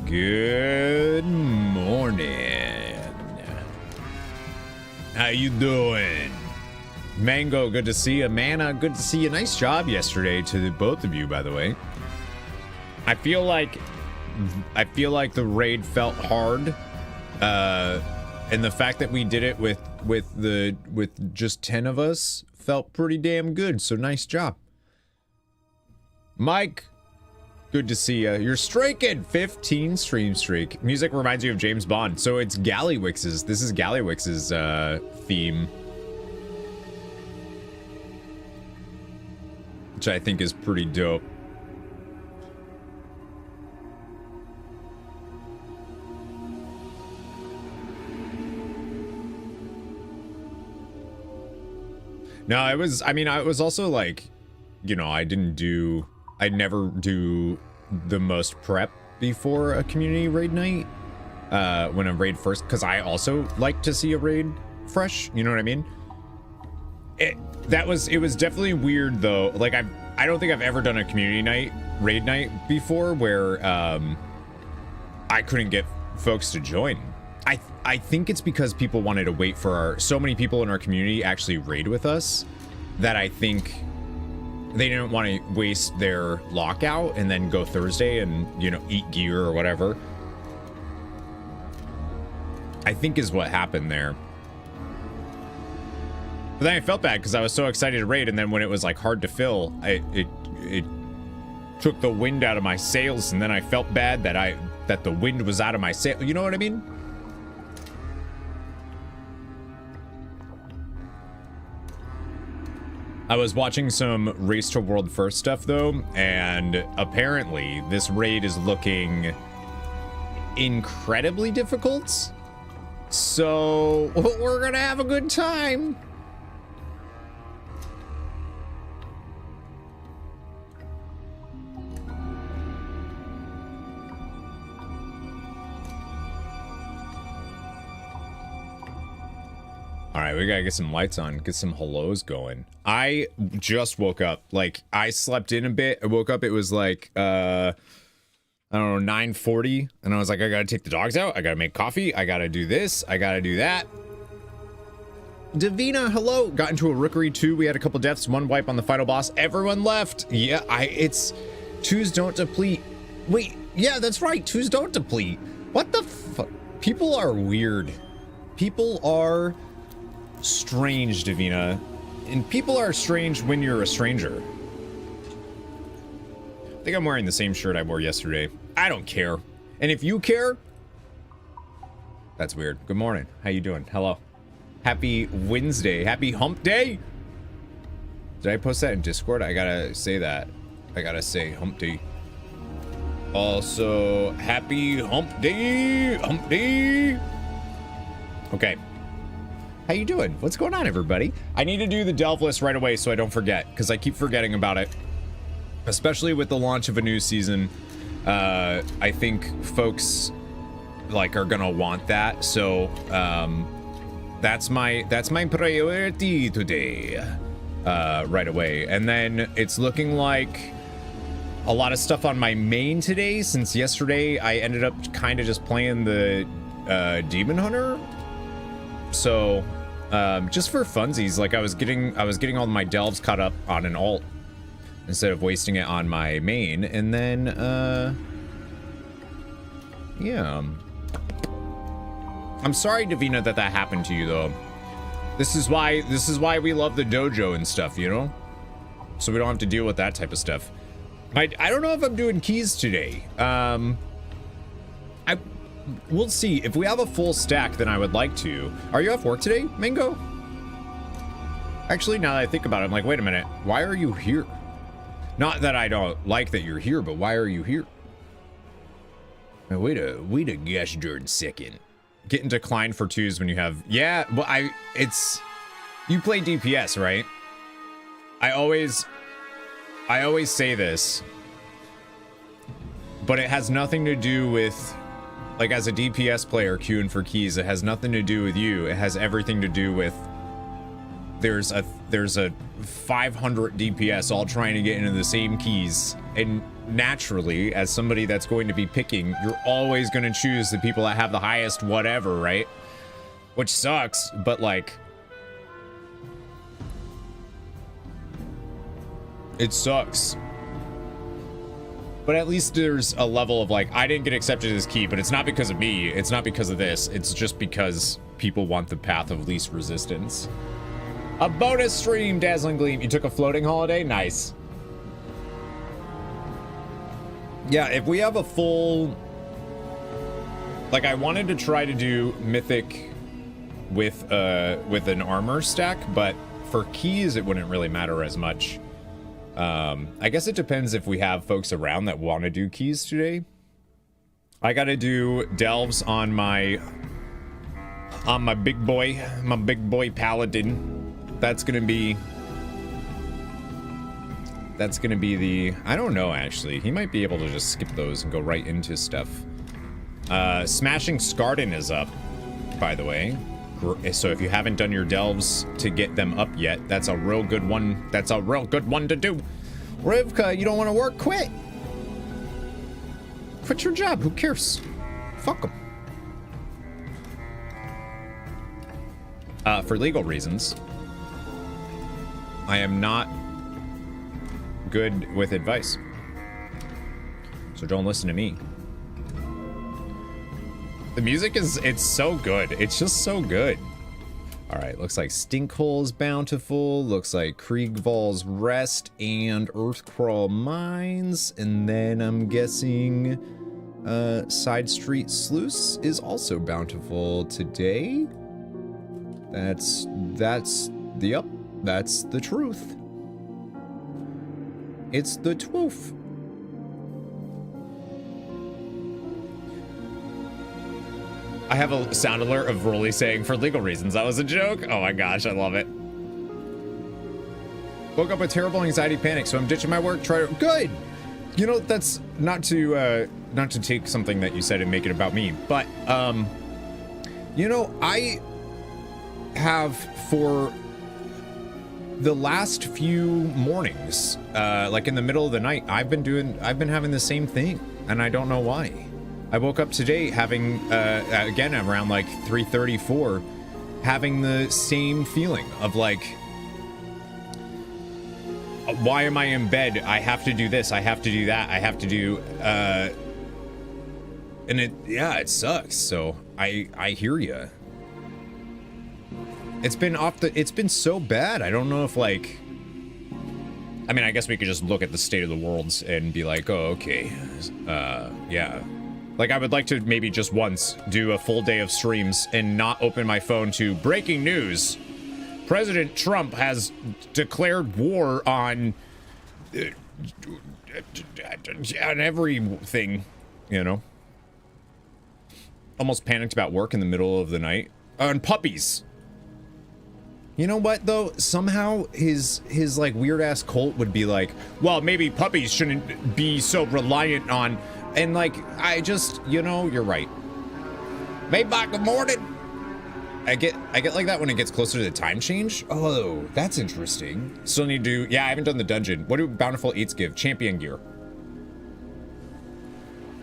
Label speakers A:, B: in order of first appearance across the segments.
A: Good morning. How you doing? Mango, good to see you. Mana, good to see you. Nice job yesterday to both of you, by the way. I feel like the raid felt hard. And the fact that we did it with just 10 of us felt pretty damn good. So nice job. Mike, good to see you. You're streaking 15 stream streak. Music reminds you of James Bond. So it's Gallywix's. This is Gallywix's theme, which I think is pretty dope. No, it was, I mean, I was also like, you know, I never do the most prep before a community raid night when a raid first, because I also like to see a raid fresh, you know what I mean? It was definitely weird though. Like I don't think I've ever done a community night, raid night before where I couldn't get folks to join. I think it's because people wanted to wait for so many people in our community actually raid with us that I think they didn't want to waste their lockout and then go Thursday and, you know, eat gear or whatever. I think is what happened there. But then I felt bad because I was so excited to raid, and then when it was like hard to fill, it took the wind out of my sails, and then I felt bad that the wind was out of my sail. You know what I mean? I was watching some Race to World First stuff though, and apparently this raid is looking incredibly difficult. So we're gonna have a good time. All right, we gotta get some lights on, get some hellos going. I just woke up. Like, I slept in a bit. I woke up, it was like, I don't know, 9:40. And I was like, I gotta take the dogs out. I gotta make coffee. I gotta do this. I gotta do that. Davina, hello. Got into a rookery too. We had a couple deaths, one wipe on the final boss. Everyone left. Yeah, it's twos don't deplete. Wait, yeah, that's right. Twos don't deplete. What the fuck? People are weird. People are strange, Davina, and people are strange when you're a stranger. I think I'm wearing the same shirt I wore yesterday. I don't care, and if you care, that's weird. Good morning, how you doing? Hello, happy Wednesday, happy hump day. Did I post that in Discord? I gotta say that. I gotta say hump day. Also, happy hump day, hump day. Okay. How you doing? What's going on, everybody? I need to do the delve list right away so I don't forget, because I keep forgetting about it. Especially with the launch of a new season. I think folks like are gonna want that. So that's my priority today. Right away. And then it's looking like a lot of stuff on my main today, since yesterday I ended up kind of just playing the Demon Hunter. So just for funsies, like I was getting all my delves caught up on an alt instead of wasting it on my main, and then yeah. I'm sorry, Davina, that happened to you though. This is why we love the dojo and stuff, you know? So we don't have to deal with that type of stuff. I don't know if I'm doing keys today. We'll see. If we have a full stack, then I would like to. Are you off work today, Mango? Actually, now that I think about it, I'm like, wait a minute. Why are you here? Not that I don't like that you're here, but why are you here? Now, wait a gosh darn second. Getting declined for twos when you have... Yeah, well, you play DPS, right? I always say this, but it has nothing to do with... Like, as a DPS player queuing for keys, it has nothing to do with you. It has everything to do with there's a 500 DPS all trying to get into the same keys, and naturally, as somebody that's going to be picking, you're always going to choose the people that have the highest whatever, right? Which sucks, but like, it sucks. But at least there's a level of like, I didn't get accepted as key, but it's not because of me. It's not because of this. It's just because people want the path of least resistance. A bonus stream, Dazzling Gleam. You took a floating holiday? Nice. Yeah, if we have a full... Like, I wanted to try to do Mythic with an armor stack, but for keys, it wouldn't really matter as much. I guess it depends if we have folks around that want to do keys today. I gotta do delves on my big boy paladin. That's gonna be the, I don't know actually. He might be able to just skip those and go right into stuff. Smashing Skarden is up, by the way. So if you haven't done your delves to get them up yet, that's a real good one. That's a real good one to do. Rivka, you don't want to work? Quit. Quit your job. Who cares? Fuck them. For legal reasons, I am not good with advice. So don't listen to me. The music it's so good. It's just so good. All right, looks like Stinkhole's bountiful. Looks like Kriegval's Rest and Earthcrawl Mines. And then I'm guessing Side Street Sluice is also bountiful today. That's the truth. It's the twoof. I have a sound alert of Rolly saying, for legal reasons. That was a joke? Oh my gosh, I love it. Woke up with terrible anxiety panic, so I'm ditching my work. Good! You know, that's not to take something that you said and make it about me, but, you know, I have for the last few mornings, like in the middle of the night, I've been having the same thing, and I don't know why. I woke up today having, again, around like 3:34, having the same feeling of like, why am I in bed? I have to do this. I have to do that. I have to do, and it sucks. So I hear you. It's been so bad. I don't know if like, I mean, I guess we could just look at the state of the world and be like, oh, okay. Yeah. Like, I would like to maybe just once do a full day of streams and not open my phone to breaking news. President Trump has declared war on everything, you know. Almost panicked about work in the middle of the night. On puppies. You know what, though? Somehow his like weird ass cult would be like, well, maybe puppies shouldn't be so reliant on. And like, I just, you know, you're right. Maybach, good morning. I get like that when it gets closer to the time change. Oh, that's interesting. Still need to do, yeah, I haven't done the dungeon. What do Bountiful Eats give? Champion gear.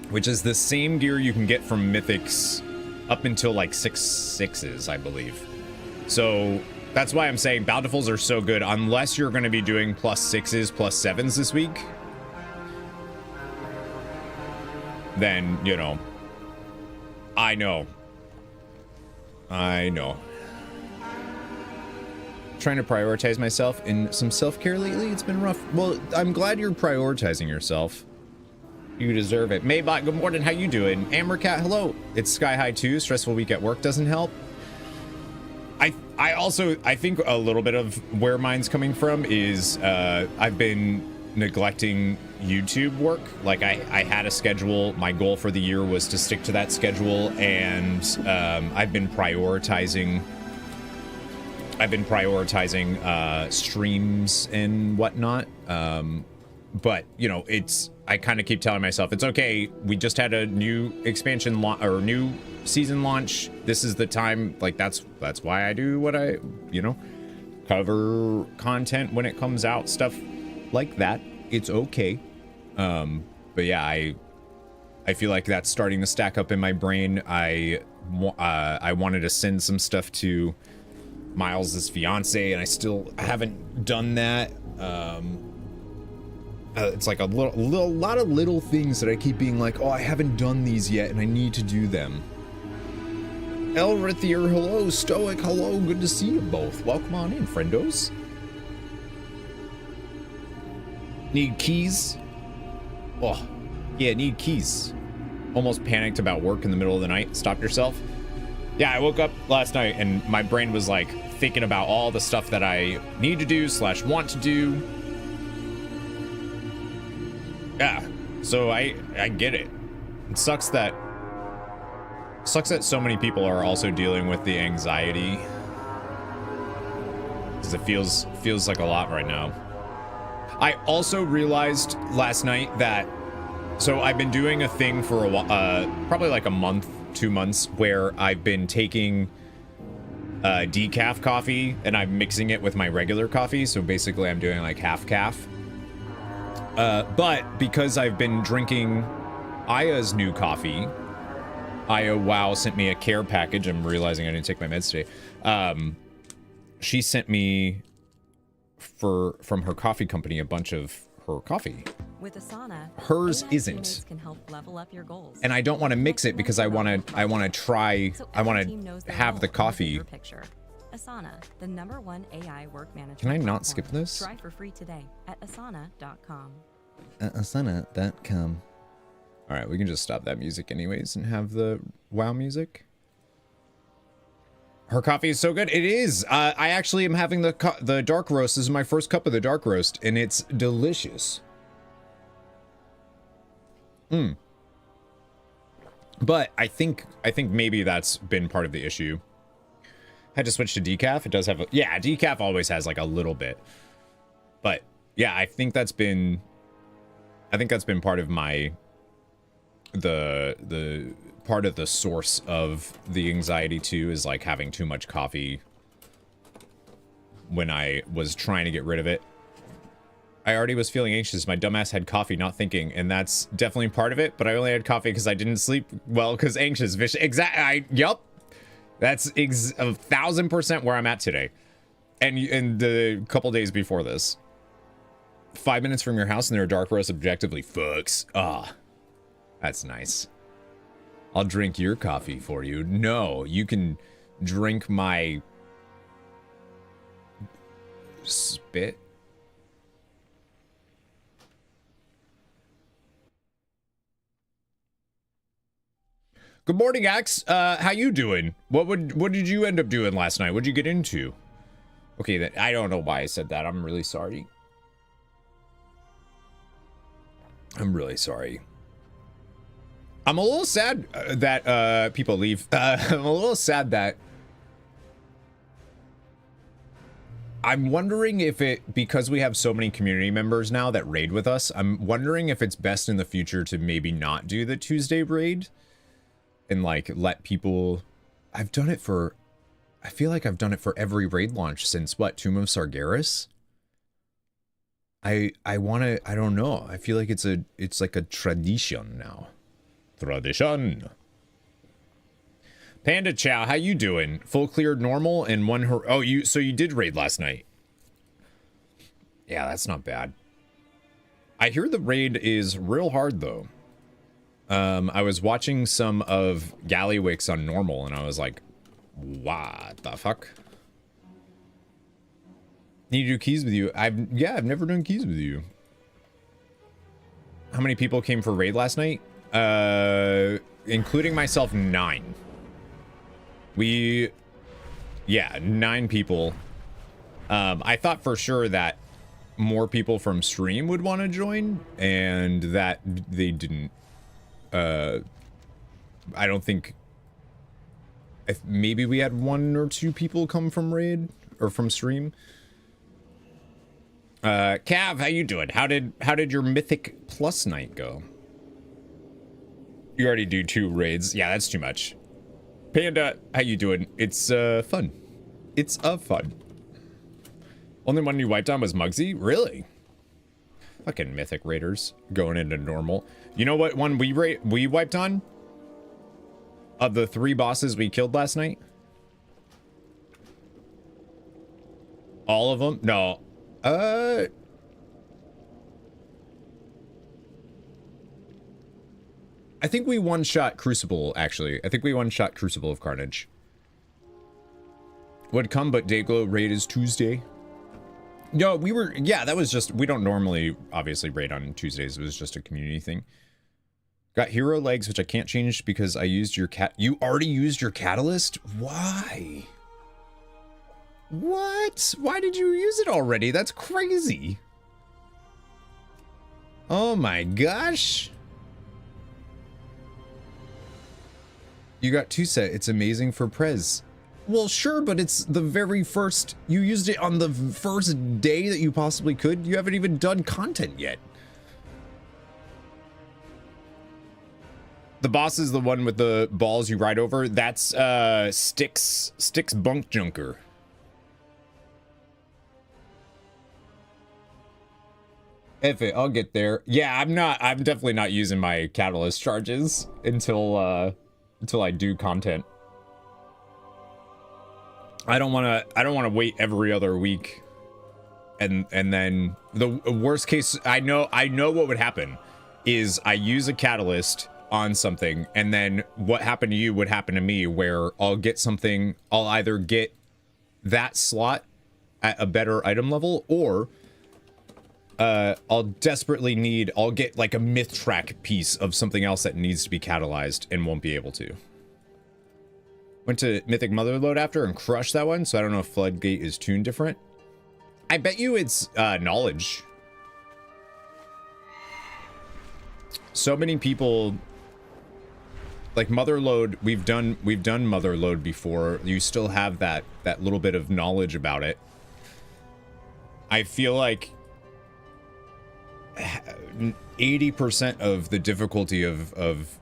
A: Which is the same gear you can get from Mythics up until like 6/6s, I believe. So that's why I'm saying Bountifuls are so good, unless you're going to be doing +6s, +7s this week. Then, you know, I know. Trying to prioritize myself in some self-care lately. It's been rough. Well, I'm glad you're prioritizing yourself. You deserve it. Maybot, good morning. How you doing? Ambercat, hello. It's Sky High 2. Stressful week at work doesn't help. I think a little bit of where mine's coming from is I've been neglecting YouTube work. Like I had a schedule. My goal for the year was to stick to that schedule, and I've been prioritizing streams and whatnot. But you know, I kind of keep telling myself it's okay. We just had a new expansion or new season launch. This is the time. Like that's why I do what I, you know, cover content when it comes out, stuff like that. It's okay. But yeah, I feel like that's starting to stack up in my brain. I wanted to send some stuff to Miles's fiance, and I still haven't done that. It's like a lot of little things that I keep being like, oh, I haven't done these yet, and I need to do them. Elrithier, hello. Stoic, hello. Good to see you both. Welcome on in, friendos. Need keys? Oh, yeah, need keys. Almost panicked about work in the middle of the night. Stop yourself. Yeah, I woke up last night and my brain was like thinking about all the stuff that I need to do / want to do. Yeah, so I get it. It sucks that so many people are also dealing with the anxiety, because it feels like a lot right now. I also realized last night that, so I've been doing a thing for a while, probably like a month, 2 months, where I've been taking decaf coffee and I'm mixing it with my regular coffee. So basically I'm doing like half calf. But because I've been drinking Aya's new coffee, Aya Wow sent me a care package. I'm realizing I didn't take my meds today. She sent me from her coffee company a bunch of her coffee. With Asana, hers isn't. Can help level up your goals. And I don't want to mix it because I want to try, I want to have the coffee. Asana, the #1 AI work management. Can I not skip this? Try for free today at asana.com. Asana.com. All right, we can just stop that music anyways and have the WoW music. Her coffee is so good. It is. I actually am having the dark roast. This is my first cup of the dark roast, and it's delicious. But I think maybe that's been part of the issue. Had to switch to decaf. It does have yeah, decaf always has like a little bit. But yeah, I think that's been part of my the part of the source of the anxiety too, is like having too much coffee when I was trying to get rid of it. I already was feeling anxious. My dumbass had coffee, not thinking, and that's definitely part of it. But I only had coffee because I didn't sleep well because anxious. Yup. That's 1000% where I'm at today. And the couple days before this. 5 minutes from your house and their dark roast objectively fucks. Ah, that's nice. I'll drink your coffee for you. No, you can drink my spit. Good morning, Axe. How you doing? What did you end up doing last night? What'd you get into? Okay, I don't know why I said that. I'm really sorry. I'm really sorry. I'm a little sad that people leave. I'm a little sad that I'm wondering if because we have so many community members now that raid with us, I'm wondering if it's best in the future to maybe not do the Tuesday raid and like let people. I feel like I've done it for every raid launch since what, Tomb of Sargeras? I don't know. I feel like it's like a tradition now. Tradition. Panda Chow, how you doing? Full cleared normal and one so you did raid last night. Yeah, that's not bad. I hear the raid is real hard though. I was watching some of Gallywix on normal and I was like, what the fuck? Need to do keys with you. I've never done keys with you. How many people came for raid last night? Including myself, 9. 9 people. I thought for sure that more people from stream would want to join, and that they didn't. I don't think. Maybe we had 1 or 2 people come from raid or from stream. Cav, how you doing? How did your Mythic Plus night go? You already do 2 raids. Yeah, that's too much. Panda, how you doing? It's fun. It's fun. Only one you wiped on was Muggsy? Really? Fucking mythic raiders going into normal. You know what one we wiped on? Of the 3 bosses we killed last night? All of them? No. I think we one-shot Crucible, actually. I think we one-shot Crucible of Carnage. Would come, but Dayglow raid is Tuesday. No, we were... Yeah, that was just... We don't normally, obviously, raid on Tuesdays. It was just a community thing. Got hero legs, which I can't change because I used your cat... You already used your catalyst? Why? What? Why did you use it already? That's crazy. Oh my gosh. You got 2 set. It's amazing for Prez. Well, sure, but it's the very first... You used it on the first day that you possibly could. You haven't even done content yet. The boss is the one with the balls you ride over. That's Styx Bunk Junker. I'll get there. Yeah, I'm definitely not using my catalyst charges until I do content. I don't want to wait every other week. And then the worst case, I know what would happen is I use a catalyst on something, and then what happened to you would happen to me, where I'll get something, I'll either get that slot at a better item level, or I'll get like a myth track piece of something else that needs to be catalyzed and won't be able to. Went to Mythic Motherlode after and crushed that one, so I don't know if Floodgate is tuned different. I bet you it's knowledge. So many people like Motherlode, we've done Motherlode before. You still have that little bit of knowledge about it. I feel like 80% of the difficulty of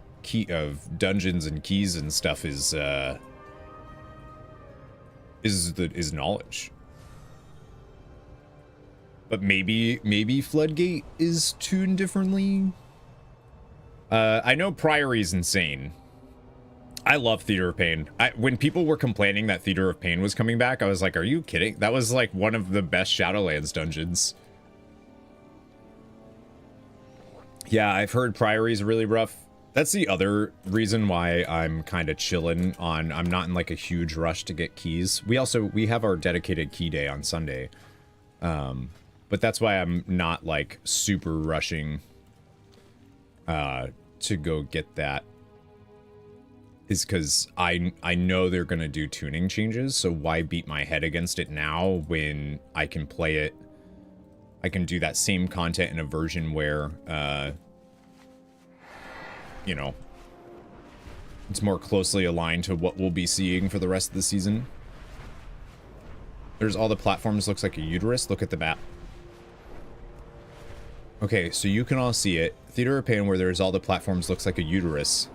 A: dungeons and keys and stuff is knowledge. But maybe Floodgate is tuned differently. I know Priory's insane. I love Theater of Pain. When people were complaining that Theater of Pain was coming back, I was like, are you kidding? That was like one of the best Shadowlands dungeons. Yeah, I've heard Priory's really rough. That's the other reason why I'm kind of chilling on. I'm not in like a huge rush to get keys. We have our dedicated key day on Sunday. But that's why I'm not like super rushing to go get that. Is because I know they're gonna do tuning changes, so why beat my head against it now when I can play it? I can do that same content in a version where you know, it's more closely aligned to what we'll be seeing for the rest of the season. There's all the platforms, looks like a uterus. Look at the map. Okay, so you can all see it. Theater of Pain, where there's all the platforms, looks like a uterus.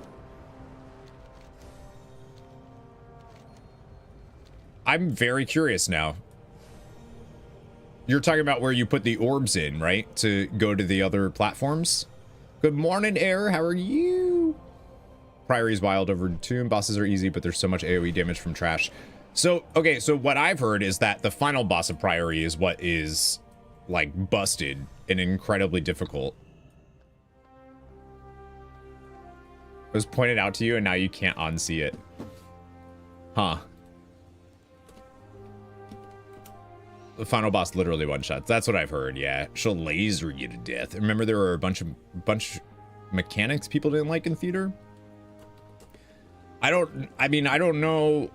A: I'm very curious now. You're talking about where you put the orbs in, right? To go to the other platforms? Good morning, Air. How are you? Priory's wild over Tomb. Bosses are easy, but there's so much AoE damage from trash. So, okay, so what I've heard is that the final boss of Priory is what is, like, busted and incredibly difficult. It was pointed out to you, and now you can't unsee it. Huh. The final boss literally one-shots. That's what I've heard, yeah. She'll laser you to death. Remember there were a bunch mechanics people didn't like in theater? I don't know.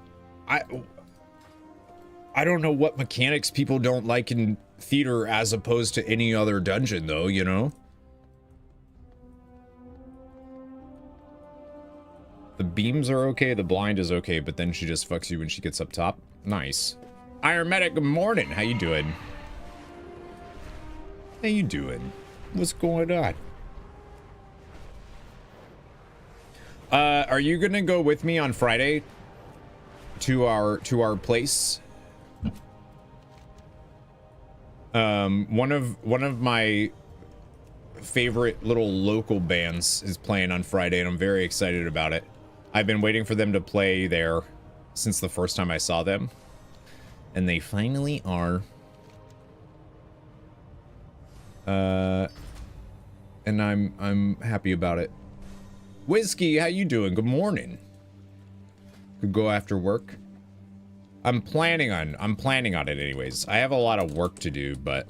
A: I don't know what mechanics people don't like in theater as opposed to any other dungeon, though, you know? The beams are okay, the blind is okay, but then she just fucks you when she gets up top. Nice. Iron Medic, good morning. How you doing? How you doing? What's going on? Are you gonna go with me on Friday to our place? One of my favorite little local bands is playing on Friday, and I'm very excited about it. I've been waiting for them to play there since the first time I saw them, and they finally are. And I'm happy about it. Whiskey, how you doing? Good morning. Could go after work. I'm planning on it anyways. I have a lot of work to do, but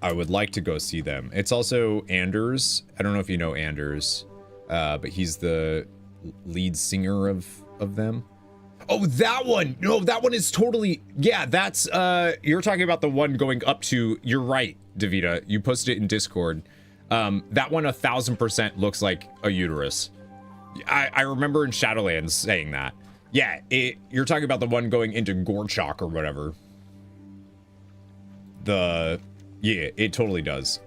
A: I would like to go see them. It's also Anders. I don't know if you know Anders, but he's the lead singer of them. Oh, that one. No, that one is totally, yeah, that's you're talking about the one going up to, you're right, Davida. You posted it in Discord. That one 1000% looks like a uterus. I remember in Shadowlands saying that. Yeah, you're talking about the one going into Gorchok or whatever. Yeah, it totally does.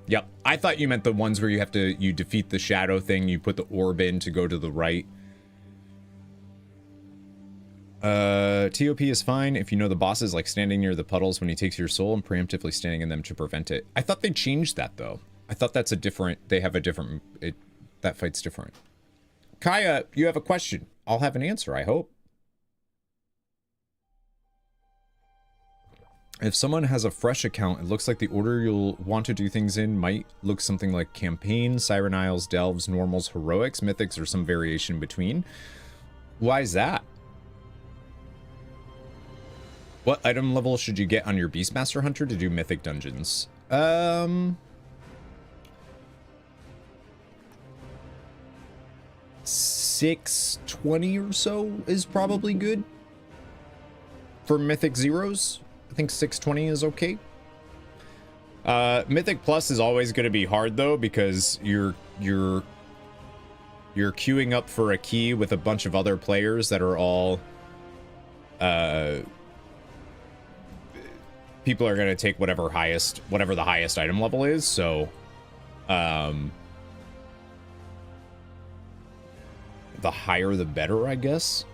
A: Yep, I thought you meant the ones where you defeat the shadow thing, you put the orb in to go to the right. TOP is fine if you know the boss is like standing near the puddles when he takes your soul and preemptively standing in them to prevent it. I thought they changed that though. I thought that's a different, they have a different, that fight's different. Kaya, you have a question. I'll have an answer, I hope. If someone has a fresh account, it looks like the order you'll want to do things in might look something like Campaign, Siren Isles, Delves, Normals, Heroics, Mythics, or some variation between. Why is that? What item level should you get on your Beastmaster Hunter to do Mythic dungeons? 620 or so is probably good. For Mythic Zeros, I think 620 is okay. Mythic Plus is always going to be hard though, because you're queuing up for a key with a bunch of other players that are all people are going to take whatever the highest item level is, so the higher the better, I guess.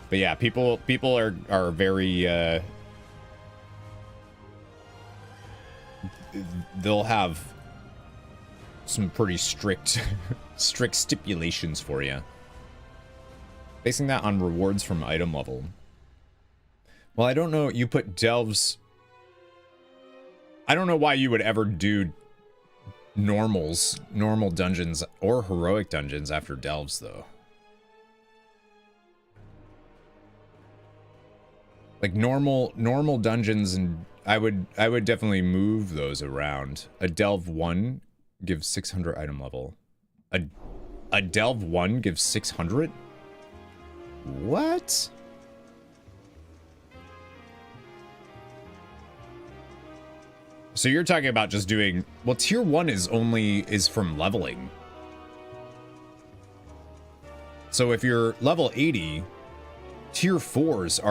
A: But yeah, people are very they'll have some pretty strict stipulations for you. Basing that on rewards from item level. Well, I don't know, you put Delves. I don't know why you would ever do normal dungeons or heroic dungeons after Delves though. Like normal dungeons, and I would definitely move those around. A Delve 1 gives 600 item level. A Delve 1 gives 600? What? So you're talking about just doing, well, tier 1 is from leveling. So if you're level 80, tier 4s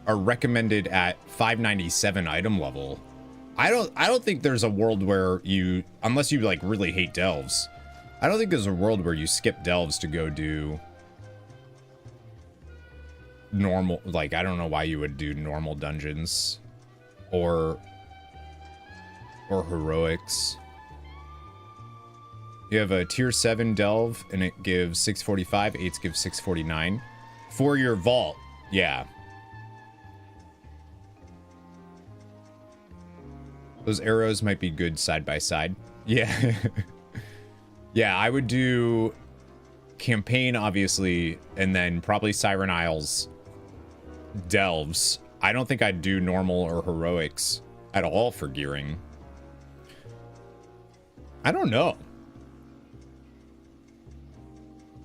A: are recommended at 597 item level. I don't think there's a world where you, unless you like really hate Delves, I don't think there's a world where you skip Delves to go do normal, like I don't know why you would do normal dungeons or heroics. You have a tier 7 Delve and it gives 645, 8s give 649 for your vault. Yeah. Those arrows might be good side by side. Yeah. Yeah, I would do Campaign, obviously, and then probably Siren Isles, Delves. I don't think I'd do normal or heroics at all for gearing. I don't know.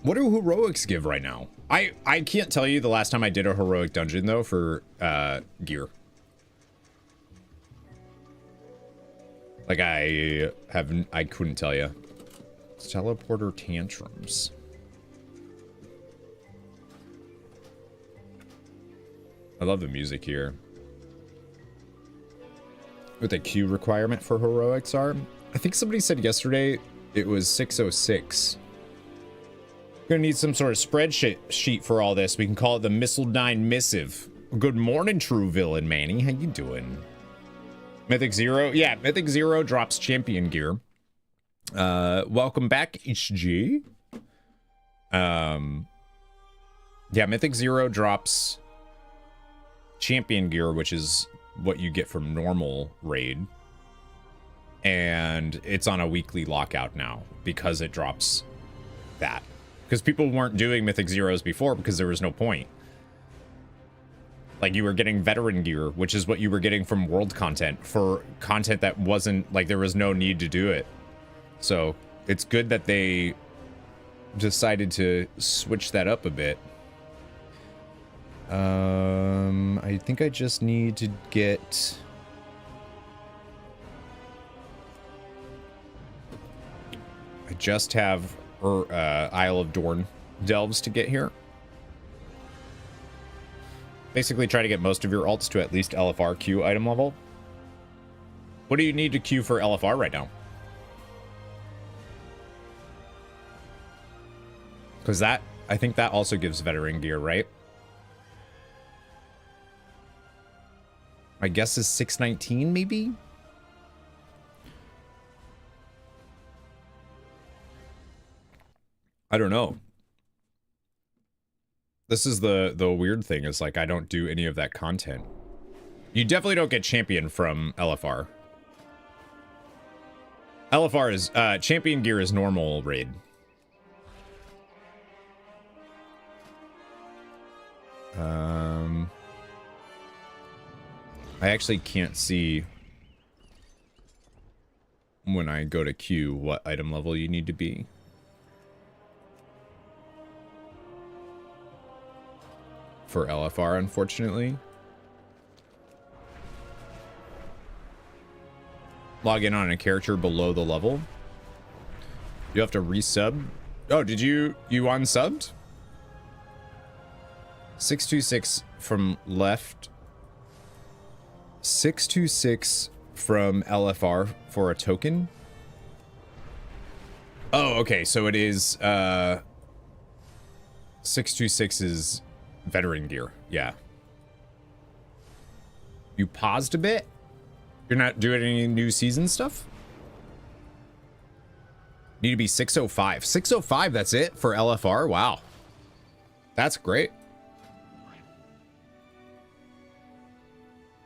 A: What do heroics give right now? I can't tell you the last time I did a heroic dungeon, though, for gear. Like, I couldn't tell you. Teleporter tantrums. I love the music here. What the queue requirement for heroics are? I think somebody said yesterday it was 606. Gonna need some sort of spreadsheet for all this. We can call it the Missile 9 Missive. Good morning, True Villain Manny. How you doing? Mythic Zero. Yeah, Mythic Zero drops champion gear. Welcome back, HG. Yeah, Mythic Zero drops champion gear, which is what you get from normal raid. And it's on a weekly lockout now because it drops that. Because people weren't doing Mythic Zeros before because there was no point. Like, you were getting veteran gear, which is what you were getting from world content, for content that wasn't, like, there was no need to do it. So, it's good that they decided to switch that up a bit. I think I just need to get... I just have Isle of Dorn delves to get here. Basically try to get most of your alts to at least LFR Q item level. What do you need to queue for LFR right now? Because that, I think that also gives veteran gear, right? My guess is 619 maybe? I don't know. This is the weird thing, is like I don't do any of that content. You definitely don't get champion from LFR. LFR is champion gear is normal raid. I actually can't see when I go to queue what item level you need to be. For LFR, unfortunately. Log in on a character below the level. You have to resub. Oh, did you unsubbed? 626 from left. 626 from LFR for a token. Oh, okay, so it is 626 is veteran gear. Yeah. You paused a bit? You're not doing any new season stuff? Need to be 605. 605, that's it for LFR? Wow. That's great.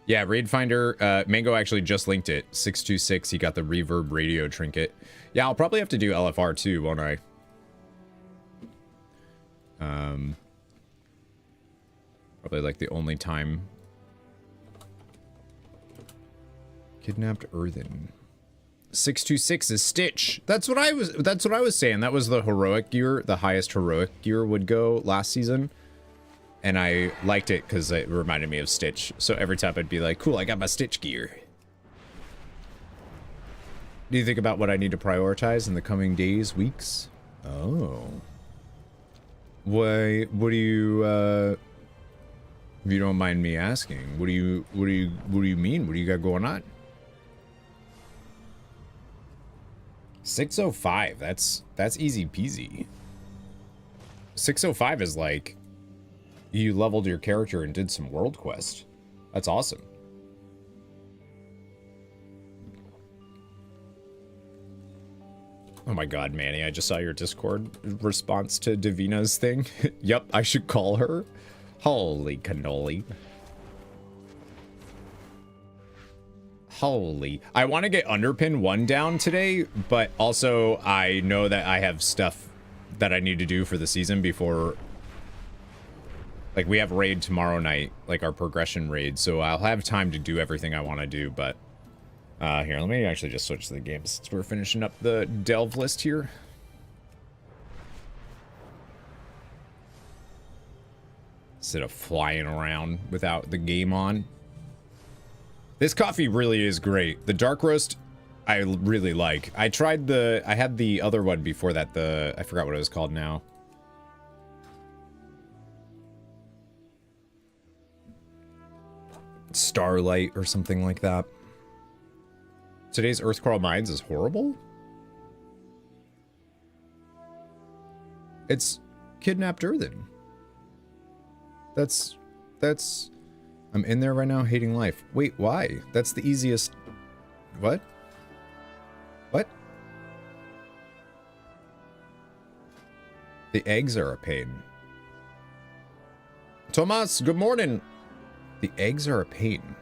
A: Yeah, Raid Finder, Mango actually just linked it. 626, he got the reverb radio trinket. Yeah, I'll probably have to do LFR too, won't I? Probably like the only time. Kidnapped Earthen. 626 is Stitch. That's what I was saying. That was the heroic gear, the highest heroic gear would go last season. And I liked it because it reminded me of Stitch. So every time I'd be like, cool, I got my Stitch gear. Do you think about what I need to prioritize in the coming days, weeks? Oh. What do you, if you don't mind me asking, what do you mean? What do you got going on? 605, that's easy peasy. 605 is like, you leveled your character and did some world quest. That's awesome. Oh my god, Manny, I just saw your Discord response to Davina's thing. Yep, I should call her. Holy cannoli. Holy. I want to get Underpin 1 down today, but also I know that I have stuff that I need to do for the season before... Like, we have raid tomorrow night, like our progression raid, so I'll have time to do everything I want to do, but... here, let me actually just switch to the game since we're finishing up the delve list here. Instead of flying around without the game on. This coffee really is great. The dark roast, I really like. I had the other one before that, I forgot what it was called now. Starlight or something like that. Today's Earthcrawl Mines is horrible? It's Kidnapped Earthen. That's... I'm in there right now hating life. Wait, why? That's the easiest What? What? The eggs are a pain. Tomas, good morning. The eggs are a pain.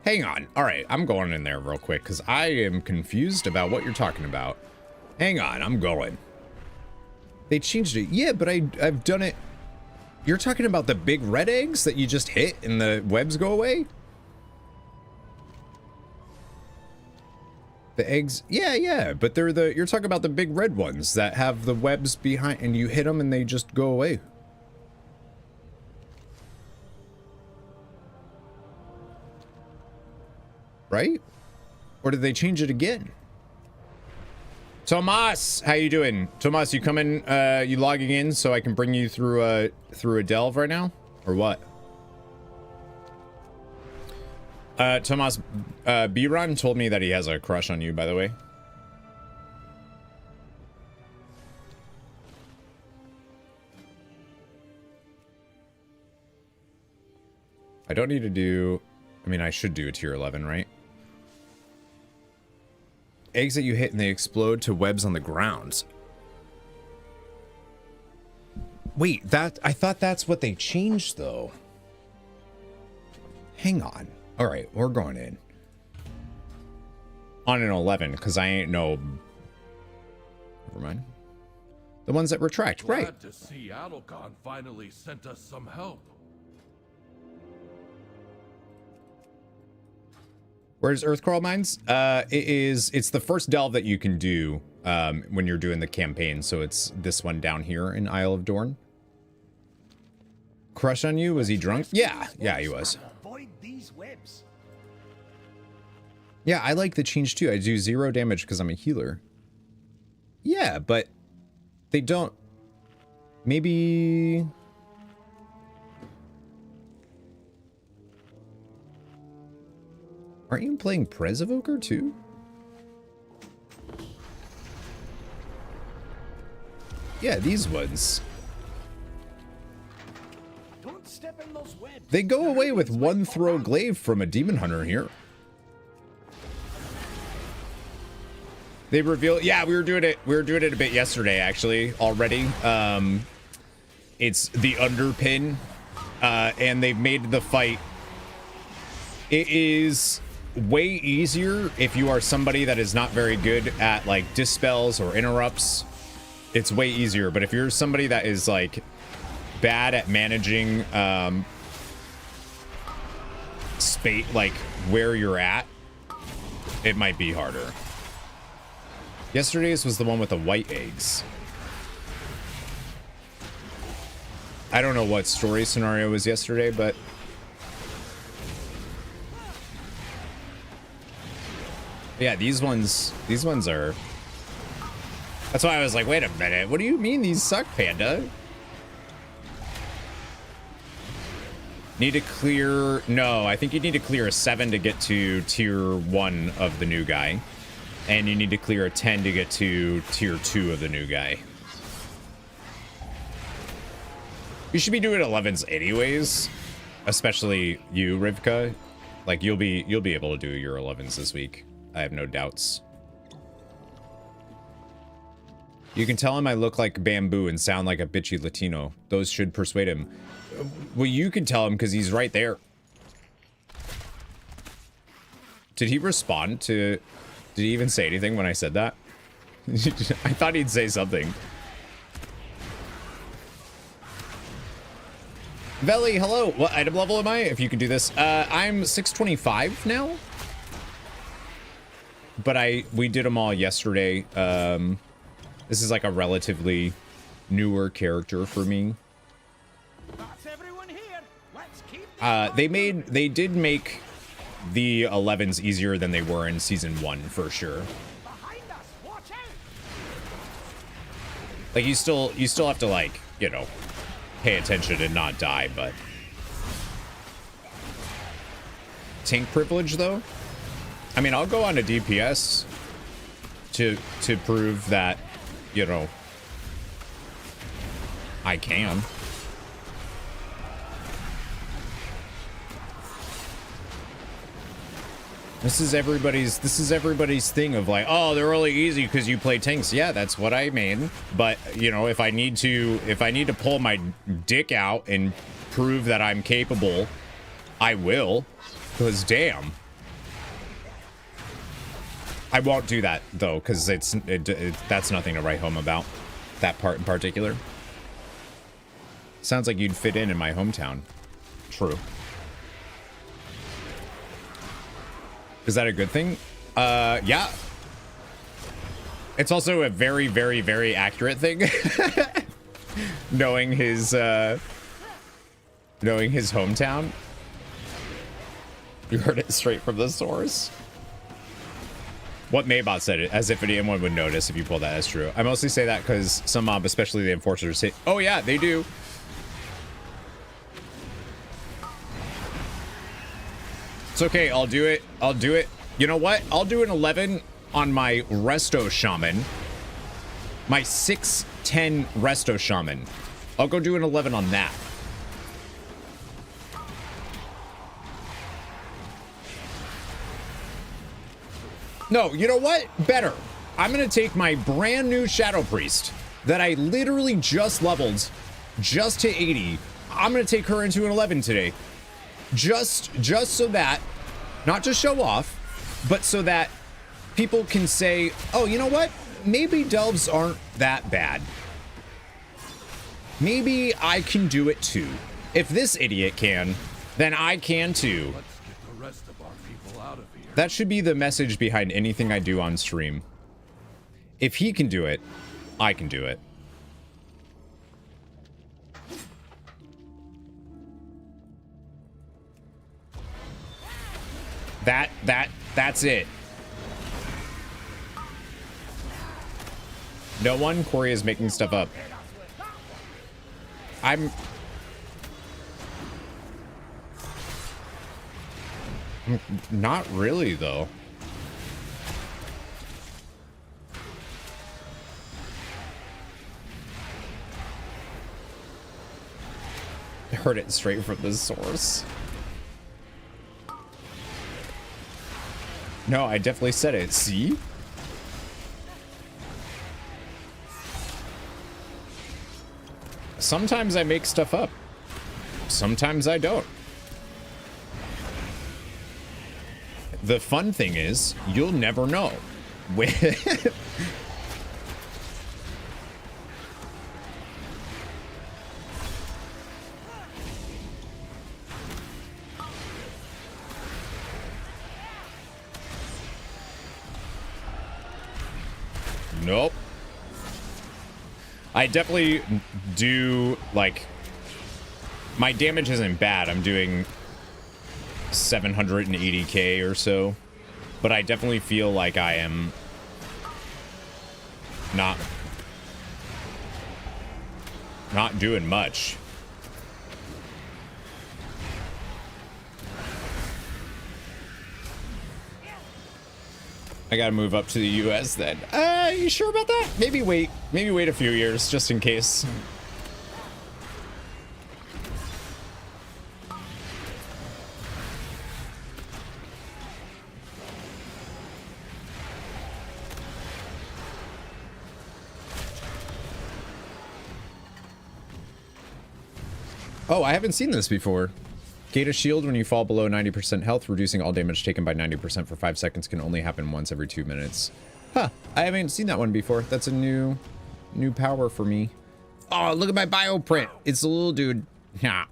A: Hang on. All right, I'm going in there real quick because I am confused about what you're talking about. Hang on, I'm going. They changed it. Yeah, but I've done it. You're talking about the big red eggs that you just hit and the webs go away? The eggs, yeah, but they're you're talking about the big red ones that have the webs behind and you hit them and they just go away. Right? Or did they change it again? Tomas, how you doing? Tomas, you coming, you logging in so I can bring you through a delve right now? Or what? Tomas, B-Ron told me that he has a crush on you, by the way. I don't need to do... I mean, I should do a tier 11, right? Eggs that you hit and they explode to webs on the ground. Wait, I thought that's what they changed, though. Hang on. All right, we're going in. On an 11, because I ain't no... Never mind. The ones that retract, right.
B: Glad to see Algar finally sent us some help.
A: Where's Earthcrawl Mines? It's the first delve that you can do when you're doing the campaign. So it's this one down here in Isle of Dorn. Crush on you? Was he drunk? Yeah, he was.
C: Avoid these webs.
A: Yeah, I like the change too. I do 0 damage because I'm a healer. Yeah, but they don't... Maybe... Aren't you playing Prez Evoker too? Yeah, these ones.
C: Don't step in those webs.
A: They go away with one throw glaive from a demon hunter here. They reveal, yeah, we were doing it a bit yesterday actually already. It's the underpin, and they've made the fight. It is way easier if you are somebody that is not very good at like dispels or interrupts. It's way easier, but if you're somebody that is like bad at managing space, like where you're at, it might be harder. Yesterday's was the one with the white eggs. I don't know what story scenario was yesterday, but yeah, these ones are... That's why I was like, wait a minute, what do you mean these suck, Panda? Need to clear... No, I think you need to clear a 7 to get to tier 1 of the new guy. And you need to clear a 10 to get to tier 2 of the new guy. You should be doing 11s anyways. Especially you, Rivka. Like, you'll be able to do your 11s this week. I have no doubts. You can tell him I look like bamboo and sound like a bitchy Latino. Those should persuade him. Well, you can tell him because he's right there. Did he respond to... Did he even say anything when I said that? I thought he'd say something. Veli, hello. What item level am I? If you can do this. I'm 625 now. But we did them all yesterday. This is like a relatively newer character for me.
C: That's everyone here. Let's keep
A: they did make the 11s easier than they were in season 1 for sure.
C: behind us. Watch out.
A: Like you still have to, like, you know, pay attention and not die, but tank privilege though. I mean, I'll go on a DPS to prove that, you know, I can. This is everybody's thing of like, oh, they're really easy because you play tanks. Yeah, that's what I mean. But you know, if I need to pull my dick out and prove that I'm capable, I will. Because damn. I won't do that though, because that's nothing to write home about. That part in particular. Sounds like you'd fit in my hometown. True. Is that a good thing? Yeah. It's also a very, very, very accurate thing. knowing his hometown. You heard it straight from the source. What Maybot said it, as if anyone would notice if you pull that as true. I mostly say that because some mob, especially the enforcers, say, oh yeah, they do. It's okay, I'll do it. I'll do it. You know what? I'll do an 11 on my Resto Shaman. My 6'10 Resto Shaman. I'll go do an 11 on that. No, you know what? Better. I'm going to take my brand new Shadow Priest that I literally just leveled just to 80. I'm going to take her into an 11 today. Just so that, not to show off, but so that people can say, oh, you know what? Maybe delves aren't that bad. Maybe I can do it too. If this idiot can, then I can too.
B: Let's get the rest of our people out of here.
A: That should be the message behind anything I do on stream. If he can do it, I can do it. That's it. No one? Corey is making stuff up. Not really, though. I heard it straight from the source. No, I definitely said it. See? Sometimes I make stuff up. Sometimes I don't. The fun thing is, you'll never know. Nope. I definitely do, like, my damage isn't bad. I'm doing 780k or so, but I definitely feel like I am not doing much. I gotta move up to the US then. You sure about that? Maybe wait a few years just in case. Oh, I haven't seen this before. Gate a shield when you fall below 90% health, reducing all damage taken by 90% for 5 seconds can only happen once every 2 minutes. Huh, I haven't seen that one before. That's a new power for me. Oh, look at my bio print. It's a little dude. Yeah.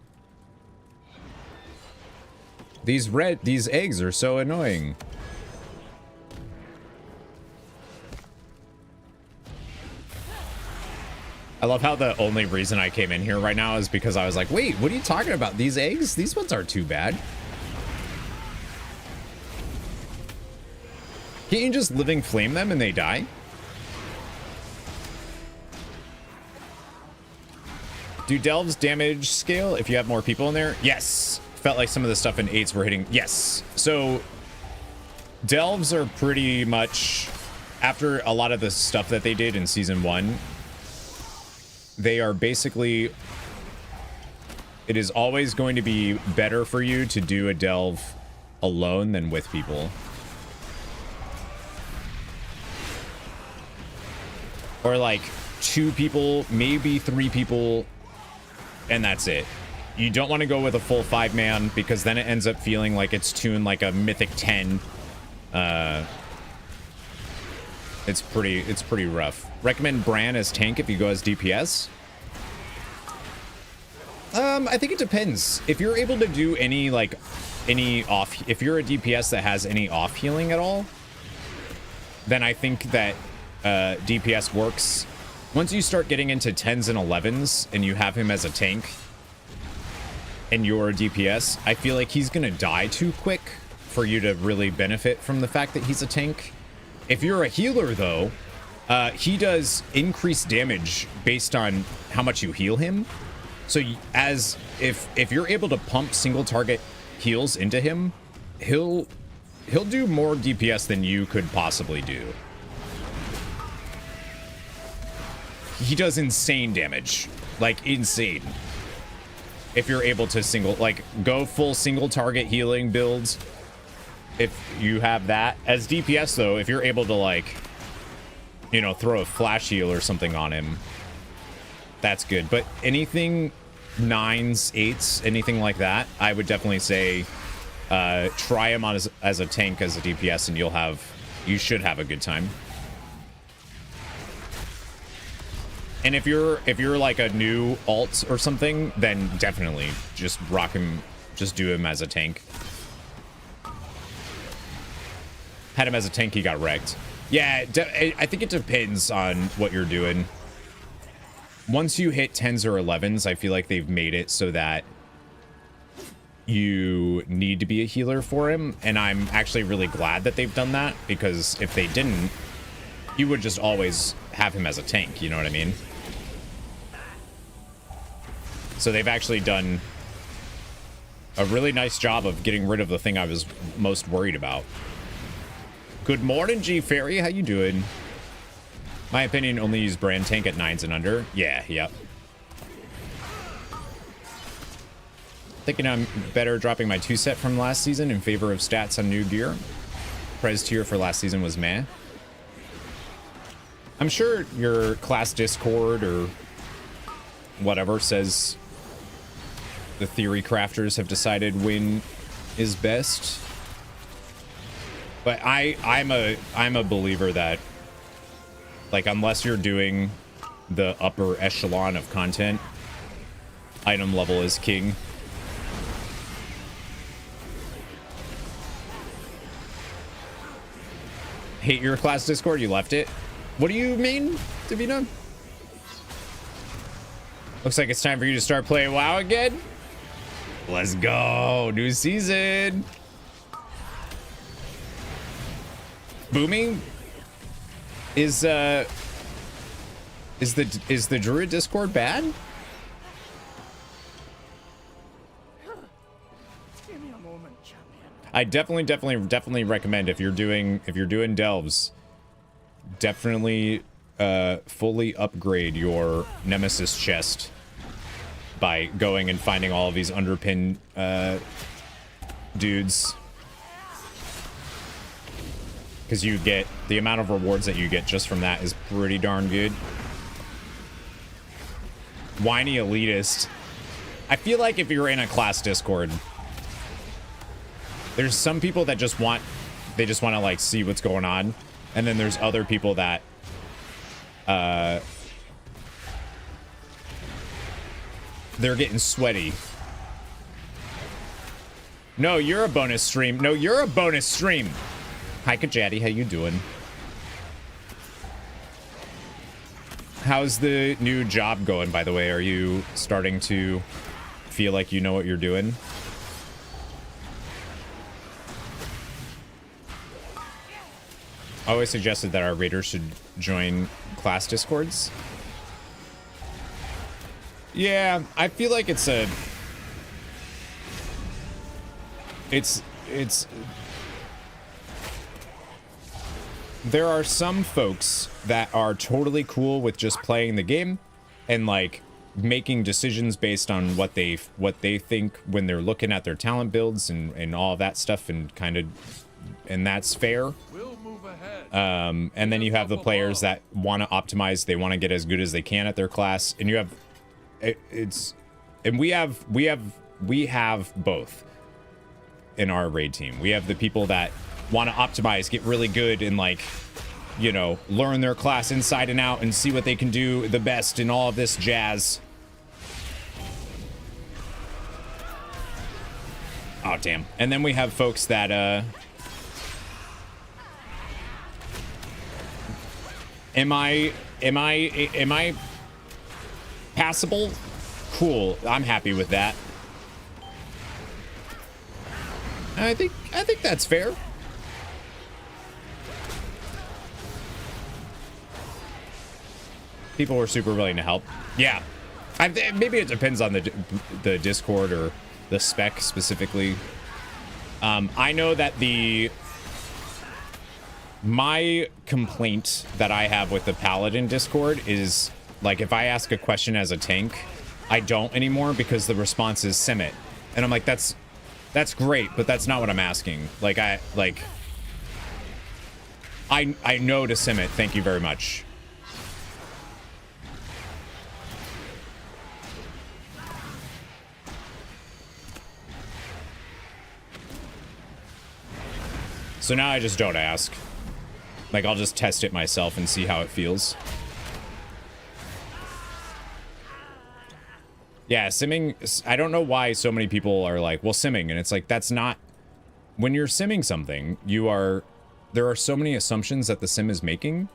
A: These eggs are so annoying. I love how the only reason I came in here right now is because I was like, wait, what are you talking about? These eggs? These ones aren't too bad. Can't you just living flame them and they die? Do delves damage scale if you have more people in there? Yes. Felt like some of the stuff in 8s were hitting. Yes. So delves are pretty much, after a lot of the stuff that they did in season 1, they are basically, it is always going to be better for you to do a delve alone than with people. or like 2 people, maybe 3 people, and that's it. You don't want to go with a full 5-man because then it ends up feeling like it's tuned like a mythic 10. It's pretty rough. Recommend Bran as tank if you go as DPS. I think it depends. If you're able to do any off, if you're a DPS that has any off healing at all, then I think that DPS works. Once you start getting into 10s and 11s and you have him as a tank and you're a DPS, I feel like he's gonna die too quick for you to really benefit from the fact that he's a tank. If you're a healer though, he does increased damage based on how much you heal him. So if you're able to pump single target heals into him, he'll do more DPS than you could possibly do. He does insane damage, like insane. If you're able to go full single target healing builds, if you have that as DPS though, if you're able to throw a flash heal or something on him, that's good. But anything 9s, 8s, anything like that, I would definitely say try him on as a tank, as a DPS, and you should have a good time. And if you're like a new alt or something, then definitely just rock him, just do him as a tank. Had him as a tank, he got wrecked. Yeah, I think it depends on what you're doing. Once you hit 10s or 11s, I feel like they've made it so that you need to be a healer for him. And I'm actually really glad that they've done that, because if they didn't, you would just always have him as a tank, you know what I mean? So they've actually done a really nice job of getting rid of the thing I was most worried about. Good morning, G Fairy. How you doing? My opinion, only use brand tank at 9s and under. Yeah, yep. Thinking I'm better dropping my 2 set from last season in favor of stats on new gear. Prez tier for last season was meh. I'm sure your class Discord or whatever says the theory crafters have decided when is best. But I'm a believer that, like, unless you're doing the upper echelon of content, item level is king. Hate your class Discord? You left it? What do you mean, Davina? Looks like it's time for you to start playing WoW again. Let's go. New season. Booming is the Druid Discord bad?
C: Give me a moment, champion.
A: I definitely recommend if you're doing delves, definitely fully upgrade your Nemesis chest by going and finding all of these underpin dudes. Because you get the amount of rewards that you get just from that is pretty darn good. Whiny elitist. I feel like if you're in a class Discord, there's some people that just want to like see what's going on, and then there's other people that they're getting sweaty. No, you're a bonus stream. No, you're a bonus stream. Hi, Kajati. How you doing? How's the new job going, by the way? Are you starting to feel like you know what you're doing? I always suggested that our raiders should join class Discords. Yeah, I feel like it's there are some folks that are totally cool with just playing the game and like making decisions based on what they think when they're looking at their talent builds and all of that stuff, and that's fair.
B: We'll move ahead.
A: And then you have the players that want to optimize. They want to get as good as they can at their class. And you have, we have both in our raid team. We have the people that want to optimize, get really good, and like, you know, learn their class inside and out and see what they can do the best in all of this jazz. Oh, damn. And then we have folks that, Am I passable? Cool. I'm happy with that. I think that's fair. People were super willing to help. Yeah. Maybe it depends on the Discord or the spec specifically. I know that my complaint that I have with the Paladin Discord is, like, if I ask a question as a tank, I don't anymore because the response is sim it. And I'm like, that's great, but that's not what I'm asking. Like, I know to sim it. Thank you very much. So now I just don't ask. Like, I'll just test it myself and see how it feels. Yeah, simming, I don't know why so many people are like, well, simming, and it's like, that's not, when you're simming something, there are so many assumptions that the sim is making.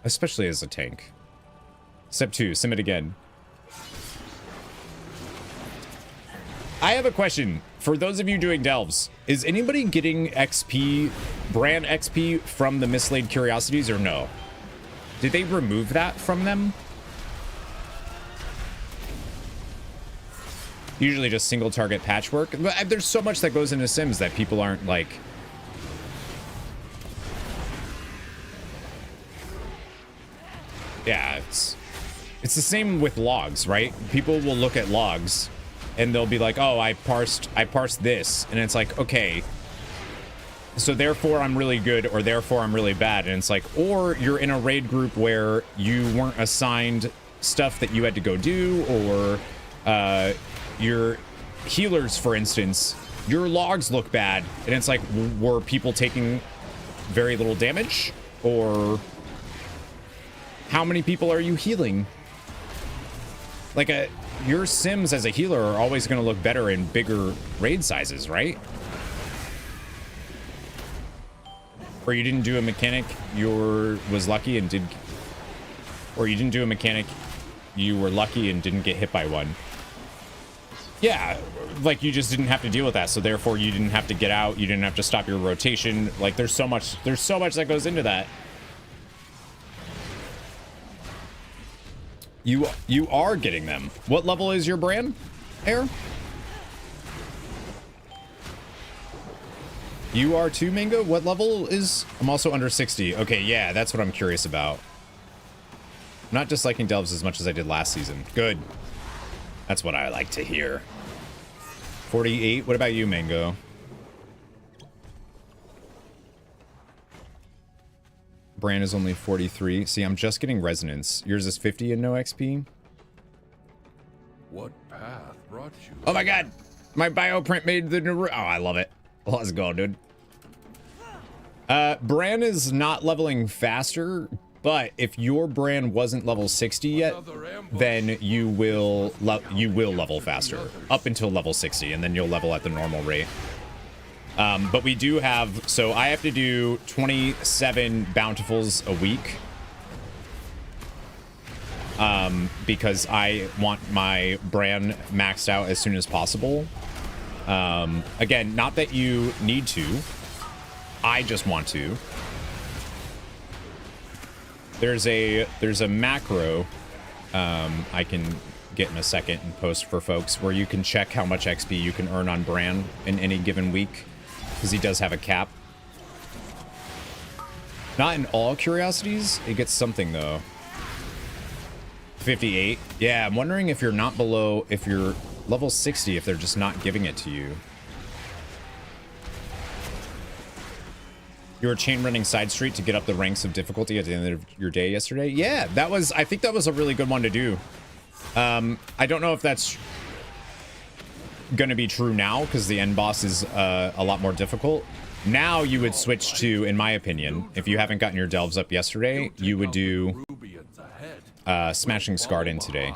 A: Especially as a tank. Step 2, sim it again. I have a question. For those of you doing delves, is anybody getting XP, brand XP from the mislaid curiosities or no? Did they remove that from them? Usually just single target patchwork. But there's so much that goes into Sims that people aren't like... Yeah, it's the same with logs, right? People will look at logs and they'll be like, oh, I parsed this. And it's like, okay, so therefore I'm really good, or therefore I'm really bad. And it's like, or you're in a raid group where you weren't assigned stuff that you had to go do, or your healers, for instance, your logs look bad. And it's like, were people taking very little damage? Or how many people are you healing? Like, your sims as a healer are always going to look better in bigger raid sizes, right? Or you didn't do a mechanic, was lucky and did... Or you didn't do a mechanic, you were lucky and didn't get hit by one. Yeah, like, you just didn't have to deal with that, so therefore you didn't have to get out, you didn't have to stop your rotation. Like, there's so much that goes into that. You are getting them. What level is your brand, Air? You are too, Mango? What level is... I'm also under 60. Okay, yeah, that's what I'm curious about. I'm not disliking delves as much as I did last season. Good. That's what I like to hear. 48. What about you, Mango? Brand is only 43. See, I'm just getting resonance. Yours is 50 and no XP.
B: What path brought you?
A: Oh my god! My bioprint made the new... Oh, I love it. Let's go, dude. Bran is not leveling faster, but if your brand wasn't level 60 yet, then you will level faster. Up until level 60, and then you'll level at the normal rate. But we do have, so I have to do 27 bountifuls a week. Because I want my brand maxed out as soon as possible. Again, not that you need to. I just want to. There's a macro I can get in a second and post for folks where you can check how much XP you can earn on Bran in any given week, because he does have a cap. Not in all curiosities. It gets something though. 58. Yeah, I'm wondering if you're not below, if you're level 60, if they're just not giving it to you. You were chain running side street to get up the ranks of difficulty at the end of your day yesterday. Yeah, I think that was a really good one to do. I don't know if that's gonna be true now because the end boss is a lot more difficult. Now you would switch to, in my opinion, if you haven't gotten your delves up yesterday, you would do Smashing Scarred in today.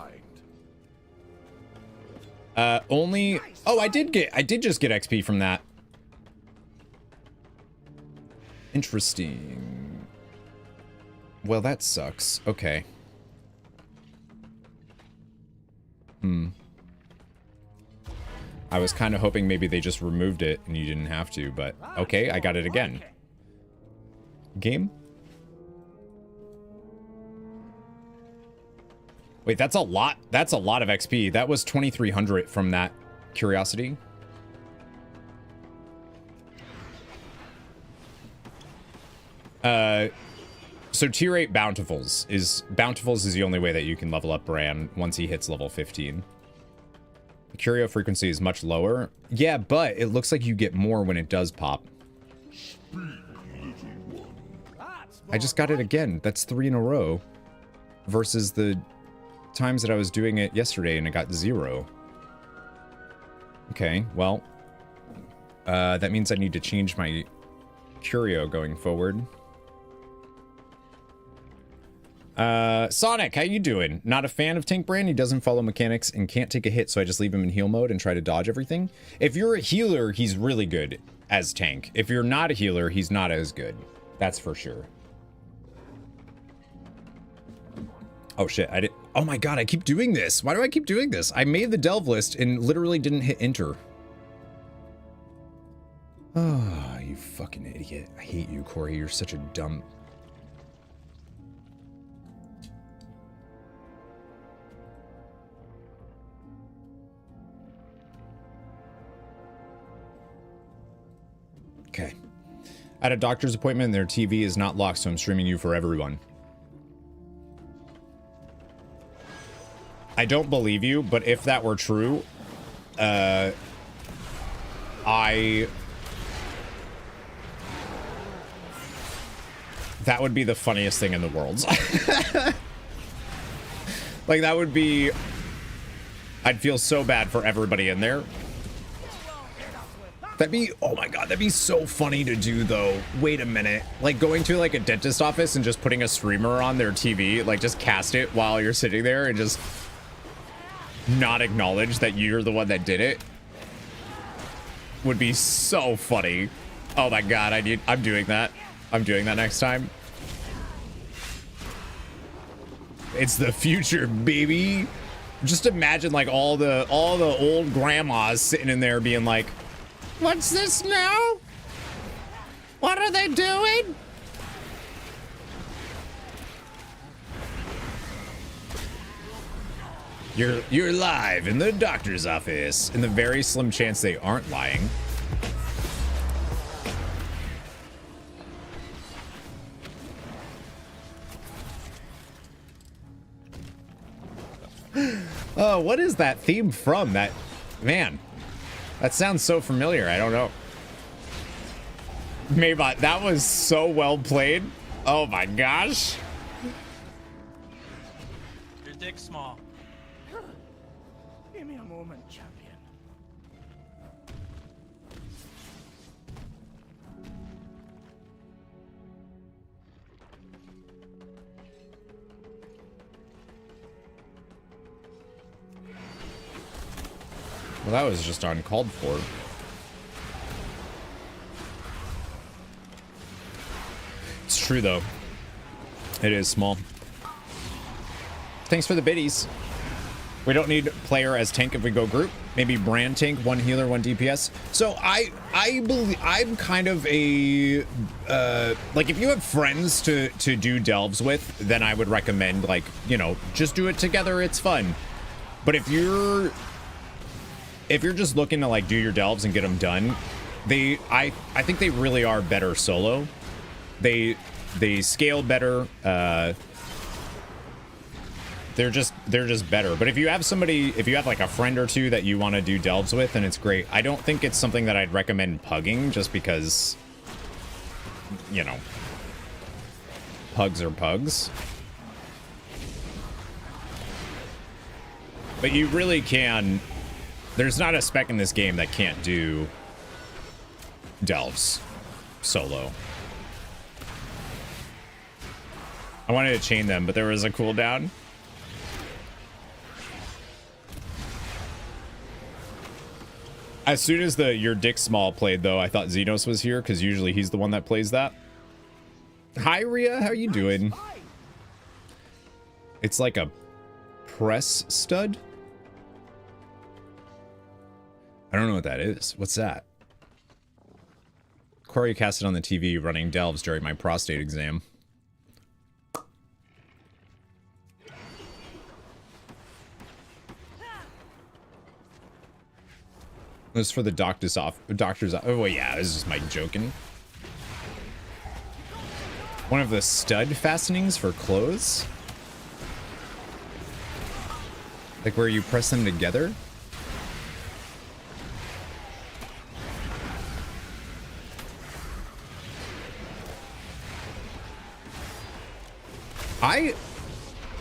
A: Only, oh, I did just get XP from that. Interesting. Well, that sucks. Okay. I was kind of hoping maybe they just removed it and you didn't have to, but okay, I got it again. Game? Wait, that's a lot. That's a lot of XP. That was 2,300 from that curiosity. So tier 8 bountifuls is the only way that you can level up Bran once he hits level 15. The curio frequency is much lower. Yeah, but it looks like you get more when it does pop. I just got it again. That's 3 in a row versus the times that I was doing it yesterday and it got 0. Okay, well, that means I need to change my curio going forward. Sonic, how you doing? Not a fan of Tank Brand. He doesn't follow mechanics and can't take a hit, so I just leave him in heal mode and try to dodge everything. If you're a healer, he's really good as tank. If you're not a healer, he's not as good. That's for sure. Oh shit, I did. Oh my god, I keep doing this. Why do I keep doing this? I made the delve list and literally didn't hit enter. Oh, you fucking idiot. I hate you, Corey. You're such a dumb... Okay. I had a doctor's appointment and their TV is not locked, so I'm streaming you for everyone. I don't believe you, but if that were true, that would be the funniest thing in the world. Like, that would be... I'd feel so bad for everybody in there. That'd be, oh my god, that'd be so funny to do though. Wait a minute. Like going to like a dentist office and just putting a streamer on their TV, like just cast it while you're sitting there and just not acknowledge that you're the one that did it. Would be so funny. Oh my god, I'm doing that. I'm doing that next time. It's the future, baby. Just imagine like all the old grandmas sitting in there being like, what's this now? What are they doing? You're live in the doctor's office. In the very slim chance they aren't lying. Oh, what is that theme from? That, man. That sounds so familiar. I don't know. Maybot, that was so well played. Oh my gosh.
D: Your dick's small.
C: Give me a moment, champion.
A: Well, that was just uncalled for. It's true, though. It is small. Thanks for the biddies. We don't need player as tank if we go group. Maybe brand tank, 1 healer, 1 DPS. So I believe I'm kind of a like if you have friends to do delves with, then I would recommend like, you know, just do it together. It's fun. But if you're just looking to like do your delves and get them done, I think they really are better solo. They scale better. They're just better. But if you have somebody, if you have like a friend or two that you want to do delves with, then it's great. I don't think it's something that I'd recommend pugging just because you know, pugs are pugs. But you really can. There's not a spec in this game that can't do delves solo. I wanted to chain them, but there was a cooldown. As soon as the Your Dick Small played, though, I thought Xenos was here, because usually he's the one that plays that. Hi, Rhea. How you doing? It's like a press stud? I don't know what that is. What's that? Corey cast it on the TV running delves during my prostate exam. This is for the doctor's off. Oh, well, yeah, this is just Mike joking. One of the stud fastenings for clothes? Like where you press them together?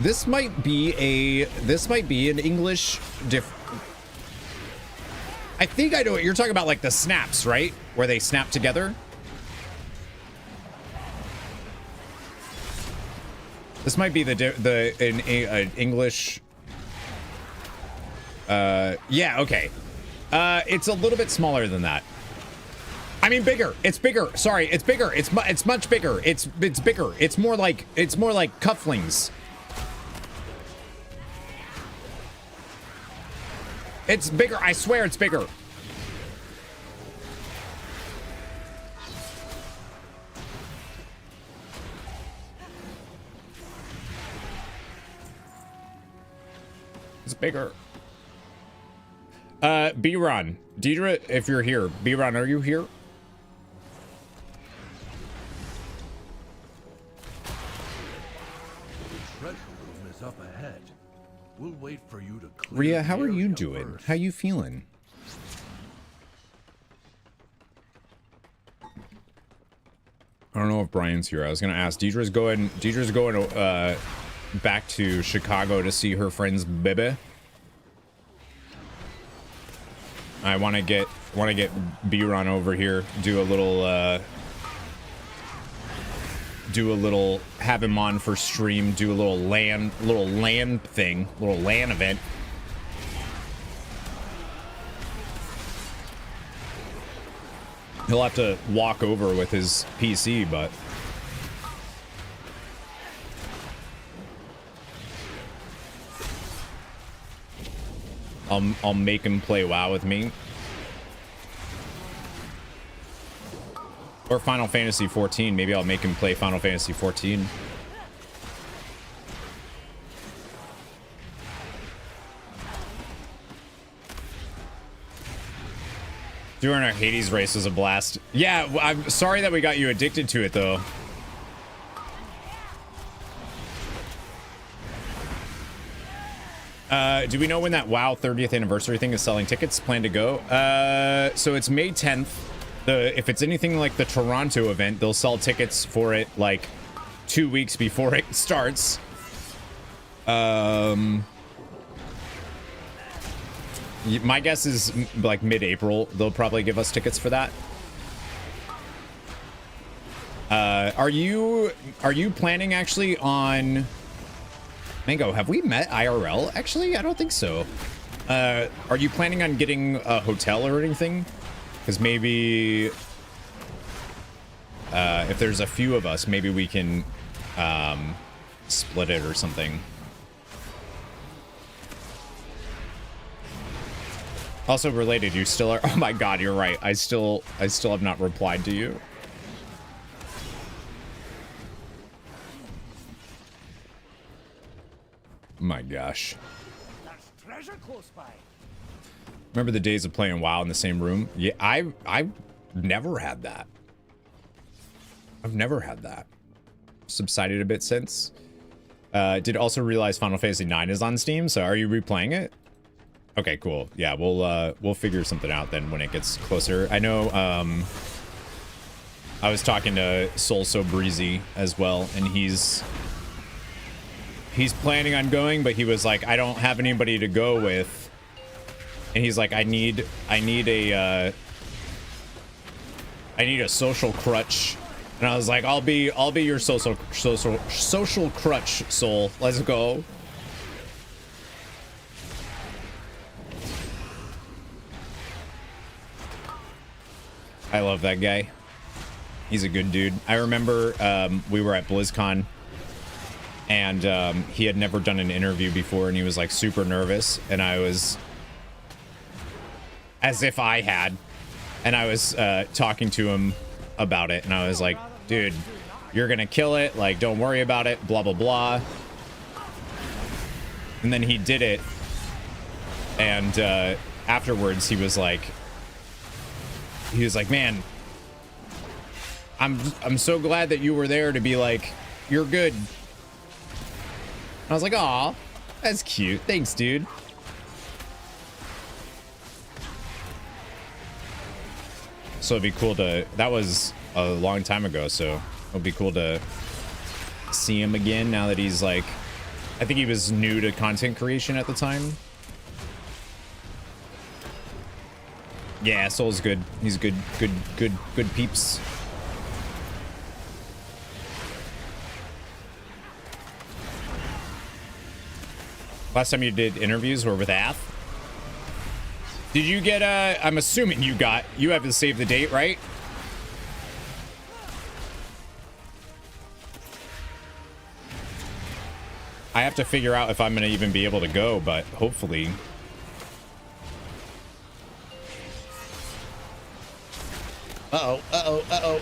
A: This might be an English I think I know what you're talking about, like the snaps, right? Where they snap together. This might be an English. Yeah, okay. It's a little bit smaller than that. I mean, bigger. It's bigger. Sorry, it's bigger. It's much bigger. It's bigger. It's more like cufflings. It's bigger. I swear it's bigger. It's bigger. B-Ron. Deidre, if you're here. B-Ron, are you here?
B: Treasure room is up ahead. We'll wait for you to clear.
A: Rhea, how are you doing?
B: First.
A: How you feeling? I don't know if Brian's here. I was gonna ask. Deidre's going back to Chicago to see her friend's baby. I want to get B-Ron over here, do a little have him on for stream, do a little LAN thing, little LAN event. He'll have to walk over with his PC, but I'll make him play WoW with me. Or Final Fantasy 14. Maybe I'll make him play Final Fantasy 14. Doing our Hades race was a blast. Yeah, I'm sorry that we got you addicted to it, though. Do we know when that WoW 30th anniversary thing is selling tickets? Plan to go? So it's May 10th. If it's anything like the Toronto event, they'll sell tickets for it like 2 weeks before it starts. My guess is like mid-April. They'll probably give us tickets for that. Are you planning actually on Mango? Have we met IRL? Actually, I don't think so. Are you planning on getting a hotel or anything? Because maybe if there's a few of us, maybe we can split it or something. Also related, you still are. Oh my God, you're right. I still have not replied to you. My gosh.
C: There's treasure close by.
A: Remember the days of playing WoW in the same room? Yeah, I've never had that. I've never had that. Subsided a bit since. Did also realize Final Fantasy IX is on Steam, so are you replaying it? Okay, cool. Yeah, we'll figure something out then when it gets closer. I know I was talking to Soul So Breezy as well, and he's planning on going, but he was like, I don't have anybody to go with, and he's like, I need a social crutch, and I was like, I'll be your social crutch, Soul. Let's go. I love that guy. He's a good dude. I remember we were at BlizzCon, and he had never done an interview before, and he was like super nervous, and I was, as if I had, and I was talking to him about it, and I was like, dude, you're gonna kill it, like, don't worry about it, blah blah blah. And then he did it, and afterwards he was like, man, I'm so glad that you were there to be like, you're good. I was like, aw, that's cute. Thanks, dude. So it'd be cool to, that was a long time ago, so it'll be cool to see him again now that he's like, I think he was new to content creation at the time. Yeah, Soul's good. He's good peeps. Last time you did interviews were with Ath. Did you get I'm assuming you have to save the date, right? I have to figure out if I'm gonna even be able to go, but hopefully. Uh-oh, uh-oh, uh-oh.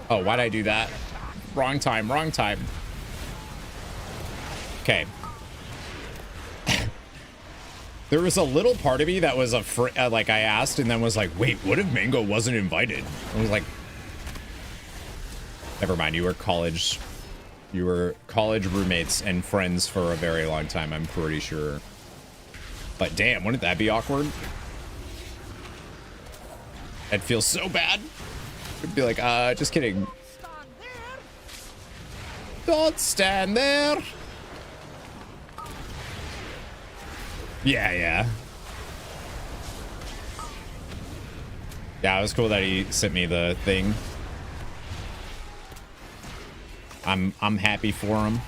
A: Oh, why'd I do that? Wrong time, wrong time. Okay. There was a little part of me that was like, I asked and then was like, wait, what if Mango wasn't invited? I was like, never mind, you were college roommates and friends for a very long time, I'm pretty sure. But damn, wouldn't that be awkward? I'd feel so bad. It'd be like, just kidding. Don't stand there. Yeah. Yeah, it was cool that he sent me the thing. I'm happy for him.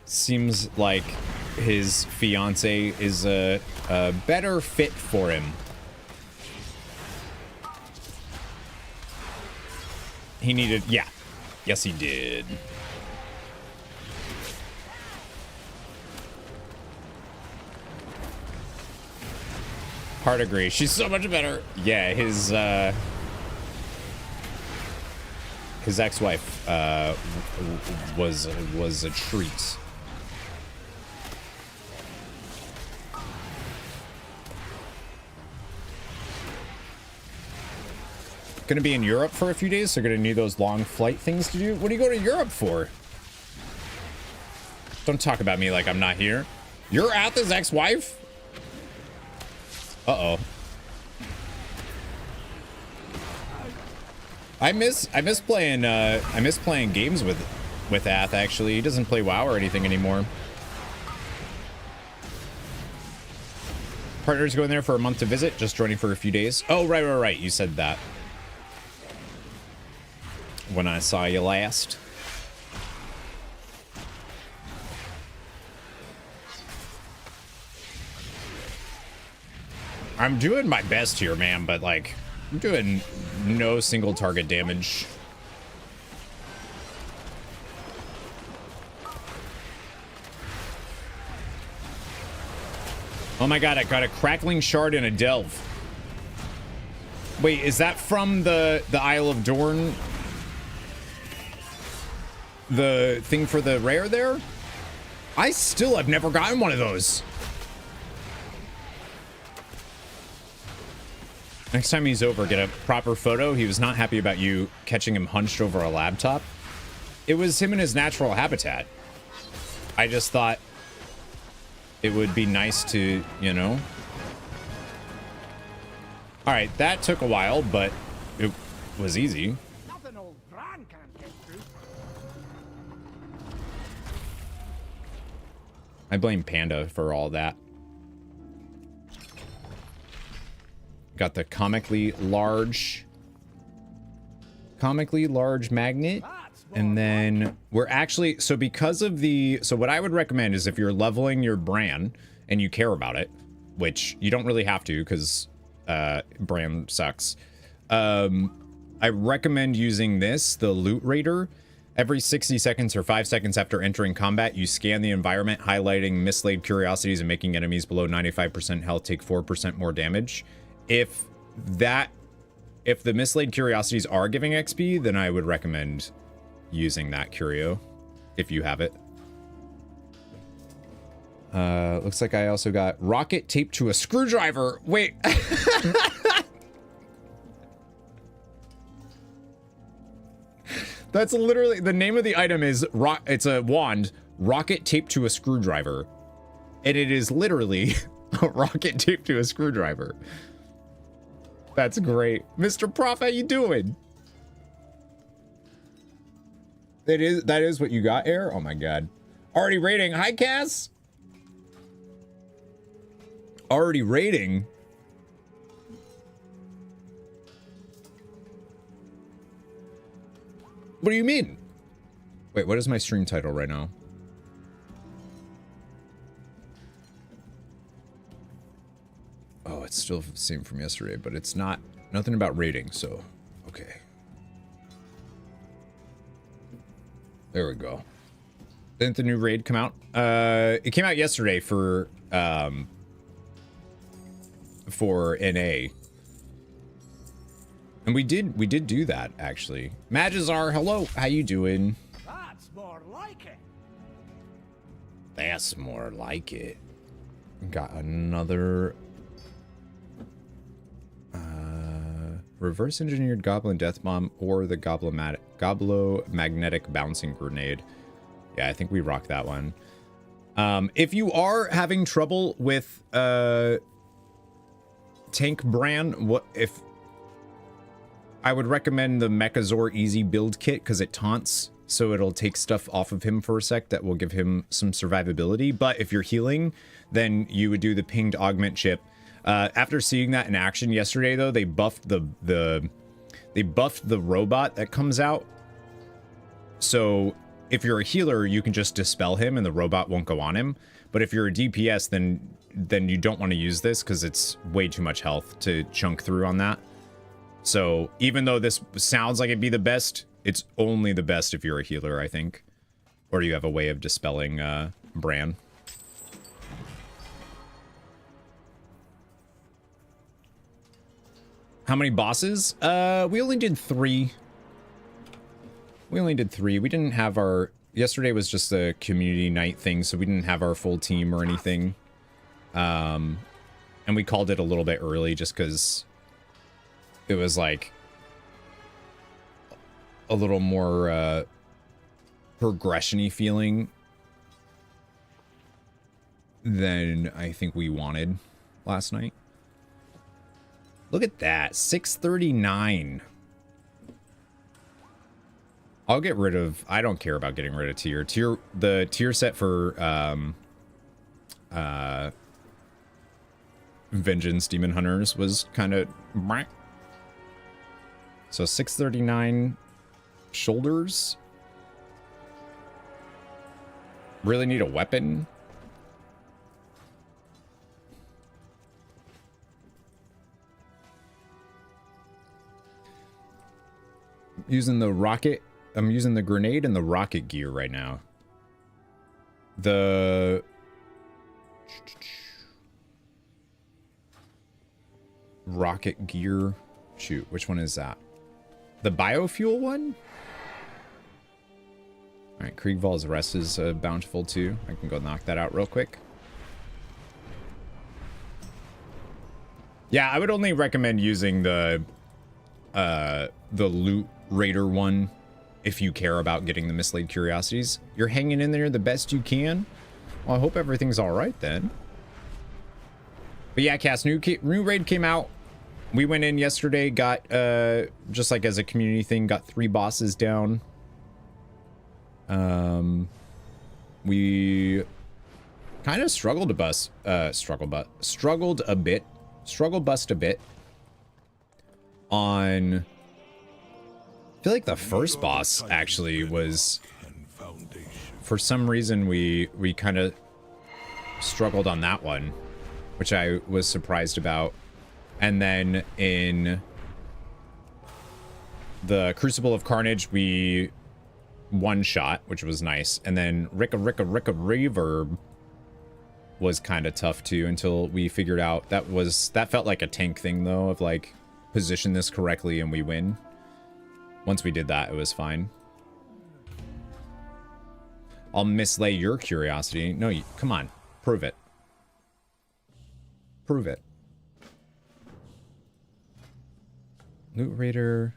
A: Seems like his fiance is a better fit for him. He needed, yeah. Yes, he did. Hard agree. She's so much better. Yeah, his ex-wife was a treat. Gonna be in Europe for a few days, so gonna need those long flight things to do. What do you go to Europe for? Don't talk about me like I'm not here. You're Atha's ex-wife? Uh-oh. I miss playing games with Ath, actually. He doesn't play WoW or anything anymore. Partner's going there for a month to visit, just joining for a few days. Oh, right. You said that when I saw you last. I'm doing my best here, man, but like, I'm doing no single target damage. Oh my god, I got a crackling shard and a delve. Wait, is that from the Isle of Dorn? The thing for the rare there? I still have never gotten one of those. Next time he's over, get a proper photo. He was not happy about you catching him hunched over a laptop. It was him in his natural habitat. I just thought it would be nice to, you know, All right, that took a while, but it was easy.
C: Nothing old Bran can't get through.
A: I blame Panda for all that. Got the comically large magnet. And then we're actually, so because of the, so what I would recommend is if you're leveling your Bran and you care about it, which you don't really have to because Bran sucks. I recommend using this, the Loot Raider. Every 60 seconds or 5 seconds after entering combat, you scan the environment, highlighting mislaid curiosities and making enemies below 95% health take 4% more damage. If the mislaid curiosities are giving XP, then I would recommend using that curio if you have it. Looks like I also got rocket taped to a screwdriver. Wait. That's literally the name of the item is it's a wand, rocket taped to a screwdriver. And it is literally a rocket taped to a screwdriver. That's great. Mr. Prof, how you doing? That is what you got, Air? Oh my god. Already rating. Hi, Cass. Already rating. What do you mean? Wait, what is my stream title right now? Oh, it's still the same from yesterday, but it's not, nothing about rating, so, okay. There we go. Didn't the new raid come out? It came out yesterday for NA. And we did do that, actually. Magazar, hello, how you doing?
C: That's more like it.
A: That's more like it. Got another reverse engineered goblin death bomb or the goblo magnetic bouncing grenade. Yeah, I think we rock that one. If you are having trouble with tank Bran, I would recommend the Mechazor Easy Build Kit because it taunts, so it'll take stuff off of him for a sec that will give him some survivability. But if you're healing, then you would do the pinged augment chip. After seeing that in action yesterday, though, they buffed the robot that comes out. So if you're a healer, you can just dispel him and the robot won't go on him. But if you're a DPS, then you don't want to use this because it's way too much health to chunk through on that. So even though this sounds like it'd be the best, it's only the best if you're a healer, I think. Or you have a way of dispelling Bran. How many bosses? We only did 3. We didn't have our... Yesterday was just a community night thing, so we didn't have our full team or anything. And we called it a little bit early just because... it was like a little more progression-y feeling than I think we wanted last night. Look at that, 639. I'll get rid of, I don't care about getting rid of the tier set for Vengeance Demon Hunters was kind of... So 639 shoulders. Really need a weapon. Using the rocket. I'm using the grenade and the rocket gear right now. The rocket gear. Shoot, which one is that? The biofuel one? Alright, Kriegval's rest is bountiful too. I can go knock that out real quick. Yeah, I would only recommend using the Loot Raider one if you care about getting the mislaid curiosities. You're hanging in there the best you can. Well, I hope everything's alright then. But yeah, Cass, new raid came out We went in yesterday, got, just like as a community thing, got 3 bosses down. We kind of struggled a bit on, I feel like the first boss actually was, for some reason we kind of struggled on that one, which I was surprised about. And then in the Crucible of Carnage, we one shot, which was nice. And then Ricka Reverb was kind of tough too, until we figured out that felt like a tank thing though, of like, position this correctly and we win. Once we did that, it was fine. I'll mislay your curiosity. No, come on, prove it. Prove it. Loot Raider.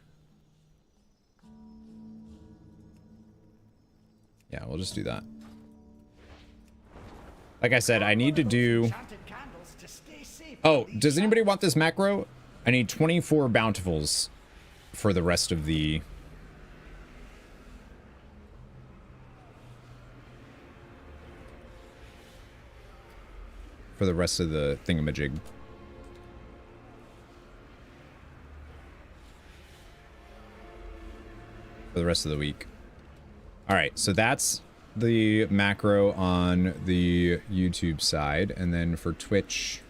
A: Yeah, we'll just do that. Like I said, I need to do... Oh, does anybody want this macro? I need 24 bountifuls for the rest of the... For the rest of the thingamajig. For the rest of the week. Alright, so that's the macro on the YouTube side. And then for Twitch...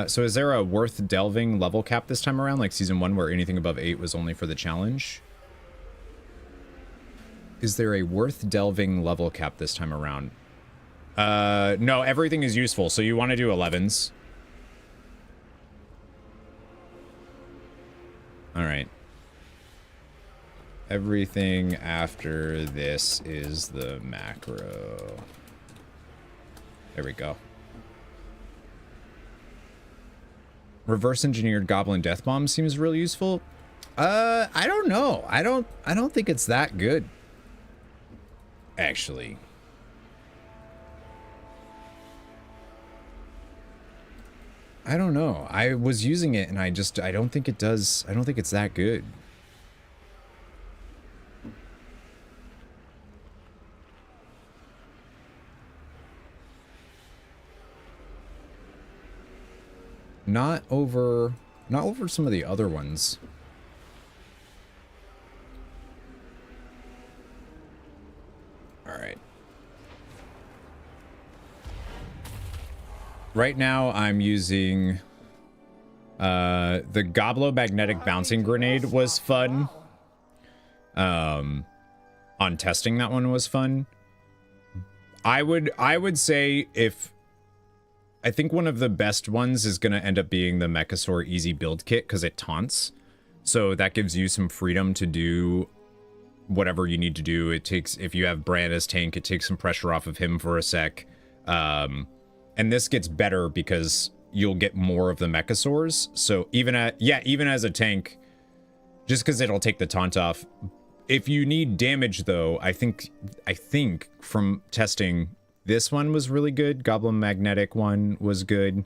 A: so is there a worth delving level cap this time around, like season 1, where anything above 8 was only for the challenge? Is there a worth delving level cap this time around? No, everything is useful, so you want to do 11s. Alright. Everything after this is the macro. There we go. Reverse engineered goblin death bomb seems really useful. I don't know. I don't think it's that good. Actually. I don't know. I was using it and I don't think it does. I don't think it's that good. Not over some of the other ones. All right. Right now I'm using the Goblo magnetic bouncing grenade was fun. On testing, that one was fun. I would say I think one of the best ones is going to end up being the Mechasaur Easy Build Kit, because it taunts. So that gives you some freedom to do whatever you need to do. It takes, if you have Bran as tank, it takes some pressure off of him for a sec. And this gets better because you'll get more of the Mechasaurs. So even as a tank, just because it'll take the taunt off. If you need damage though, I think from testing, this one was really good. Goblin Magnetic one was good.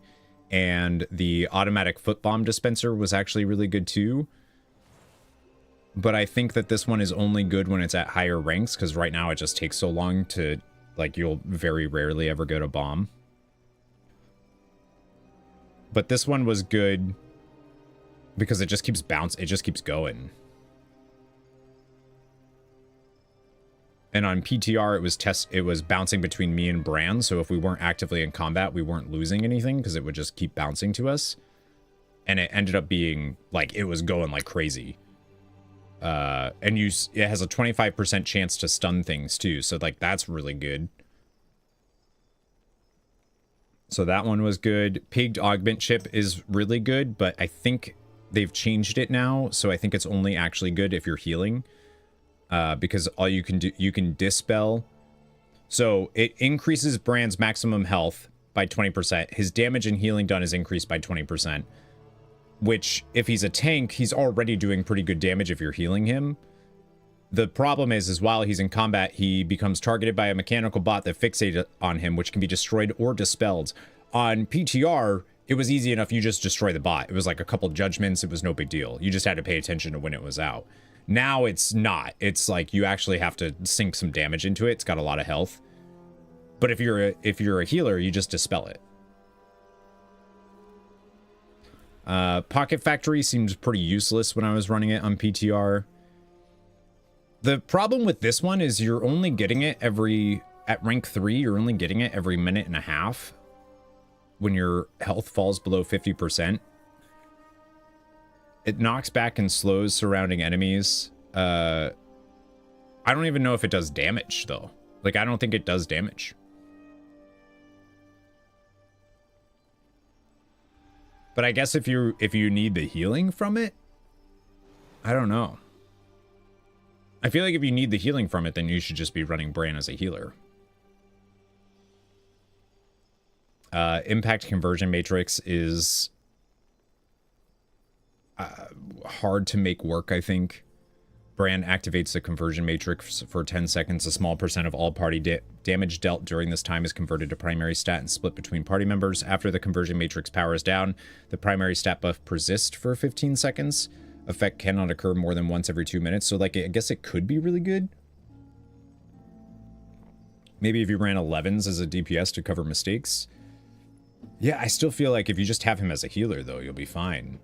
A: And the automatic foot bomb dispenser was actually really good too. But I think that this one is only good when it's at higher ranks, because right now it just takes so long to, like, you'll very rarely ever go to bomb. But this one was good because it just keeps it just keeps going. And on PTR, it was bouncing between me and Bran, so if we weren't actively in combat, we weren't losing anything, because it would just keep bouncing to us. And it ended up being, like, it was going like crazy. And it has a 25% chance to stun things, too, so, like, that's really good. So that one was good. Pigged Augment Chip is really good, but I think they've changed it now, so I think it's only actually good if you're healing. Because all you can do, you can dispel. So it increases Bran's maximum health by 20%. His damage and healing done is increased by 20%. Which, if he's a tank, he's already doing pretty good damage if you're healing him. The problem is while he's in combat, he becomes targeted by a mechanical bot that fixates on him, which can be destroyed or dispelled. On PTR, it was easy enough. You just destroy the bot. It was like a couple judgments. It was no big deal. You just had to pay attention to when it was out. Now it's not. It's like you actually have to sink some damage into it. It's got a lot of health. But if you're a healer, you just dispel it. Pocket Factory seems pretty useless when I was running it on PTR. The problem with this one is you're only getting it at rank 3, you're only getting it every minute and a half when your health falls below 50%. It knocks back and slows surrounding enemies. I don't even know if it does damage, though. Like, I don't think it does damage. But I guess if you need the healing from it, I don't know. I feel like if you need the healing from it, then you should just be running Bran as a healer. Impact conversion matrix is hard to make work, I think. Bran activates the conversion matrix for 10 seconds. A small percent of all party damage dealt during this time is converted to primary stat and split between party members. After the conversion matrix powers down, the primary stat buff persists for 15 seconds. Effect cannot occur more than once every 2 minutes. So, like, I guess it could be really good. Maybe if you ran 11s as a DPS to cover mistakes. Yeah, I still feel like if you just have him as a healer, though, you'll be fine.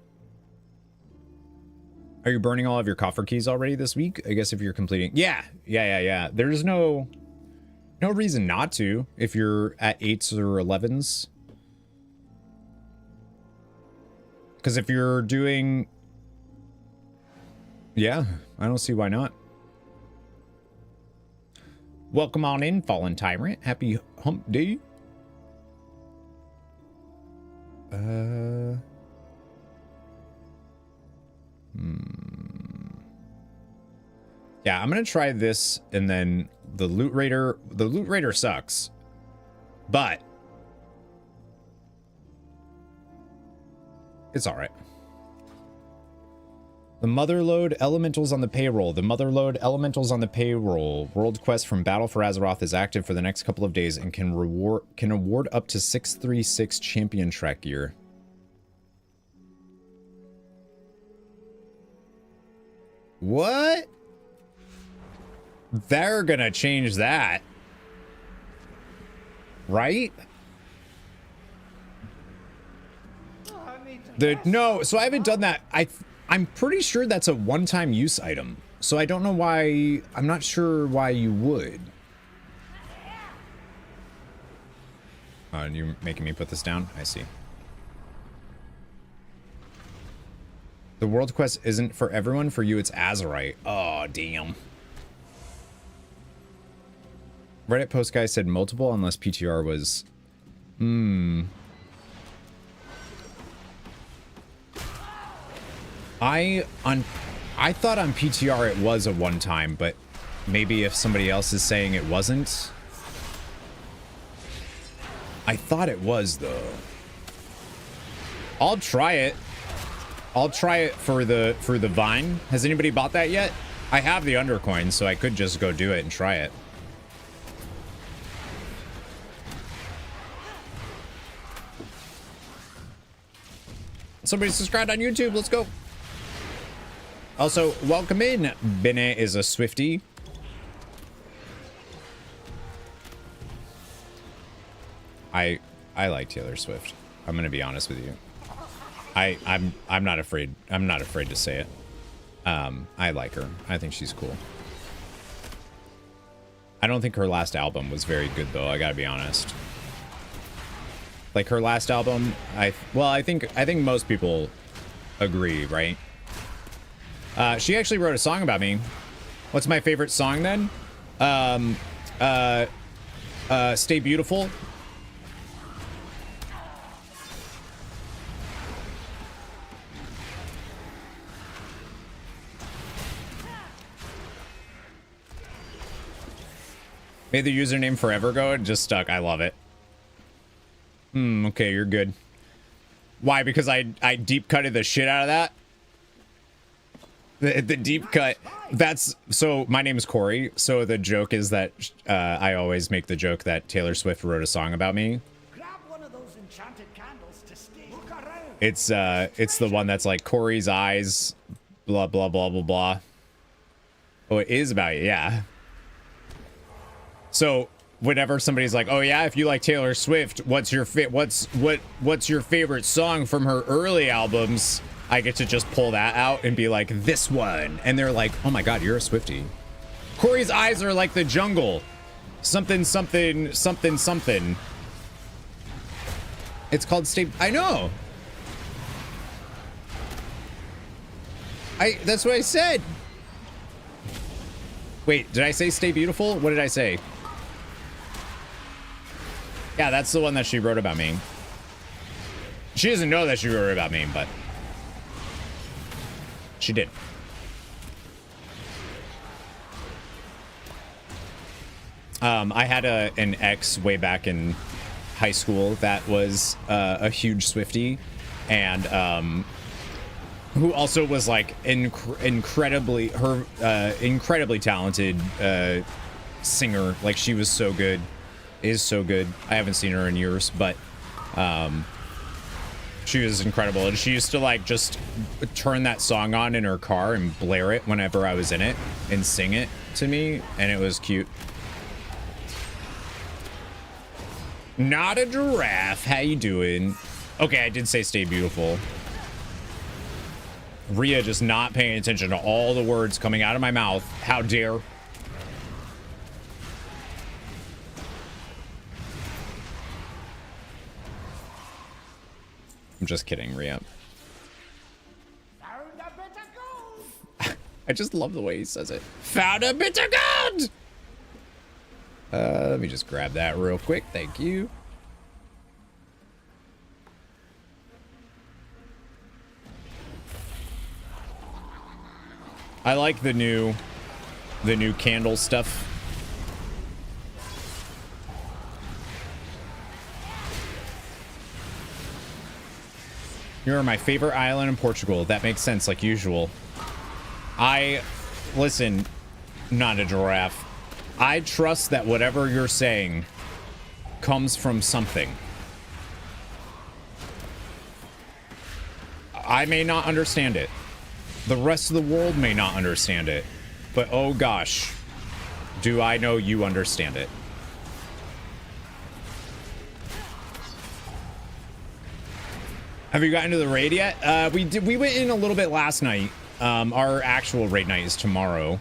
A: Are you burning all of your coffer keys already this week? I guess if you're completing... Yeah. There's no reason not to if you're at 8s or 11s. Because if you're doing... Yeah, I don't see why not. Welcome on in, Fallen Tyrant. Happy hump day. Yeah, I'm gonna try this, and then the Loot Raider. The Loot Raider sucks, but it's all right. The Motherlode Elementals on the payroll. The Motherlode Elementals on the payroll. World quest from Battle for Azeroth is active for the next couple of days and can award up to 636 champion track gear. What? They're gonna change that, right? No, so I haven't done that. I'm pretty sure that's a one-time use item. So I don't know why. I'm not sure why you would. And you're making me put this down? I see. The world quest isn't for everyone. For you, it's Azerite. Oh, damn. Reddit post guy said multiple unless PTR was... I thought on PTR it was a one-time, but maybe if somebody else is saying it wasn't. I thought it was, though. I'll try it. I'll try it for the Vine. Has anybody bought that yet? I have the Undercoin, so I could just go do it and try it. Somebody subscribed on YouTube. Let's go. Also, welcome in. Bene is a Swiftie. I like Taylor Swift. I'm gonna be honest with you. I'm not afraid. I'm not afraid to say it. I like her. I think she's cool. I don't think her last album was very good though. I gotta be honest. Like her last album, I think most people agree, right? She actually wrote a song about me. What's my favorite song then? Stay Beautiful. Made the username forever go. It just stuck. I love it. Okay, you're good. Why? Because I deep cutted the shit out of that? The deep cut. That's so. My name is Corey. So the joke is that I always make the joke that Taylor Swift wrote a song about me.
C: Grab one of those enchanted candles to stay. Look around.
A: It's the one that's like Corey's eyes, blah blah blah blah blah. Oh, it is about you, yeah. So whenever somebody's like, "Oh yeah, if you like Taylor Swift, what's your favorite song from her early albums?" I get to just pull that out and be like, "This one," and they're like, "Oh my god, you're a Swiftie." Corey's eyes are like the jungle. Something something something something. It's called Stay. I know. That's what I said. Wait, did I say Stay Beautiful? What did I say? Yeah, that's the one that she wrote about me. She doesn't know that she wrote about me, but she did. I had an ex way back in high school that was a huge Swiftie, and who also was like incredibly talented singer. Like, she was so good, is so good. I haven't seen her in years, but she was incredible, and she used to like just turn that song on in her car and blare it whenever I was in it and sing it to me, and it was cute. Not a giraffe. How you doing? Okay, I did say Stay Beautiful. Rhea just not paying attention to all the words coming out of my mouth. How dare. I'm just kidding, Rhea.
C: Found a bit of gold.
A: I just love the way he says it. Found a bit of gold! Let me just grab that real quick. Thank you. I like the new candle stuff. You're my favorite island in Portugal. That makes sense, like usual. Listen, not a giraffe. I trust that whatever you're saying comes from something. I may not understand it. The rest of the world may not understand it. But oh gosh, do I know you understand it. Have you gotten to the raid yet? We went in a little bit last night. Our actual raid night is tomorrow.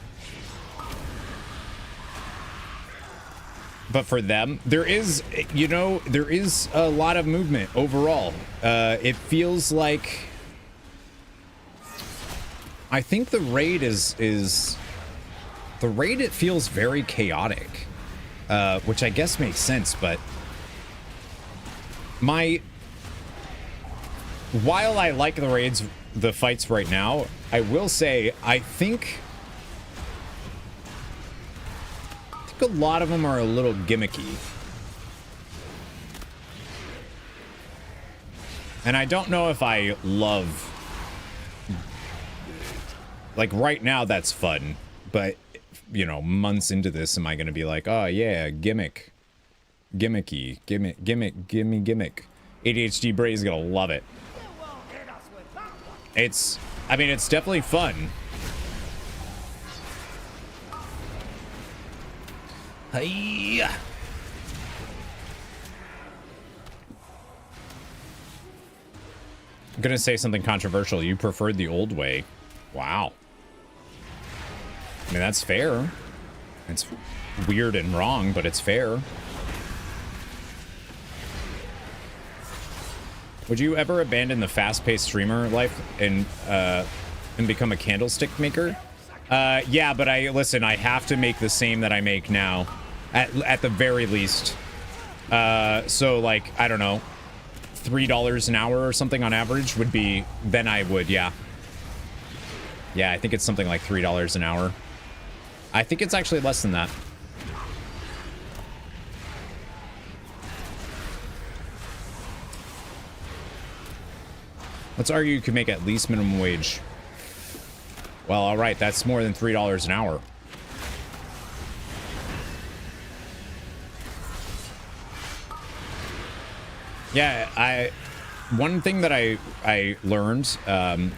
A: But for them, there is a lot of movement overall. It feels like, I think the raid it feels very chaotic, which I guess makes sense, but while I like the fights right now, I will say, I think a lot of them are a little gimmicky. And I don't know if I love, like right now that's fun, but you know, months into this, am I going to be like, oh yeah, gimmicky, gimmick. ADHD Bray's going to love it. It's definitely fun. Hey. I'm gonna say something controversial. You preferred the old way. Wow. I mean, that's fair. It's weird and wrong, but it's fair. Would you ever abandon the fast-paced streamer life and become a candlestick maker? Yeah, but I have to make the same that I make now, at the very least. So like, I don't know, $3 an hour or something on average would be, then I would, yeah. Yeah, I think it's something like $3 an hour. I think it's actually less than that. Let's argue you could make at least minimum wage. Well, all right. That's more than $3 an hour. Yeah, one thing that I learned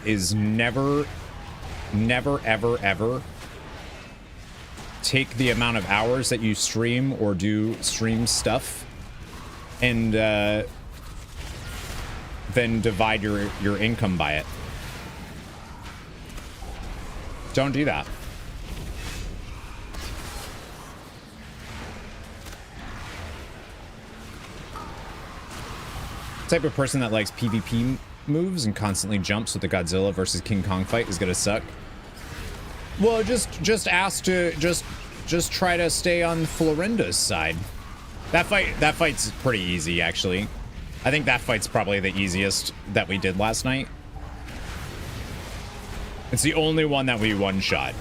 A: is never, ever take the amount of hours that you stream or do stream stuff and then divide your income by it. Don't do that. Type of person that likes PvP moves and constantly jumps with the Godzilla versus King Kong fight is gonna suck. Well, just ask to just try to stay on Florinda's side. That fight's pretty easy, actually. I think that fight's probably the easiest that we did last night. It's the only one that we one-shot.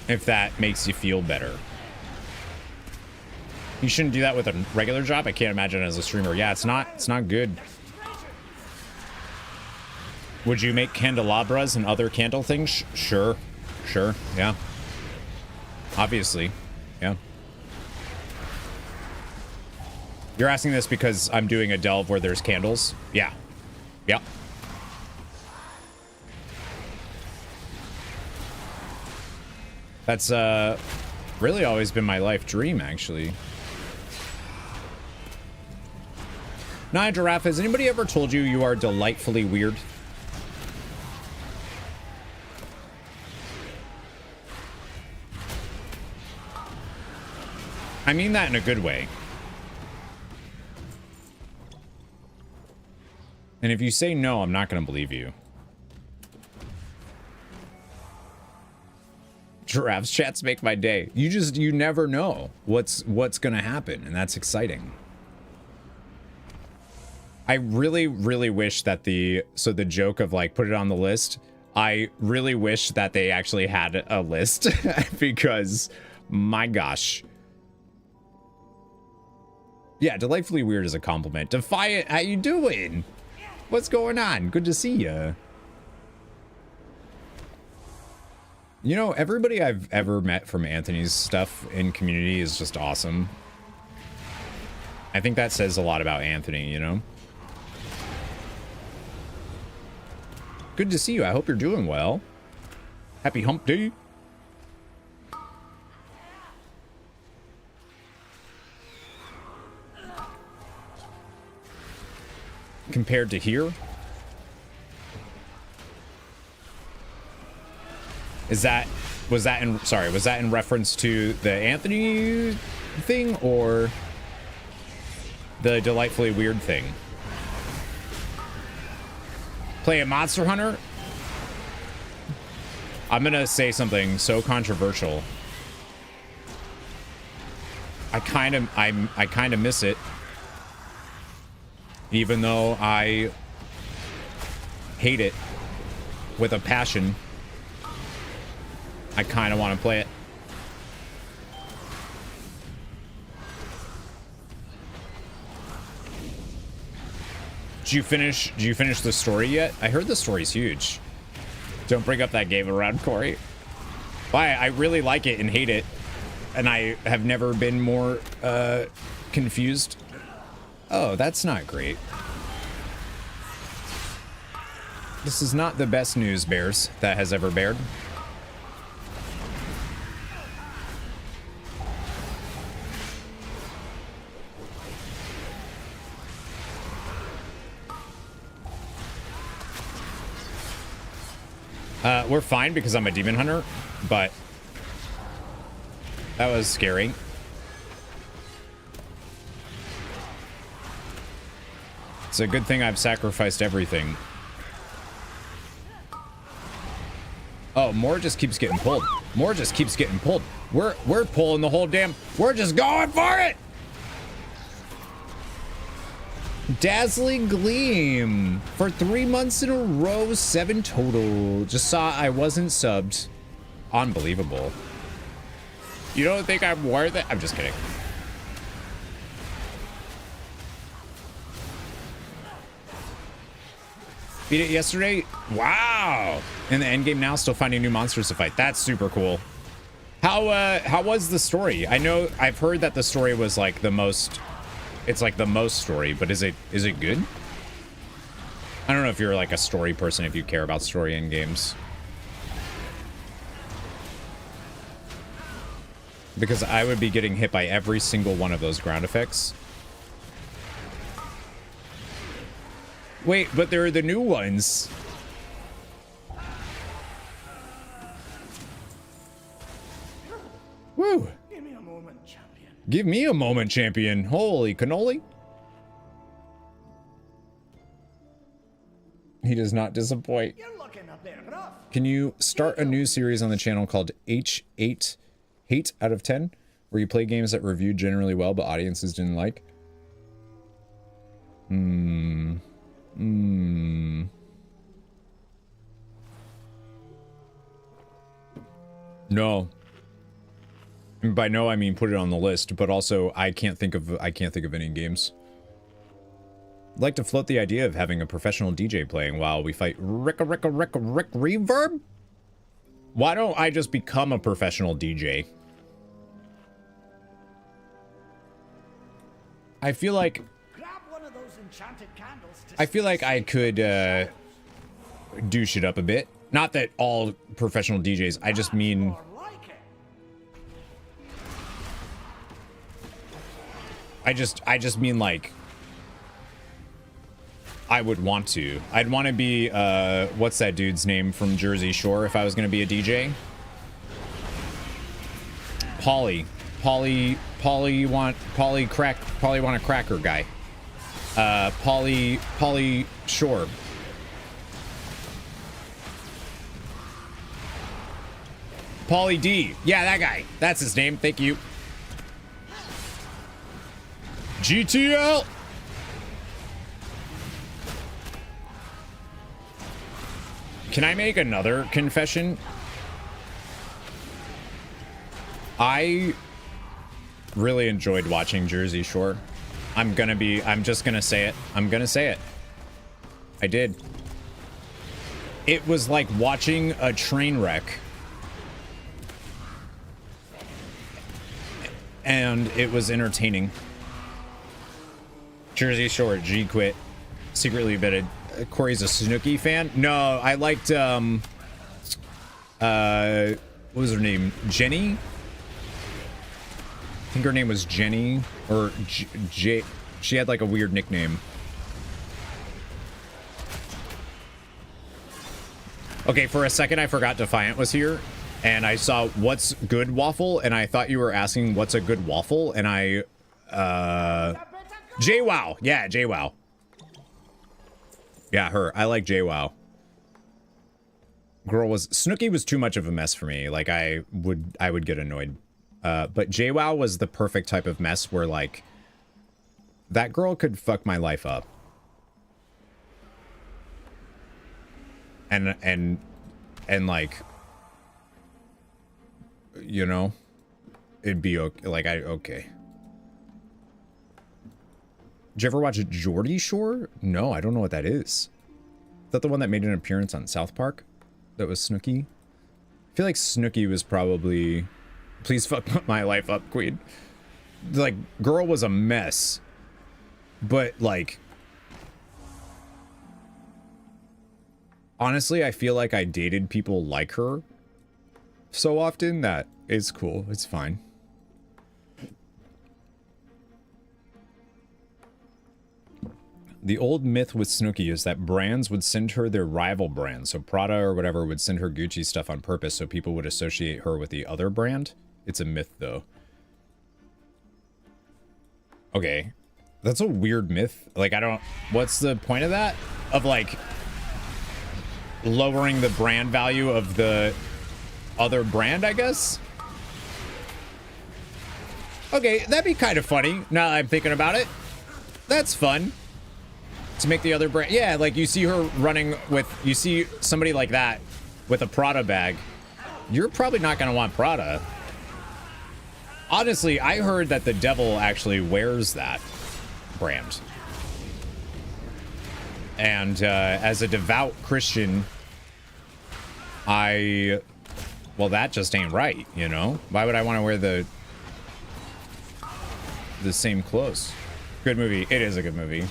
A: If that makes you feel better. You shouldn't do that with a regular job. I can't imagine as a streamer. Yeah, it's not good. Would you make candelabras and other candle things? Sure. Yeah. Obviously. Yeah. You're asking this because I'm doing a delve where there's candles? Yeah. Yeah. That's really always been my life dream, actually. Naya Giraffe, has anybody ever told you you are delightfully weird? I mean that in a good way. And if you say no, I'm not going to believe you. Giraffes chats make my day. You never know what's going to happen, and that's exciting. I really, really wish that the joke of like, put it on the list. I really wish that they actually had a list because my gosh. Yeah, delightfully weird is a compliment. Defiant, how you doing? What's going on? Good to see you. You know, everybody I've ever met from Anthony's stuff in community is just awesome. I think that says a lot about Anthony, you know? Good to see you. I hope you're doing well. Happy hump day. Compared to here? Was that in reference to the Anthony thing or the delightfully weird thing? Play a Monster Hunter? I'm gonna say something so controversial. I kind of miss it. Even though I hate it with a passion. I kind of want to play it. Did you finish the story yet? I heard the story's huge. Don't bring up that game around Corey. Why? I really like it and hate it. And I have never been more confused. Oh, that's not great. This is not the best news, Bears, that has ever bared. We're fine because I'm a demon hunter, but that was scary. It's a good thing I've sacrificed everything. Oh, more just keeps getting pulled. More just keeps getting pulled. We're pulling the whole damn. We're just going for it. Dazzling Gleam for 3 months in a row, 7 total. Just saw I wasn't subbed. Unbelievable. You don't think I'm worth it? I'm just kidding. Beat it yesterday? Wow. In the end game now, still finding new monsters to fight. That's super cool. How was the story? I know I've heard that the story was like the most, it's like the most story, but is it good? I don't know if you're like a story person, if you care about story in games. Because I would be getting hit by every single one of those ground effects. Wait, but there are the new ones. Woo.
C: Give me a moment, champion.
A: Give me a moment, champion. Holy cannoli. He does not disappoint.
C: You're looking a bit rough.
A: Can you start a new series on the channel called H8 Hate out of 10, where you play games that reviewed generally well but audiences didn't like? No. And by no, I mean put it on the list, but also I can't think of any games. I'd like to float the idea of having a professional DJ playing while we fight Rick Reverb? Why don't I just become a professional DJ? I feel like
C: Grab one of those enchanted candles to
A: I feel like I could douche it up a bit. Not that all professional DJs, I just mean
C: or like it.
A: I just mean like I would want to. I'd want to be what's that dude's name from Jersey Shore if I was going to be a DJ? Polly want a cracker guy. Polly Shore. Pauly D. Yeah, that guy. That's his name. Thank you. GTL. Can I make another confession? I really enjoyed watching Jersey Shore. I'm just gonna say it. I'm gonna say it. I did. It was like watching a train wreck. And it was entertaining. Jersey Shore, G quit. Secretly bitted. Corey's a Snooki fan? No, I liked, what was her name? Jenny? I think her name was Jenny, or J. She had like a weird nickname. Okay, for a second I forgot Defiant was here, and I saw what's good waffle, and I thought you were asking what's a good waffle, and I, JWoww. Yeah, JWoww. Yeah, her. I like JWoww. Snooki was too much of a mess for me. Like, I would get annoyed. But JWoww was the perfect type of mess where, like, that girl could fuck my life up. And like, you know, it'd be okay. Like, okay. Did you ever watch Geordie Shore? No, I don't know what that is. Is that the one that made an appearance on South Park? That was Snooki? I feel like Snooki was probably... Please fuck my life up, Queen. Like, girl was a mess. But, like... Honestly, I feel like I dated people like her so often that it's cool. It's fine. The old myth with Snooki is that brands would send her their rival brand. So Prada or whatever would send her Gucci stuff on purpose so people would associate her with the other brand. It's a myth, though. Okay. That's a weird myth. Like, I don't... What's the point of that? Of, like, lowering the brand value of the other brand, I guess? Okay, that'd be kind of funny, now that I'm thinking about it. That's fun. To make the other brand... Yeah, like, you see her running with... You see somebody like that with a Prada bag. You're probably not going to want Prada. Honestly, I heard that the devil actually wears that brand. And as a devout Christian, well, that just ain't right, you know? Why would I want to wear the same clothes? Good movie. It is a good movie.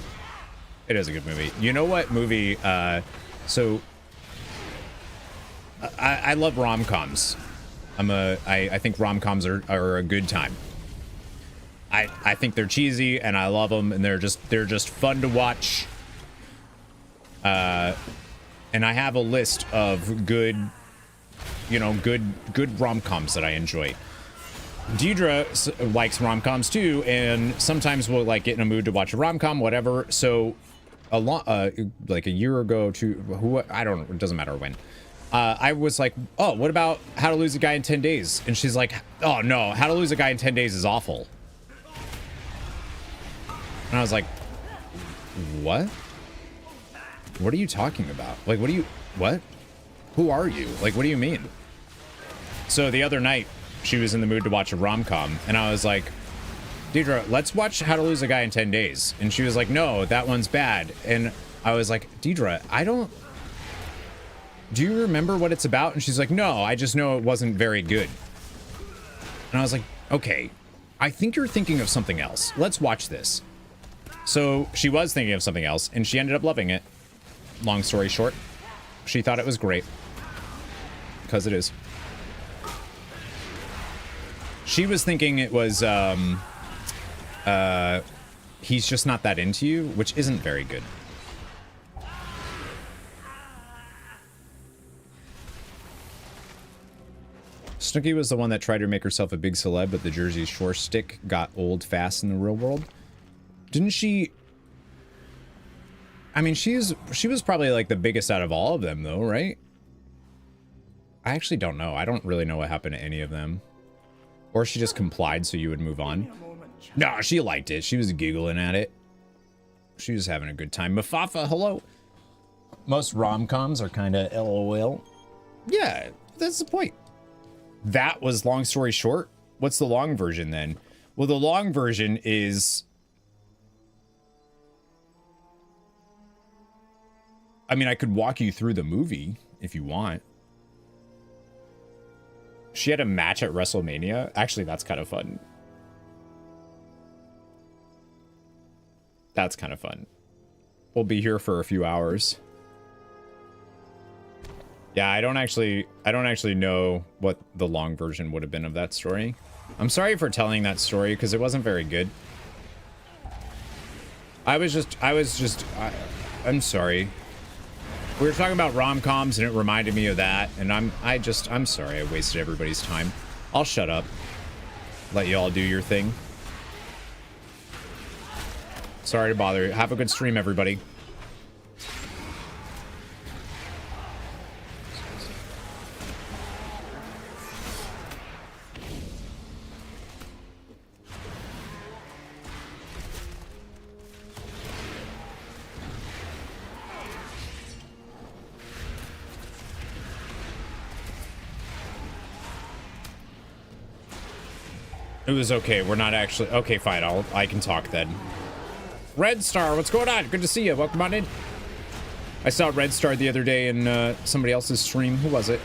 A: It is a good movie. You know what movie? So I love rom-coms. I think rom-coms are a good time. I think they're cheesy and I love them, and they're just fun to watch. And I have a list of good rom-coms that I enjoy. Deidre likes rom-coms too, and sometimes we'll like get in a mood to watch a rom-com, whatever. So like a year ago I don't know, it doesn't matter when. I was like, oh, what about How to Lose a Guy in 10 Days? And she's like, oh no, How to Lose a Guy in 10 Days is awful. And I was like, what? What are you talking about? Like, what? Who are you? Like, what do you mean? So the other night, she was in the mood to watch a rom-com, and I was like, Deidre, let's watch How to Lose a Guy in 10 Days. And she was like, no, that one's bad. And I was like, Deidre, do you remember what it's about? And she's like, no, I just know it wasn't very good. And I was like, okay, I think you're thinking of something else. Let's watch this. So she was thinking of something else, and she ended up loving it. Long story short, she thought it was great. Because it is. She was thinking it was, he's just not that into you, which isn't very good. Snooki was the one that tried to make herself a big celeb, but the Jersey Shore stick got old fast in the real world. Didn't she? I mean, she was probably like the biggest out of all of them, though, right? I actually don't know. I don't really know what happened to any of them. Or she just complied so you would move on. No, she liked it. She was giggling at it. She was having a good time. Mafafa, hello. Most rom-coms are kind of LOL. Yeah, that's the point. That was long story short. What's the long version then? Well, the long version is... I mean, I could walk you through the movie if you want. She had a match at WrestleMania. Actually, that's kind of fun. That's kind of fun. We'll be here for a few hours. Yeah, I don't actually know what the long version would have been of that story. I'm sorry for telling that story because it wasn't very good. I'm sorry. We were talking about rom-coms and it reminded me of that, and I'm sorry I wasted everybody's time. I'll shut up. Let you all do your thing. Sorry to bother you. Have a good stream, everybody. It was okay. We're not actually... Okay, fine. I can talk then. Red Star, what's going on? Good to see you. Welcome on in. I saw Red Star the other day in somebody else's stream. Who was it?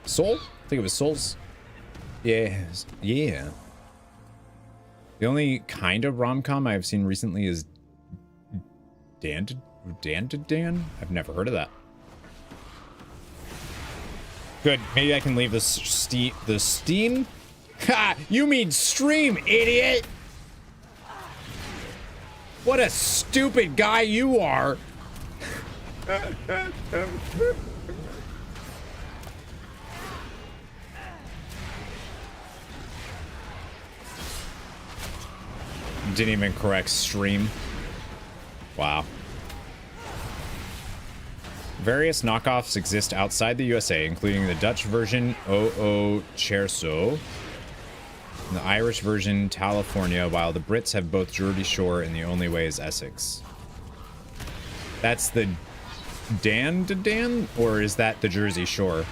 A: Soul? I think it was Souls. Yeah. Yeah. The only kind of rom-com I've seen recently is Dan to Dan? I've never heard of that. Good. Maybe I can leave the Steam. Ha! You mean stream, idiot! What a stupid guy you are! Didn't even correct stream. Wow. Various knockoffs exist outside the USA, including the Dutch version O.O. Cherso, and the Irish version California, while the Brits have both Jersey Shore and the only way is Essex. That's the Dan to Dan, or is that the Jersey Shore?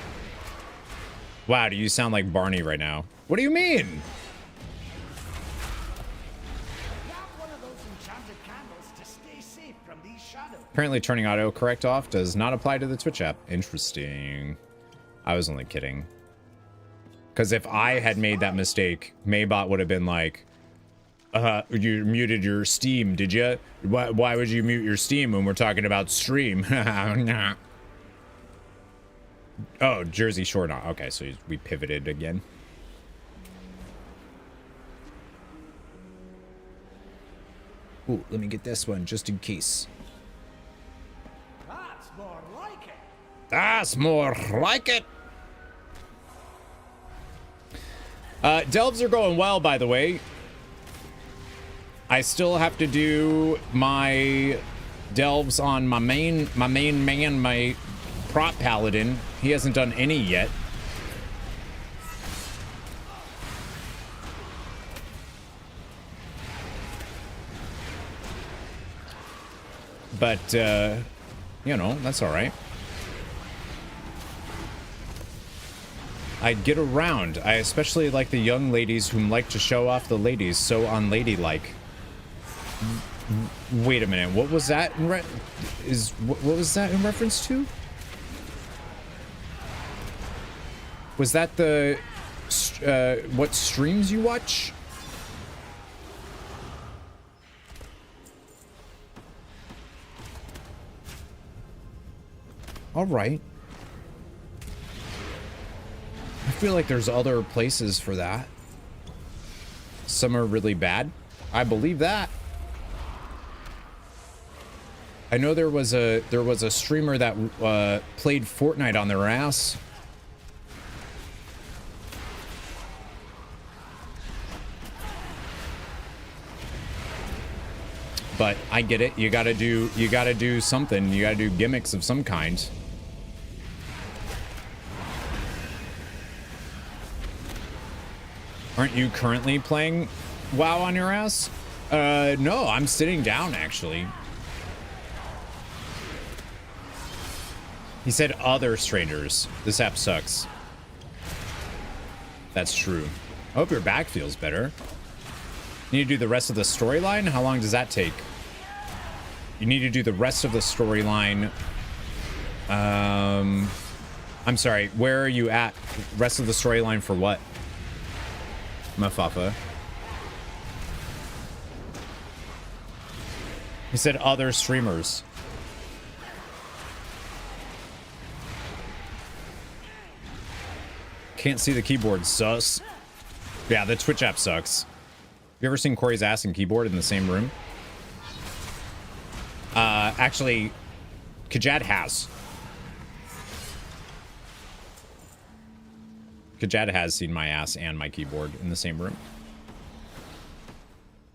A: Wow, do you sound like Barney right now? What do you mean?
C: Grab one of those enchanted candles to stay safe from these shadows.
A: Apparently turning autocorrect off does not apply to the Twitch app. Interesting. I was only kidding. Because if I had made that mistake, Maybot would have been like, you muted your Steam, did you? Why would you mute your Steam when we're talking about stream? Oh, Jersey Shore not. Okay, so we pivoted again. Ooh, let me get this one just in case.
C: That's more like it.
A: That's more like it. Delves are going well, by the way. I still have to do my delves on my main man, my prop paladin. He hasn't done any yet. But, you know, that's all right. I get around. I especially like the young ladies whom like to show off the ladies so unladylike. Wait a minute. What was that what was that in reference to? Was that the what streams you watch? All right. I feel like there's other places for that. Some are really bad. I believe that. I know there was a streamer that played Fortnite on their ass. But I get it. You gotta do something. You gotta do gimmicks of some kind. Aren't you currently playing WoW on your ass? No, I'm sitting down actually. He said other strangers. This app sucks. That's true. I hope your back feels better. You need to do the rest of the storyline? How long does that take? You need to do the rest of the storyline. I'm sorry, where are you at? Rest of the storyline for what? Mafafa. He said other streamers. Can't see the keyboard, sus. Yeah, the Twitch app sucks. You ever seen Corey's ass and keyboard in the same room? Actually, KHAZ has. KHAZ has seen my ass and my keyboard in the same room.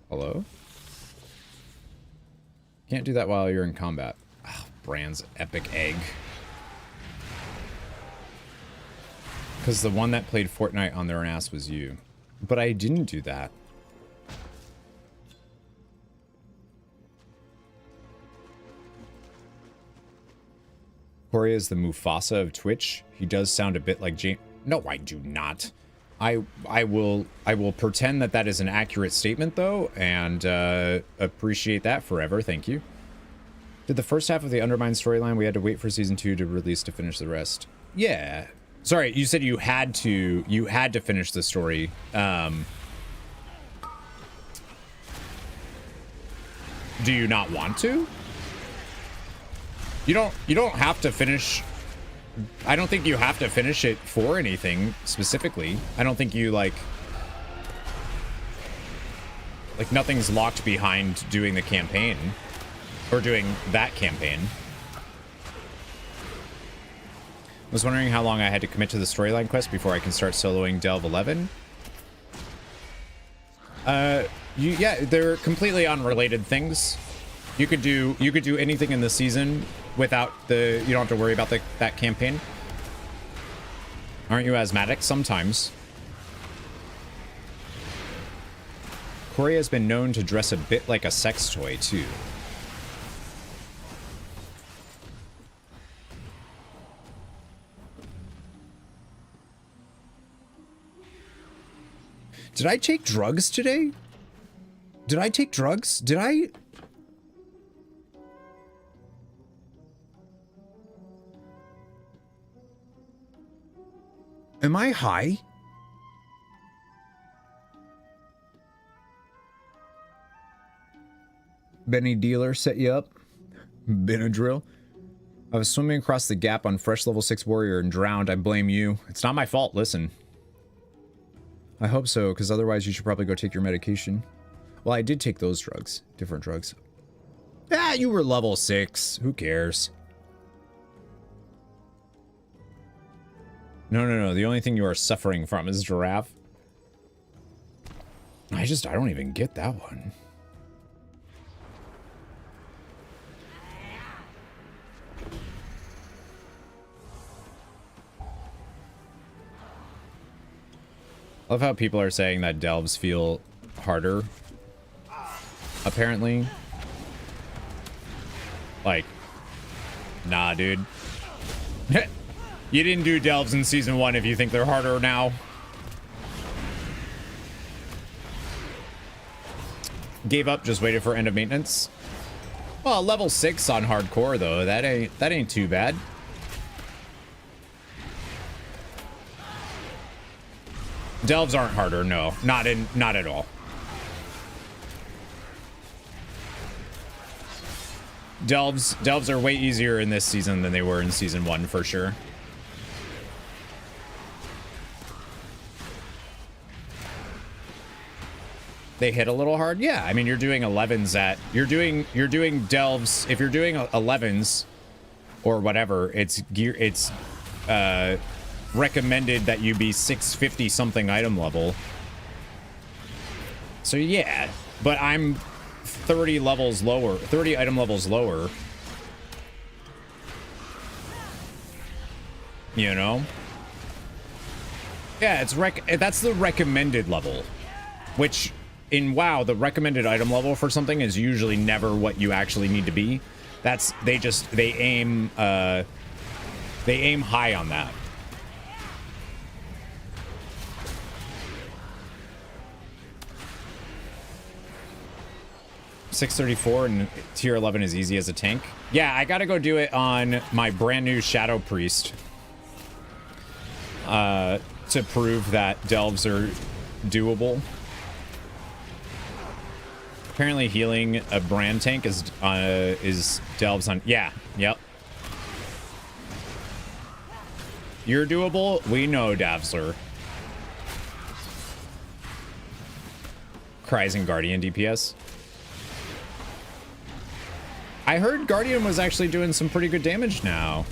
A: Hello? Can't do that while you're in combat. Oh, Brand's epic egg. Because the one that played Fortnite on their ass was you. But I didn't do that. Corey is the Mufasa of Twitch. He does sound a bit like James. No, I do not. I will pretend that that is an accurate statement though, and appreciate that forever. Thank you. Did the first half of the Undermine storyline, we had to wait for season 2 to release to finish the rest. Yeah. Sorry, you said you had to finish the story. Do you not want to? You don't have to finish. I don't think you have to finish it for anything specifically. I don't think you like nothing's locked behind doing the campaign or doing that campaign. I was wondering how long I had to commit to the storyline quest before I can start soloing Delve 11. Yeah, they're completely unrelated things. You could do anything in the season without you don't have to worry about that campaign. Aren't you asthmatic? Sometimes. Corey has been known to dress a bit like a sex toy too. Did I take drugs today? Did I take drugs? Did I? Am I high? Benny Dealer set you up? Benadryl? I was swimming across the gap on fresh level 6 warrior and drowned. I blame you. It's not my fault, listen. I hope so, because otherwise you should probably go take your medication. Well, I did take those drugs. Different drugs. Ah, you were level 6. Who cares? No. The only thing you are suffering from is giraffe. I don't even get that one. I love how people are saying that delves feel harder. Apparently. Like, nah, dude. You didn't do delves in season 1 if you think they're harder now. Gave up, just waited for end of maintenance. Well, level 6 on hardcore though. That ain't too bad. Delves aren't harder, no. Not at all. Delves are way easier in this season than they were in season 1 for sure. They hit a little hard. Yeah, I mean you're doing 11s at you're doing delves. If you're doing 11s or whatever, it's recommended that you be 650 something item level. So yeah, but I'm 30 levels lower, 30 item levels lower. You know? Yeah, that's the recommended level, which in WoW, the recommended item level for something is usually never what you actually need to be. They aim high on that. .634 and tier 11 is easy as a tank. Yeah, I gotta go do it on my brand new Shadow Priest to prove that delves are doable. Apparently healing a brand tank is delves on. Yeah, yep. You're doable. We know, Davsler. Cries and Guardian DPS. I heard Guardian was actually doing some pretty good damage now.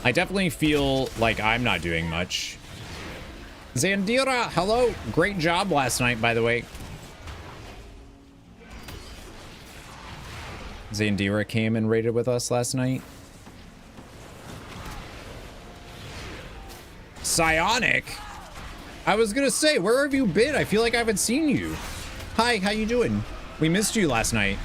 A: I definitely feel like I'm not doing much. Zandira, hello. Great job last night, by the way. Zandira came and raided with us last night. Psionic? I was gonna say, where have you been? I feel like I haven't seen you. Hi, how you doing? We missed you last night.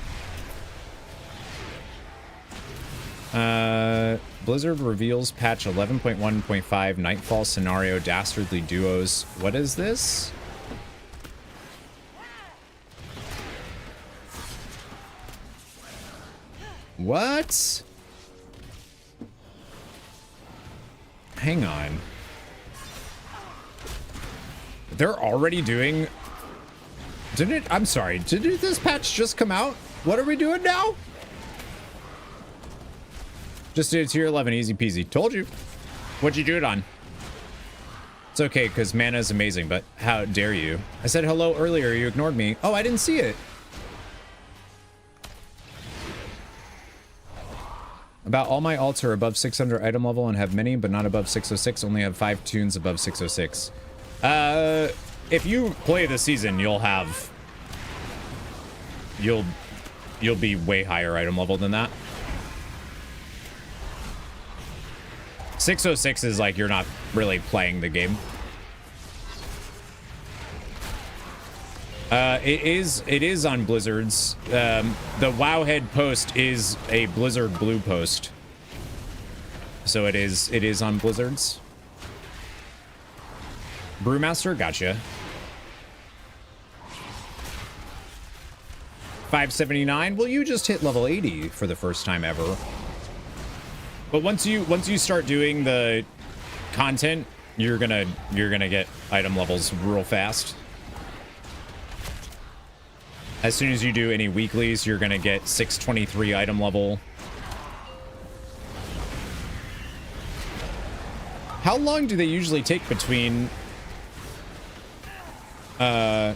A: Blizzard reveals patch 11.1.5 Nightfall scenario dastardly duos. What is this? What? Hang on. They're already doing... I'm sorry, didn't this patch just come out? What are we doing now? Just did tier 11, easy peasy. Told you. What'd you do it on? It's okay, because mana is amazing, but how dare you? I said hello earlier, you ignored me. Oh, I didn't see it. About all my alts are above 600 item level and have many, but not above 606. Only have 5 tunes above 606. If you play this season, you'll be way higher item level than that. 606 is like you're not really playing the game. It is on Blizzard's. The Wowhead post is a Blizzard blue post. So it is on Blizzard's. Brewmaster, gotcha. 579. Well, you just hit level 80 for the first time ever. But once you start doing the content, you're gonna get item levels real fast. As soon as you do any weeklies, you're gonna get 623 item level. How long do they usually take between the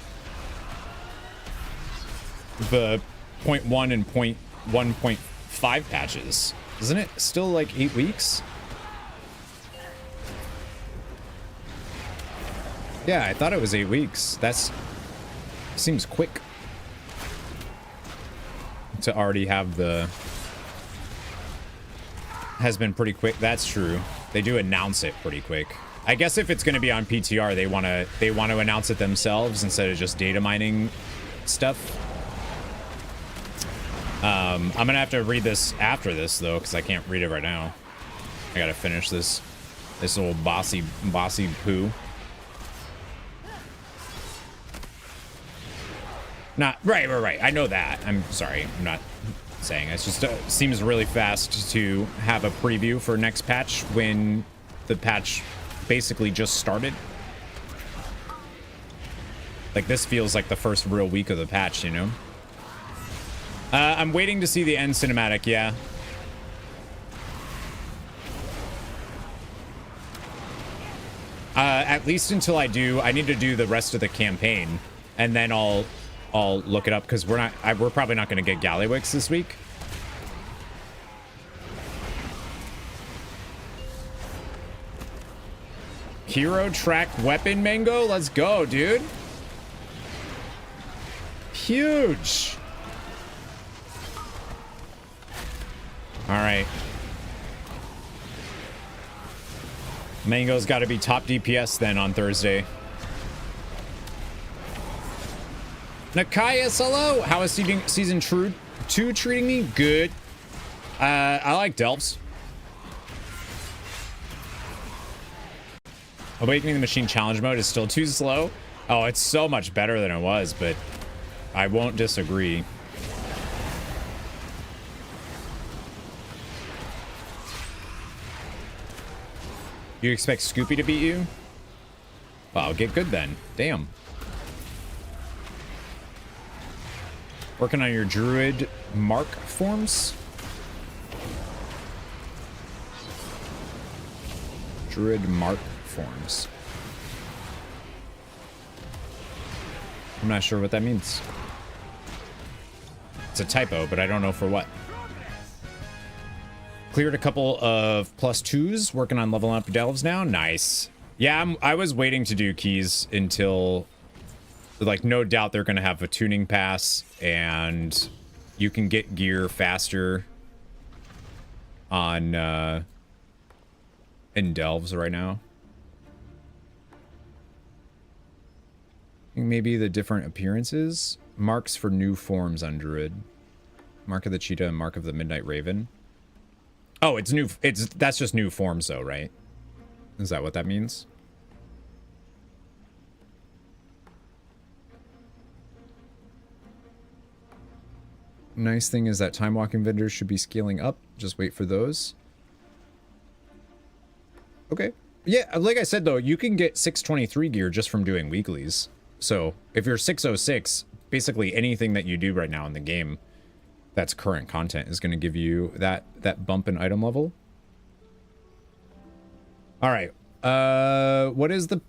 A: 0.1 and 1.5 patches? Isn't it still like 8 weeks? Yeah, I thought it was 8 weeks. Seems quick to already have the... Has been pretty quick. That's true. They do announce it pretty quick. I guess if it's going to be on PTR, they want to announce it themselves instead of just data mining stuff. I'm gonna have to read this after this though, because I can't read it right now. I gotta finish this little bossy poo. Not right. I know that. I'm sorry. I'm not saying it's just seems really fast to have a preview for next patch when the patch basically just started. Like this feels like the first real week of the patch, you know? I'm waiting to see the end cinematic, yeah. At least until I need to do the rest of the campaign, and then I'll look it up, because we're probably not going to get Gallywix this week. Hero track weapon mango, let's go, dude. Huge. All right. Mango's got to be top DPS then on Thursday. Nakayas, hello. How is season 2 treating me? Good. I like Delphs. Awakening the Machine challenge mode is still too slow. Oh, it's so much better than it was, but I won't disagree. You expect Scoopy to beat you? Well, I'll get good then. Damn. Working on your Druid Mark forms? Druid Mark forms. I'm not sure what that means. It's a typo, but I don't know for what. Cleared a couple of +2s, working on leveling up delves now. Nice. Yeah, I was waiting to do keys until, like, no doubt they're going to have a tuning pass, and you can get gear faster on in delves right now. Maybe the different appearances. Marks for new forms on Druid. Mark of the Cheetah and Mark of the Midnight Raven. Oh, it's new. That's just new forms though, right? Is that what that means? Nice thing is that time walking vendors should be scaling up. Just wait for those. Okay. Yeah, like I said though, you can get 623 gear just from doing weeklies. So if you're 606, basically anything that you do right now in the game that's current content is going to give you that bump in item level. All right. What is the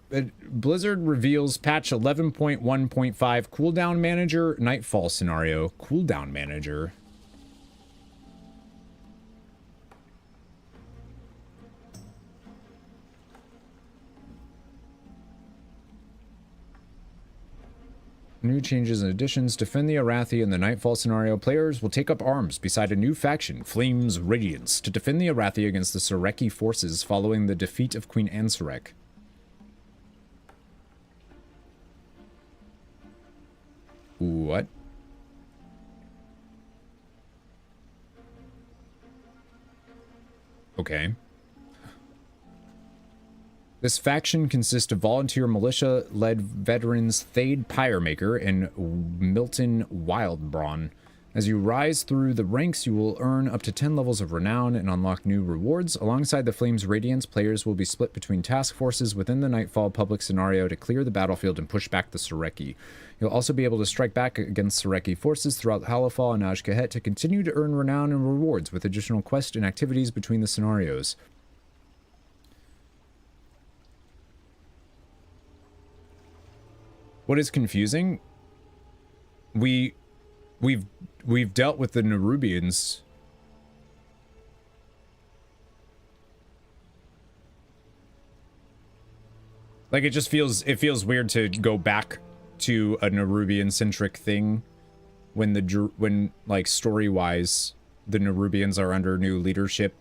A: Blizzard reveals patch 11.1.5 cooldown manager nightfall scenario cooldown manager. New changes and additions. Defend the Arathi in the Nightfall scenario. Players will take up arms beside a new faction, Flames Radiance, to defend the Arathi against the Sureki forces following the defeat of Queen Ansurek. What? Okay. This faction consists of volunteer militia-led veterans Thade Pyremaker and Milton Wildbrawn. As you rise through the ranks, you will earn up to 10 levels of renown and unlock new rewards. Alongside the Flame's Radiance, players will be split between task forces within the Nightfall public scenario to clear the battlefield and push back the Sureki. You'll also be able to strike back against Sureki forces throughout Halifal and Azj-Kahet to continue to earn renown and rewards with additional quests and activities between the scenarios. What is confusing? We've dealt with the Nerubians. Like, it feels weird to go back to a Nerubian centric thing when like story-wise the Nerubians are under new leadership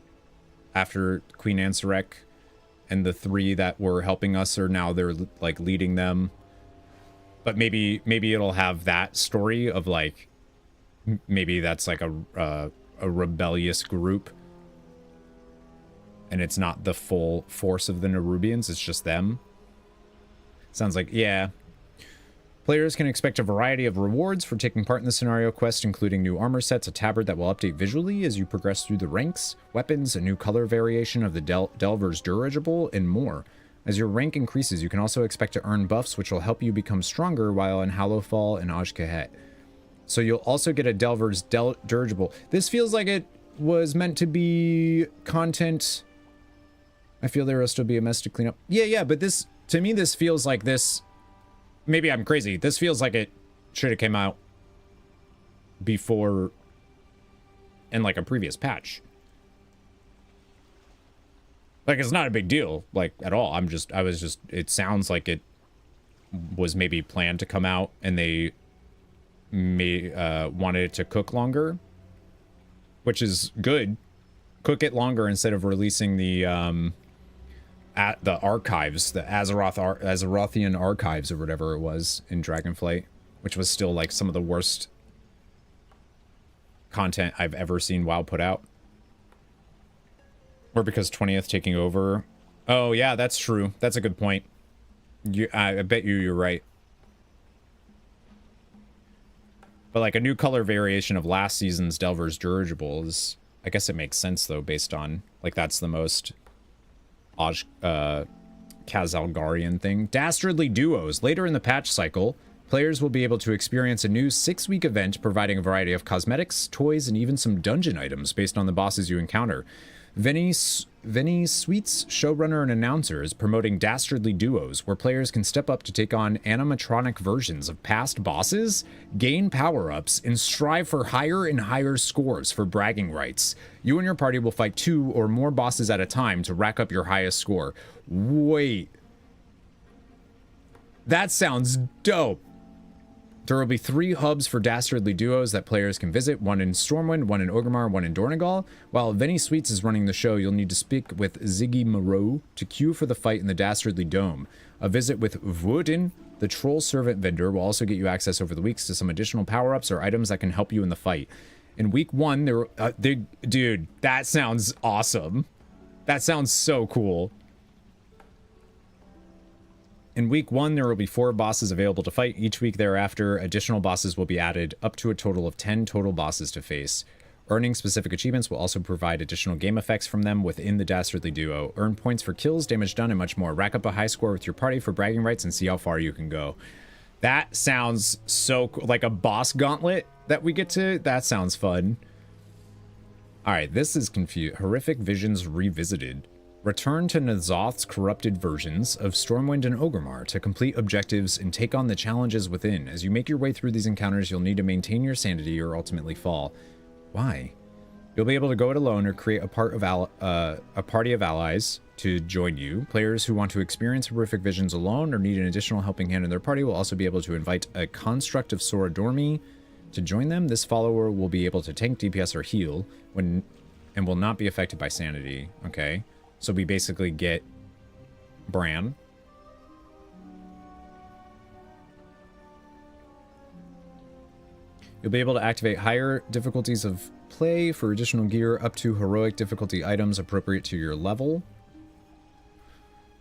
A: after Queen Ansarek, and the three that were helping us are now they're like leading them. But maybe it'll have that story of like, maybe that's like a rebellious group, and it's not the full force of the Nerubians, it's just them. Sounds like, yeah. Players can expect a variety of rewards for taking part in the scenario quest, including new armor sets, a tabard that will update visually as you progress through the ranks, weapons, a new color variation of the Delver's dirigible, and more. As your rank increases, you can also expect to earn buffs which will help you become stronger while in Halifal and Azj-Kahet. So you'll also get a Delver's dirigible. This feels like it was meant to be content. I feel there will still be a mess to clean up. Yeah, but this, to me, this feels like this. Maybe I'm crazy. This feels like it should have came out before in like a previous patch. Like, it's not a big deal, like, at all. It sounds like it was maybe planned to come out and they wanted it to cook longer, which is good. Cook it longer instead of releasing the archives, the Azerothian archives or whatever it was in Dragonflight, which was still like some of the worst content I've ever seen WoW put out. Or because 20th taking over. Oh yeah, that's true. That's a good point. I bet you're right. But like a new color variation of last season's Delver's dirigible is, I guess it makes sense though, based on like that's the most KHAZ Algarian thing. Dastardly duos. Later in the patch cycle, players will be able to experience a new 6-week event providing a variety of cosmetics, toys, and even some dungeon items based on the bosses you encounter. Vinny Sweet's showrunner and announcer is promoting Dastardly Duos, where players can step up to take on animatronic versions of past bosses, gain power-ups, and strive for higher and higher scores for bragging rights. You and your party will fight 2 or more bosses at a time to rack up your highest score. Wait. That sounds dope. There will be 3 hubs for Dastardly Duos that players can visit, one in Stormwind, one in Orgrimmar, one in Dornegal. While Vinny Sweets is running the show, you'll need to speak with Ziggy Moreau to queue for the fight in the Dastardly Dome. A visit with Voodin, the troll servant vendor, will also get you access over the weeks to some additional power-ups or items that can help you in the fight. In week 1, dude, that sounds awesome. That sounds so cool. In week 1, there will be 4 bosses available to fight. Each week thereafter, additional bosses will be added, up to a total of 10 total bosses to face. Earning specific achievements will also provide additional game effects from them within the Dastardly Duo. Earn points for kills, damage done, and much more. Rack up a high score with your party for bragging rights and see how far you can go. That sounds so cool. Like a boss gauntlet that we get to. That sounds fun. Alright, this is confused. Horrific Visions Revisited. Return to N'Zoth's corrupted versions of Stormwind and Orgrimmar to complete objectives and take on the challenges within. As you make your way through these encounters, you'll need to maintain your sanity or ultimately fall. Why? You'll be able to go it alone or create a party of allies to join you. Players who want to experience horrific visions alone or need an additional helping hand in their party will also be able to invite a construct of Sora Dormi to join them. This follower will be able to tank, DPS, or heal and will not be affected by sanity. Okay. So we basically get Bran. You'll be able to activate higher difficulties of play for additional gear up to heroic difficulty items appropriate to your level.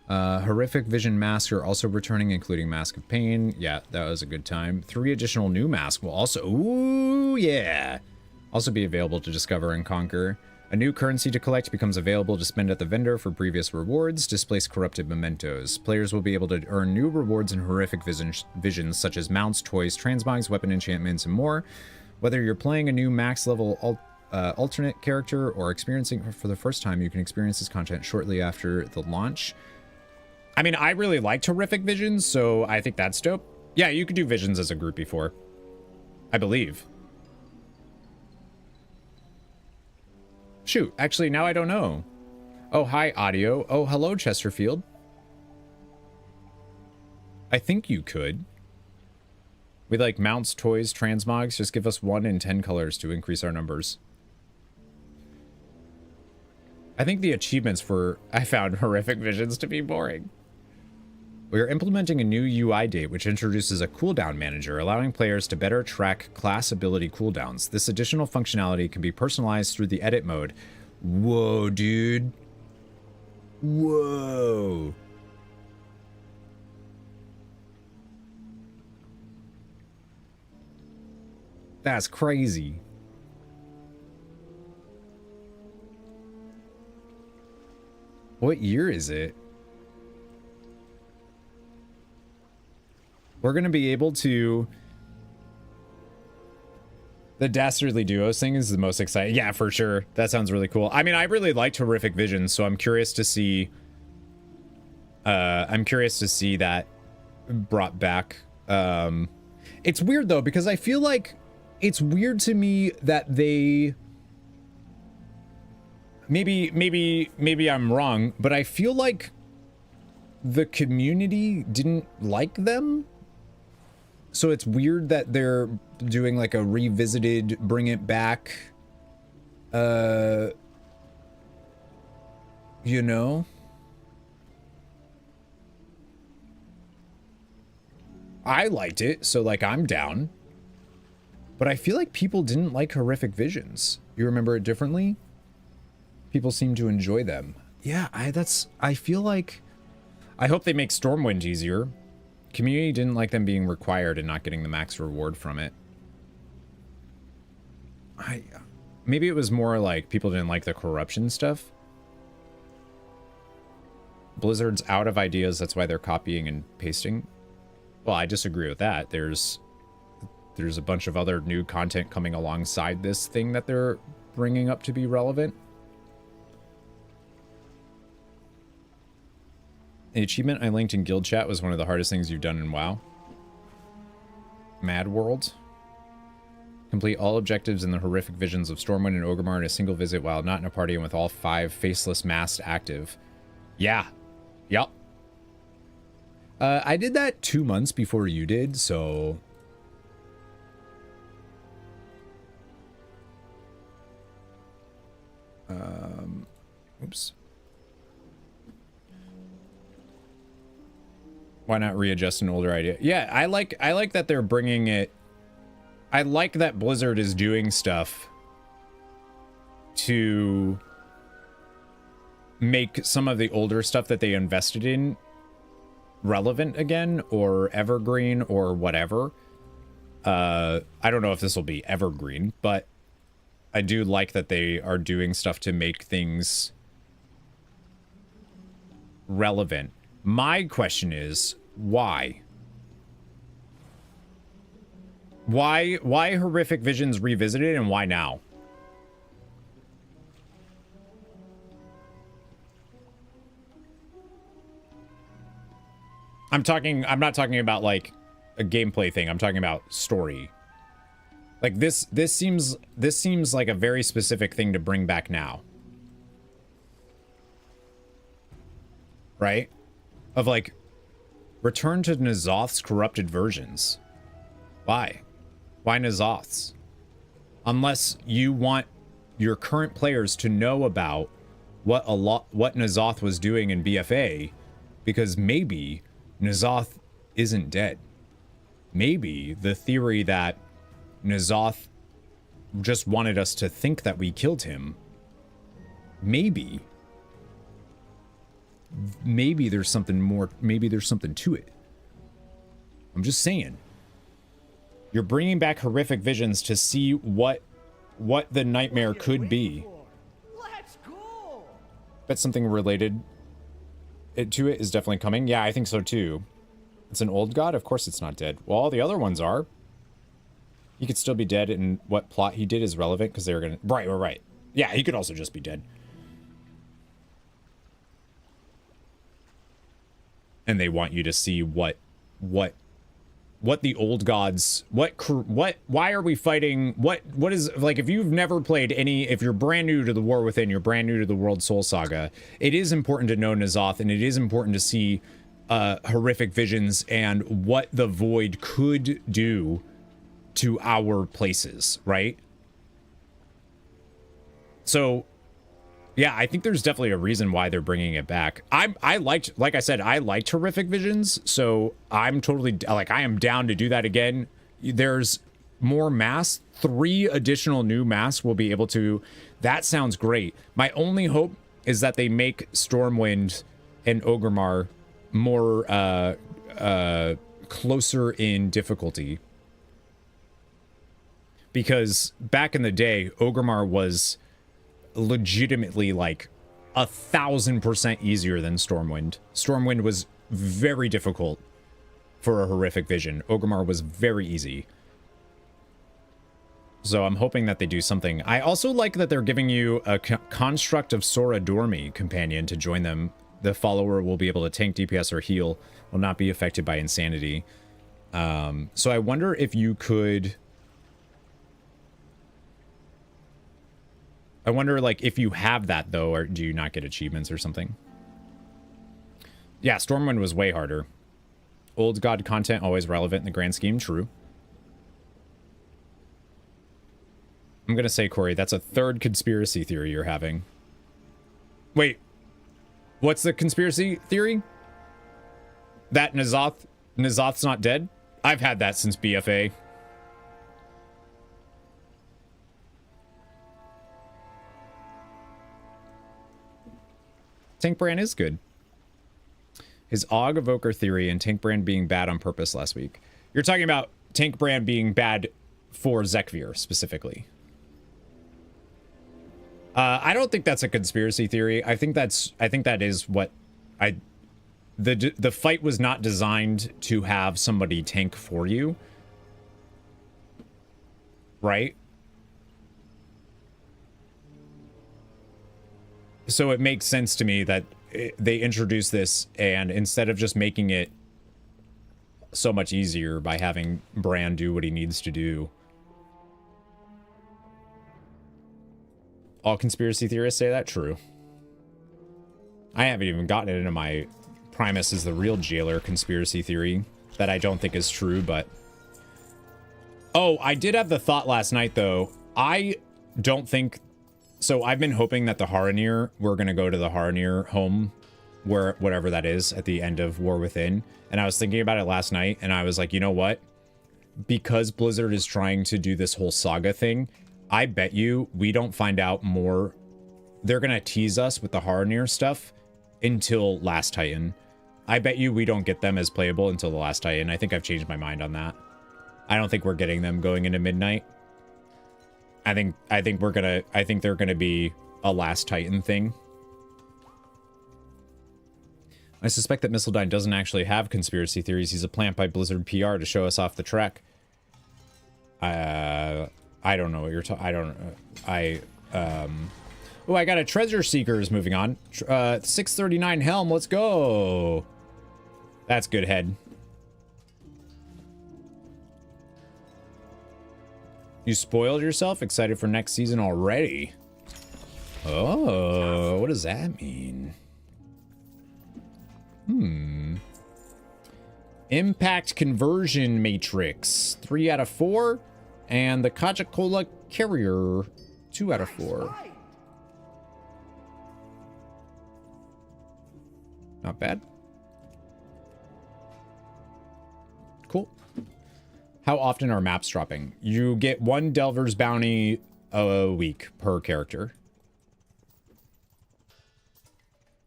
A: Horrific Vision masks are also returning, including Mask of Pain. Yeah, that was a good time. 3 additional new masks will also, ooh, yeah, also be available to discover and conquer. A new currency to collect becomes available to spend at the vendor for previous rewards. Displace corrupted mementos. Players will be able to earn new rewards in Horrific Visions, such as mounts, toys, transmogs, weapon enchantments, and more. Whether you're playing a new max level alternate character or experiencing it for the first time, you can experience this content shortly after the launch. I mean, I really liked Horrific Visions, so I think that's dope. Yeah, you could do Visions as a group before, I believe. Shoot, actually, now I don't know. Oh, hi, audio. Oh, hello, Chesterfield. I think you could. We like mounts, toys, transmogs. Just give us 1 in 10 colors to increase our numbers. I think the achievements for I found Horrific Visions to be boring. We are implementing a new UI date which introduces a cooldown manager, allowing players to better track class ability cooldowns. This additional functionality can be personalized through the edit mode. Whoa, dude. Whoa. That's crazy. What year is it? We're going to be able to... The Dastardly Duos thing is the most exciting. Yeah, for sure. That sounds really cool. I mean, I really liked Horrific Visions, so I'm curious to see... that brought back. It's weird, though, because I feel like it's weird to me that they... Maybe I'm wrong, but I feel like the community didn't like them. So it's weird that they're doing like a revisited, bring it back, you know? I liked it, so like I'm down. But I feel like people didn't like Horrific Visions. You remember it differently? People seem to enjoy them. Yeah, I feel like... I hope they make Stormwind easier. Community didn't like them being required and not getting the max reward from it. Maybe it was more like people didn't like the corruption stuff. Blizzard's out of ideas, that's why they're copying and pasting. Well, I disagree with that. There's a bunch of other new content coming alongside this thing that they're bringing up to be relevant. The achievement I linked in guild chat was one of the hardest things you've done in WoW. Mad World. Complete all objectives in the Horrific Visions of Stormwind and Orgrimmar in a single visit while not in a party and with all 5 faceless masks active. Yeah. Yup. I did that 2 months before you did, so... Oops. Why not readjust an older idea? Yeah, I like that they're bringing it. I like that Blizzard is doing stuff to make some of the older stuff that they invested in relevant again, or evergreen, or whatever. I don't know if this will be evergreen, but I do like that they are doing stuff to make things relevant. My question is, why? Why Horrific Visions revisited and why now? I'm not talking about like a gameplay thing. I'm talking about story. Like this seems like a very specific thing to bring back now. Right? Of like, return to N'Zoth's corrupted versions. Why? Why N'Zoth's? Unless you want your current players to know about what N'Zoth was doing in BFA, because maybe N'Zoth isn't dead. Maybe the theory that N'Zoth just wanted us to think that we killed him, maybe maybe there's something more. Maybe there's something to it. I'm just saying. You're bringing back horrific visions to see what the nightmare could be.
C: Let's go.
A: Bet something related to it is definitely coming. Yeah, I think so too. It's an old god? Of course it's not dead. Well, all the other ones are. He could still be dead, and what plot he did is relevant because they were gonna... Right. Yeah, he could also just be dead. And they want you to see what the old gods, why are we fighting, what is, like, if you've never played any, if you're brand new to the War Within, you're brand new to the World Soul Saga, it is important to know N'Zoth, and it is important to see horrific visions and what the Void could do to our places, right? So, yeah, I think there's definitely a reason why they're bringing it back. I liked, like I said, I liked horrific visions, so I'm totally, like, I am down to do that again. There's more masks. 3 additional new masks will be able to, that sounds great. My only hope is that they make Stormwind and Orgrimmar more closer in difficulty. Because back in the day, Orgrimmar was legitimately like 1,000% easier than Stormwind. Stormwind was very difficult for a horrific vision. Orgrimmar was very easy. So I'm hoping that they do something. I also like that they're giving you a construct of Sora Dormi companion to join them. The follower will be able to tank DPS or heal, will not be affected by insanity. So I wonder if you could... I wonder, like, if you have that, though, or do you not get achievements or something? Yeah, Stormwind was way harder. Old god content always relevant in the grand scheme, true. I'm gonna say, Corey, that's a 3rd conspiracy theory you're having. Wait, what's the conspiracy theory? That N'Zoth's not dead? I've had that since BFA. Tank Brand is good. His Og Evoker theory and Tank Brand being bad on purpose last week. You're talking about Tank Brand being bad for Zekvir specifically. I don't think that's a conspiracy theory. I think that is what the fight was not designed to have somebody tank for you. Right? So it makes sense to me that they introduce this, and instead of just making it so much easier by having Bran do what he needs to do. All conspiracy theorists say that? True. I haven't even gotten it into my Primus is the real jailer conspiracy theory that I don't think is true, but... Oh, I did have the thought last night, though. I don't think... So I've been hoping that the Haranir, we're going to go to the Haranir home, where whatever that is, at the end of War Within. And I was thinking about it last night, and I was like, you know what? Because Blizzard is trying to do this whole saga thing, I bet you we don't find out more. They're going to tease us with the Haranir stuff until Last Titan. I bet you we don't get them as playable until the Last Titan. I think I've changed my mind on that. I don't think we're getting them going into Midnight. I think they're gonna be a Last Titan thing. I suspect that Mistledine doesn't actually have conspiracy theories. He's a plant by Blizzard PR to show us off the track. I don't know what you're talking. Oh, I got a Treasure Seekers moving on. 639 Helm. Let's go. That's good head. You spoiled yourself? Excited for next season already? Oh, what does that mean? Impact Conversion Matrix, 3 out of 4. And the Kajakola Carrier, 2 out of 4. Not bad. Cool. How often are maps dropping? You get 1 Delver's Bounty a week per character.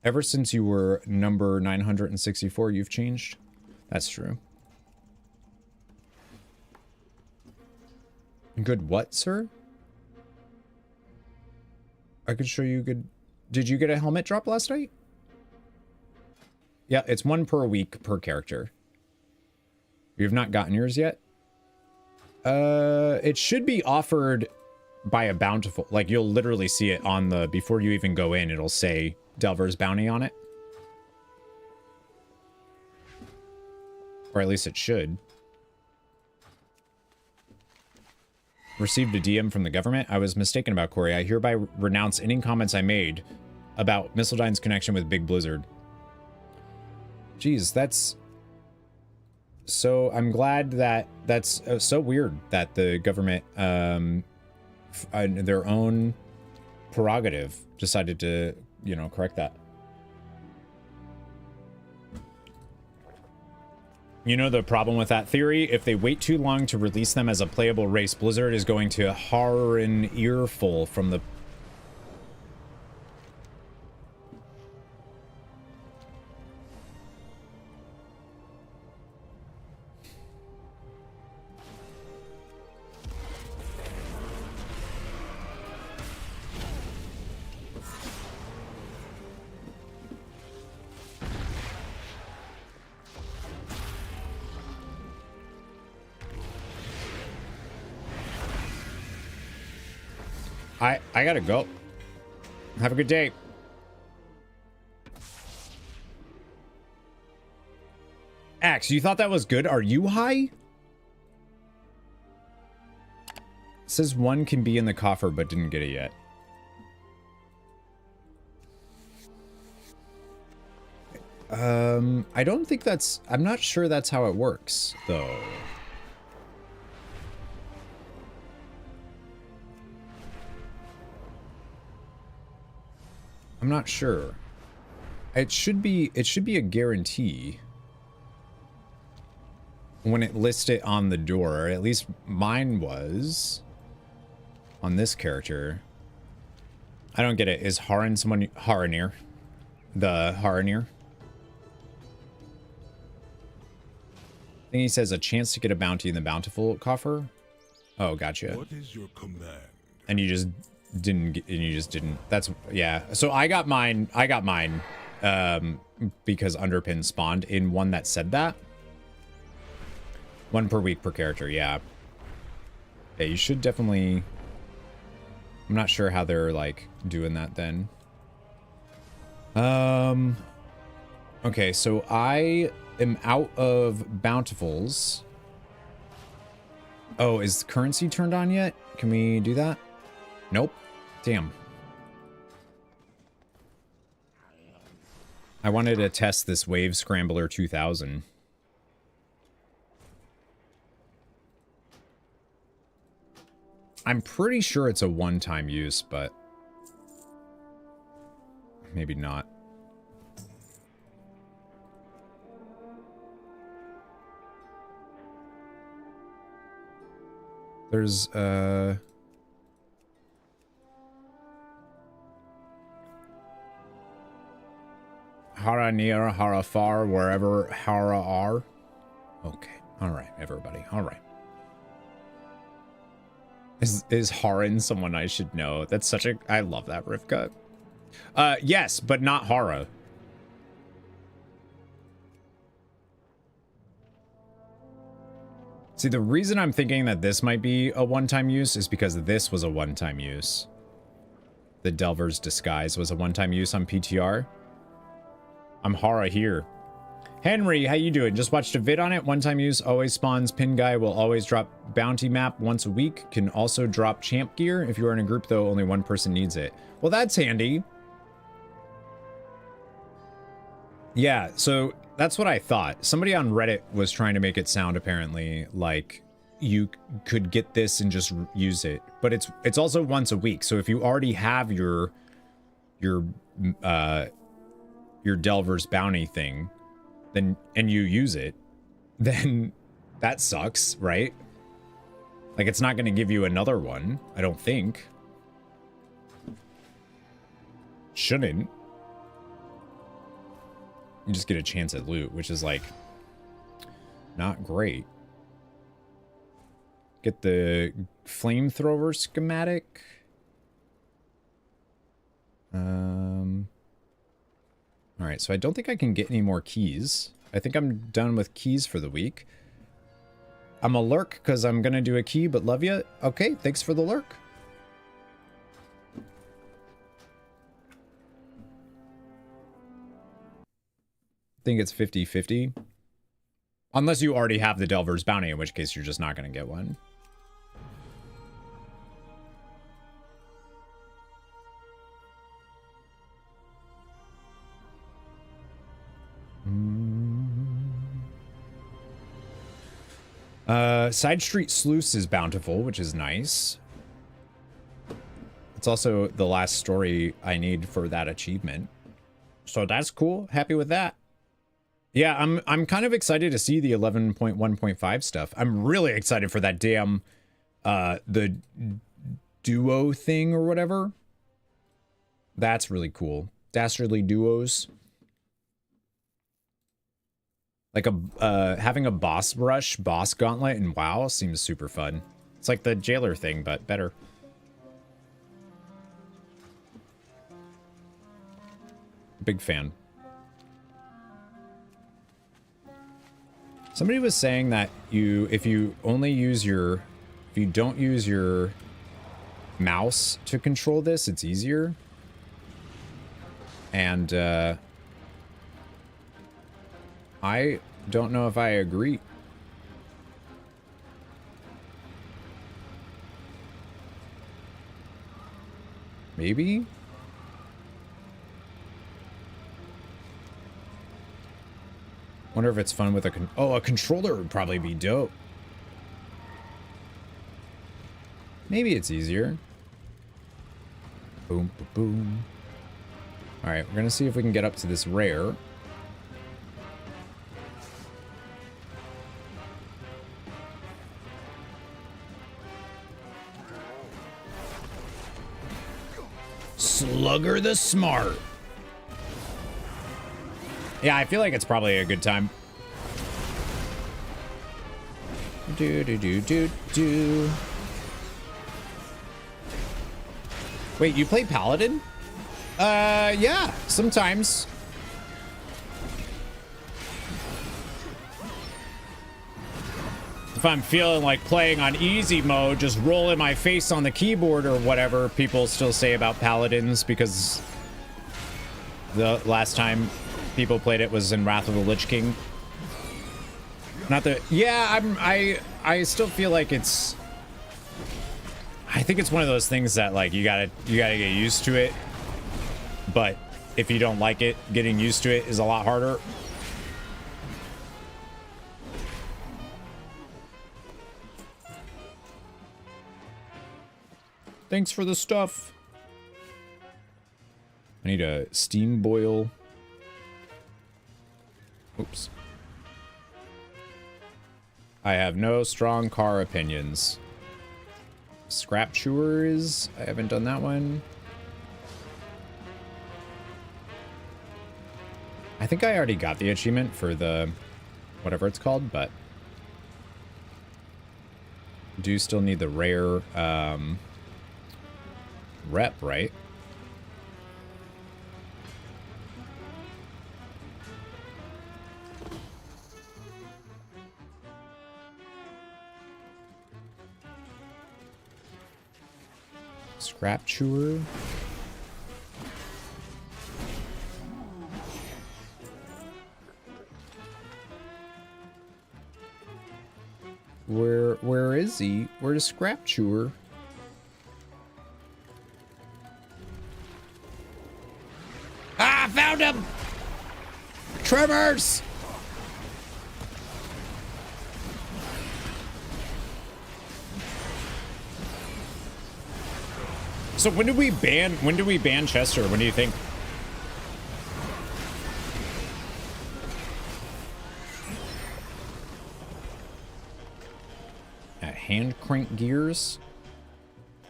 A: Ever since you were number 964, you've changed. That's true. Good what, sir? I could show you good... Did you get a helmet drop last night? Yeah, it's 1 per week per character. You've not gotten yours yet? It should be offered by a bountiful... Like, you'll literally see it on the... Before you even go in, it'll say Delver's Bounty on it. Or at least it should. Received a DM from the government. I was mistaken about Corey. I hereby renounce any comments I made about Mistledyne's connection with Big Blizzard. Jeez, that's... So I'm glad that that's so weird that the government, their own prerogative, decided to, you know, correct that. You know the problem with that theory? If they wait too long to release them as a playable race, Blizzard is going to horror an earful from the... I gotta go. Have a good day. Axe, you thought that was good? Are you high? It says 1 can be in the coffer, but didn't get it yet. I don't think that's... I'm not sure that's how it works, though. I'm not sure. It should be a guarantee when it lists it on the door, or at least mine was on this character. I don't get it. Is Haran someone... Haranir? The Haranir? I think he says a chance to get a bounty in the bountiful coffer. Oh, gotcha.
B: What is your command?
A: And you just didn't get, and you just didn't. That's, yeah. So I got mine because Underpin spawned in one that said that. 1 per week per character, yeah. Yeah, you should definitely... I'm not sure how they're, like, doing that then. Okay, so I am out of bountifuls. Oh, is currency turned on yet? Can we do that? Nope. Damn. I wanted to test this Wave Scrambler 2000. I'm pretty sure it's a one-time use, but maybe not. There's, Hara near, Hara far, wherever Hara are. Okay. All right, everybody. All right. Is Haran someone I should know? That's such a... I love that riff cut. Yes, but not Hara. See, the reason I'm thinking that this might be a one-time use is because this was a one-time use. The Delver's Disguise was a one-time use on PTR. I'm Hara here. Henry, how you doing? Just watched a vid on it. One-time use, always spawns. Pin guy will always drop bounty map once a week. Can also drop champ gear. If you are in a group, though, only one person needs it. Well, that's handy. Yeah, so that's what I thought. Somebody on Reddit was trying to make it sound, apparently, like you could get this and just use it. But it's also once a week. So if you already have your Delver's Bounty thing, then, and you use it, then that sucks, right? Like, it's not going to give you another one, I don't think. Shouldn't. You just get a chance at loot, which is like not great. Get the flamethrower schematic. All right, so I don't think I can get any more keys. I think I'm done with keys for the week. I'm a lurk because I'm gonna do a key, but love you. Okay, thanks for the lurk. I think it's 50-50. Unless you already have the Delver's Bounty, in which case you're just not gonna get one. Side Street Sluice is bountiful, which is nice. It's also the last story I need for that achievement. So that's cool. Happy with that. Yeah, I'm kind of excited to see the 11.1.5 stuff. I'm really excited for that damn the duo thing or whatever. That's really cool. Dastardly duos. Like having a boss rush, boss gauntlet in WoW seems super fun. It's like the jailer thing, but better. Big fan. Somebody was saying that if you don't use your mouse to control this, it's easier. And I don't know if I agree. Maybe? Wonder if it's fun with a controller would probably be dope. Maybe it's easier. Boom, boom, boom. All right, we're gonna see if we can get up to this rare. Slugger the Smart. Yeah, I feel like it's probably a good time. Do. Wait, you play Paladin? Yeah, sometimes. If I'm feeling like playing on easy mode, just rolling my face on the keyboard or whatever people still say about Paladins, because the last time people played it was in Wrath of the Lich King. Not that, yeah, I still feel like it's, I think it's one of those things that like you gotta get used to it, but if you don't like it, getting used to it is a lot harder. Thanks for the stuff. I need a steam boil. Oops. I have no strong car opinions. Scrap chewers. I haven't done that one. I think I already got the achievement for the whatever it's called, but do still need the rare rep, right? Scrap chewer. Where is he? Where's Scrap Chewer? Ah, found him! Tremors! So when do we ban Chester? When do you think? Hand crank gears.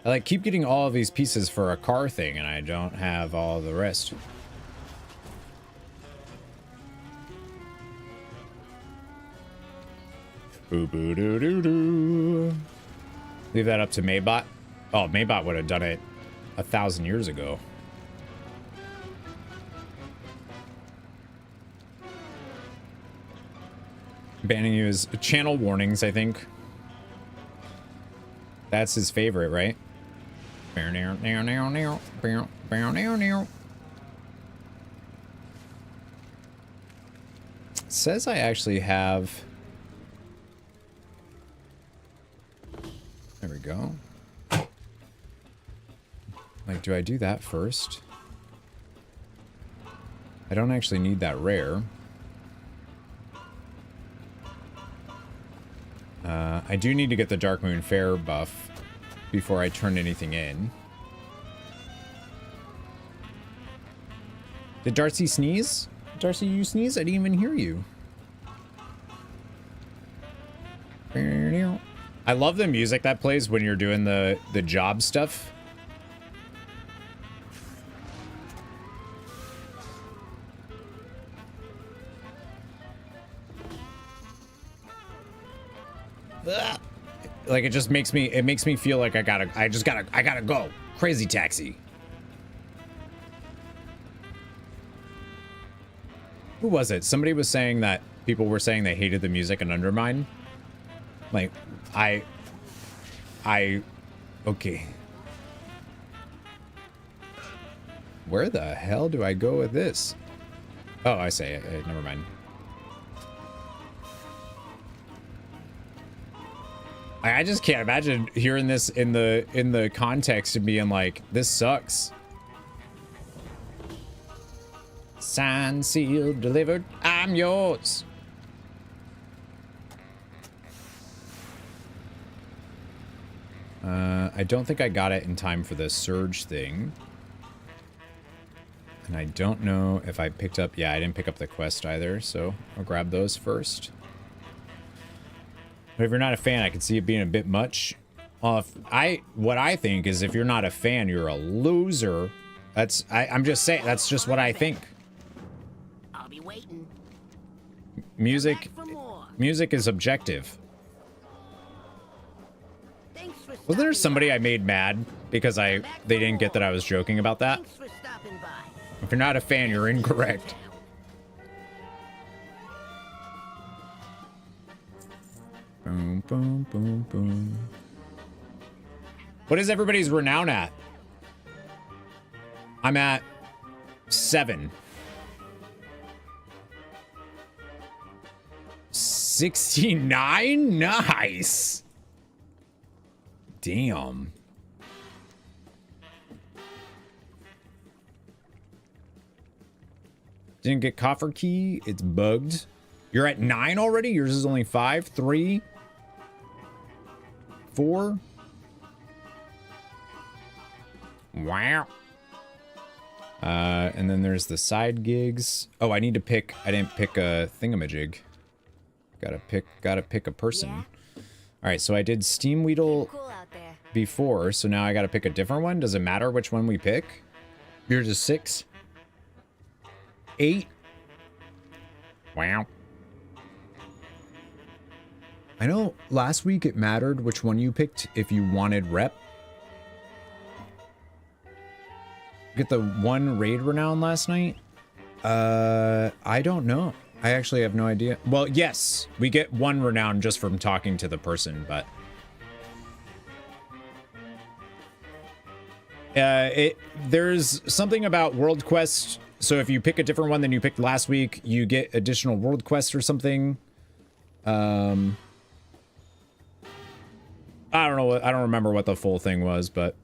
A: I like keep getting all of these pieces for a car thing and I don't have all the rest. Boo boo doo doo doo. Leave that up to Maybot. Oh, Maybot would have done it 1,000 years ago. Banning you is channel warnings, I think. That's his favorite, right? Says I actually have... There we go. Like, do I do that first? I don't actually need that rare. I do need to get the Dark Moon Fair buff before I turn anything in. Did Darcy sneeze? Darcy, you sneeze? I didn't even hear you. I love the music that plays when you're doing the job stuff. Like, it just makes me feel like I gotta go. Crazy taxi. Who was it? Somebody was saying that people were saying they hated the music in Undermine. Like, okay. Where the hell do I go with this? Oh, I say, never mind. I just can't imagine hearing this in the context and being like, this sucks. Signed, sealed, delivered, I'm yours. I don't think I got it in time for the surge thing. And I don't know if I picked up... Yeah, I didn't pick up the quest either, so I'll grab those first. But if you're not a fan, I can see it being a bit much. What I think is if you're not a fan, you're a loser. I'm just saying, that's just what I think.
C: I'll be waiting.
A: Music is objective. Wasn't there somebody I made mad because they didn't get that I was joking about that? If you're not a fan, you're incorrect. Boom, boom, boom, boom. What is everybody's renown at? I'm at 7. 69? Nice. Damn. Didn't get coffer key. It's bugged. You're at 9 already? Yours is only 5, 3, 4. Wow. And then there's the side gigs. Oh, I didn't pick a thingamajig. Gotta pick a person. Yeah. All right, so I did Steam Weedle before, so now I gotta pick a different one. Does it matter which one we pick? Yours is 6. 8. Wow. I know last week it mattered which one you picked if you wanted rep. Get the 1 raid renown last night? I don't know. I actually have no idea. Well, yes, we get 1 renown just from talking to the person, but... there's something about World Quest, so if you pick a different one than you picked last week, you get additional World Quest or something. I don't know. I don't remember what the full thing was, but...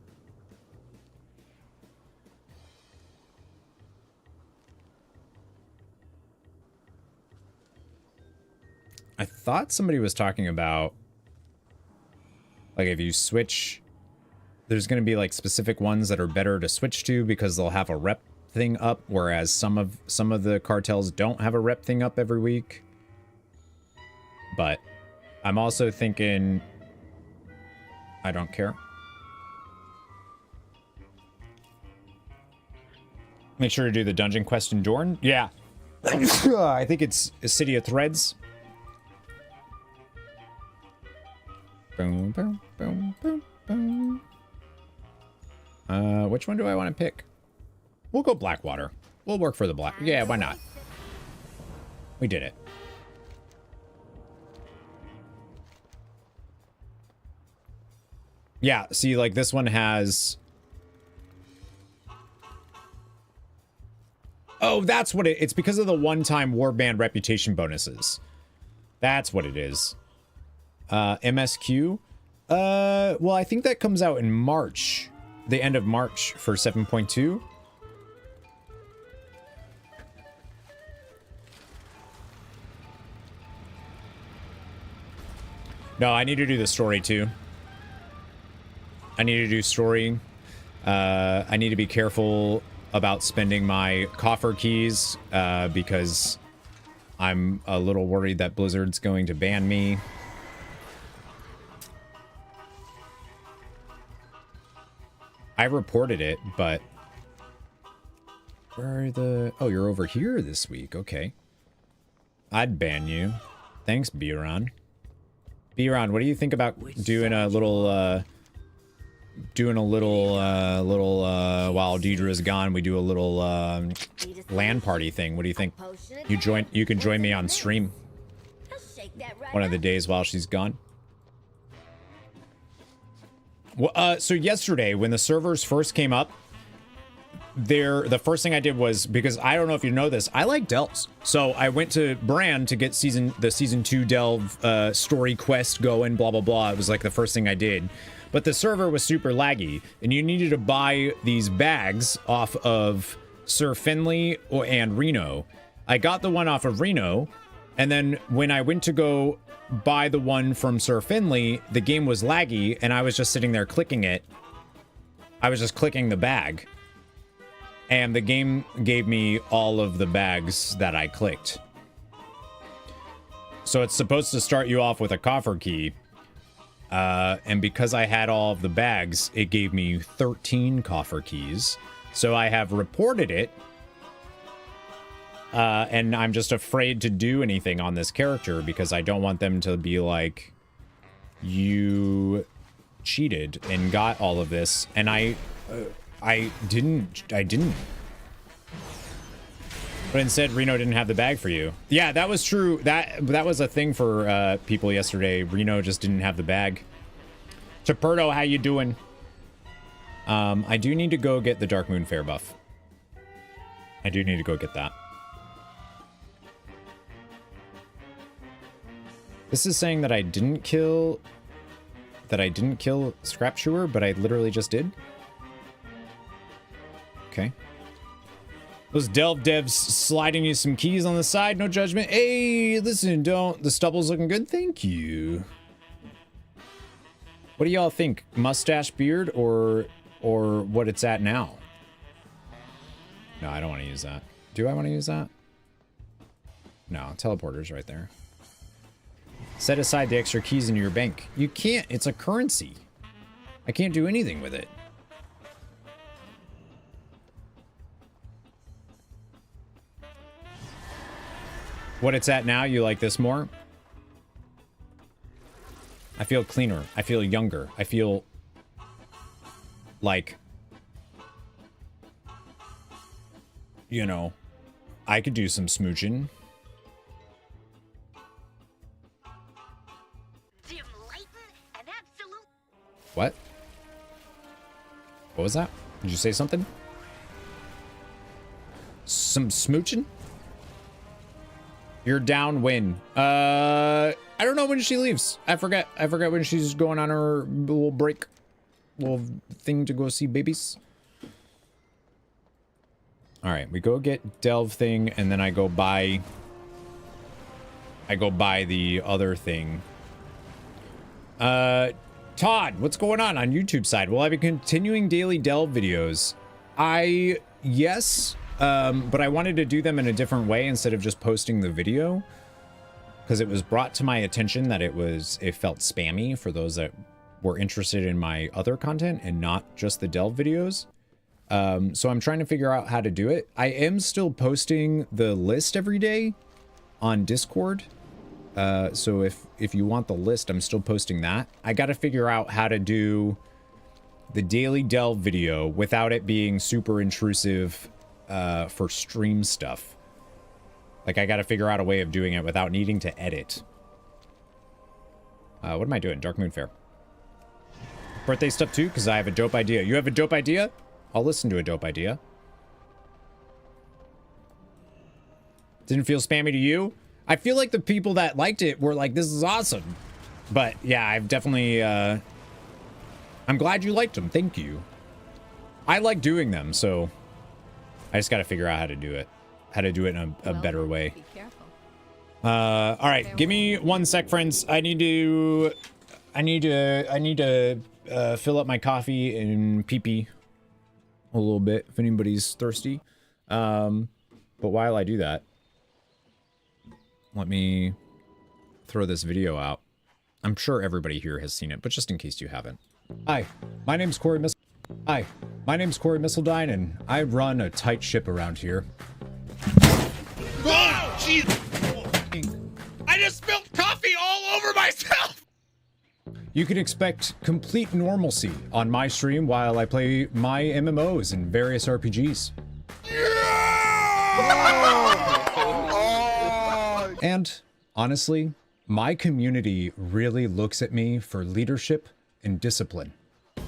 A: I thought somebody was talking about, like, if you switch, there's going to be like specific ones that are better to switch to because they'll have a rep thing up, whereas some of the cartels don't have a rep thing up every week. But I'm also thinking, I don't care. Make sure to do the dungeon quest in Dorne. Yeah. I think it's a City of Threads. Boom, boom, boom, boom, boom. Which one do I want to pick? We'll go Blackwater. We'll work for the black. Yeah, why not? We did it. Yeah, see, like, this one has... Oh, that's what it's because of the one-time warband reputation bonuses. That's what it is. MSQ? Well, I think that comes out in March. The end of March for 7.2. No, I need to do the story too. I need to do story. I need to be careful about spending my coffer keys because I'm a little worried that Blizzard's going to ban me. I reported it, but where are the... Oh, you're over here this week. Okay. I'd ban you. Thanks, Biron. Biron, what do you think about doing a little, while Deidre's gone, we do a little, LAN party thing. What do you think? You can join me on stream one of the days while she's gone. Well, so yesterday when the servers first came up, the first thing I did was, because I don't know if you know this, I like delves. So I went to Brand to get the season 2 delve story quest going, blah blah blah. It was like the first thing I did. But the server was super laggy, and you needed to buy these bags off of Sir Finley and Reno. I got the one off of Reno, and then when I went to go buy the one from Sir Finley, the game was laggy, and I was just sitting there clicking it. I was just clicking the bag. And the game gave me all of the bags that I clicked. So it's supposed to start you off with a coffer key. And because I had all of the bags, it gave me 13 coffer keys. So I have reported it. And I'm just afraid to do anything on this character because I don't want them to be like, you cheated and got all of this. And I didn't. But instead, Reno didn't have the bag for you. Yeah, that was true. That was a thing for people yesterday. Reno just didn't have the bag. Chaperto, how you doing? I do need to go get the Dark Moon Fair buff. I do need to go get that. This is saying that I didn't kill Scrap Chewer, but I literally just did. Okay. Those delve devs sliding you some keys on the side, no judgment. Hey, listen, the stubble's looking good. Thank you. What do y'all think? Mustache beard or what it's at now? No, I don't want to use that. Do I want to use that? No, teleporter's right there. Set aside the extra keys in your bank. You can't. It's a currency. I can't do anything with it. What it's at now, you like this more? I feel cleaner. I feel younger. I feel like, you know, I could do some smooching. What? What was that? Did you say something? Some smooching? You're down when? I don't know when she leaves. I forget when she's going on her little break. Little thing to go see babies. Alright, we go get Delve thing, and then I go buy the other thing. Todd, what's going on YouTube side? Will I be continuing daily Delve videos? Yes. But I wanted to do them in a different way instead of just posting the video, because it was brought to my attention that it felt spammy for those that were interested in my other content and not just the Delve videos. So I'm trying to figure out how to do it. I am still posting the list every day on Discord. So if you want the list, I'm still posting that. I got to figure out how to do the daily delve video without it being super intrusive for stream stuff. Like, I got to figure out a way of doing it without needing to edit. What am I doing? Dark Moon Fair. Birthday stuff too, because I have a dope idea. You have a dope idea? I'll listen to a dope idea. Didn't feel spammy to you? I feel like the people that liked it were like, this is awesome. But yeah, I've definitely, I'm glad you liked them. Thank you. I like doing them, so I just got to figure out how to do it. How to do it in a better way.
D: Be careful.
A: All right, give me 1 sec, friends. I need to fill up my coffee and pee-pee a little bit if anybody's thirsty. But while I do that, let me throw this video out. I'm sure everybody here has seen it, but just in case you haven't. Hi, my name's Corey Missildine, and I run a tight ship around here.
E: Oh, jeez! I just spilled coffee all over myself!
A: You can expect complete normalcy on my stream while I play my MMOs and various RPGs. And honestly, my community really looks at me for leadership and discipline.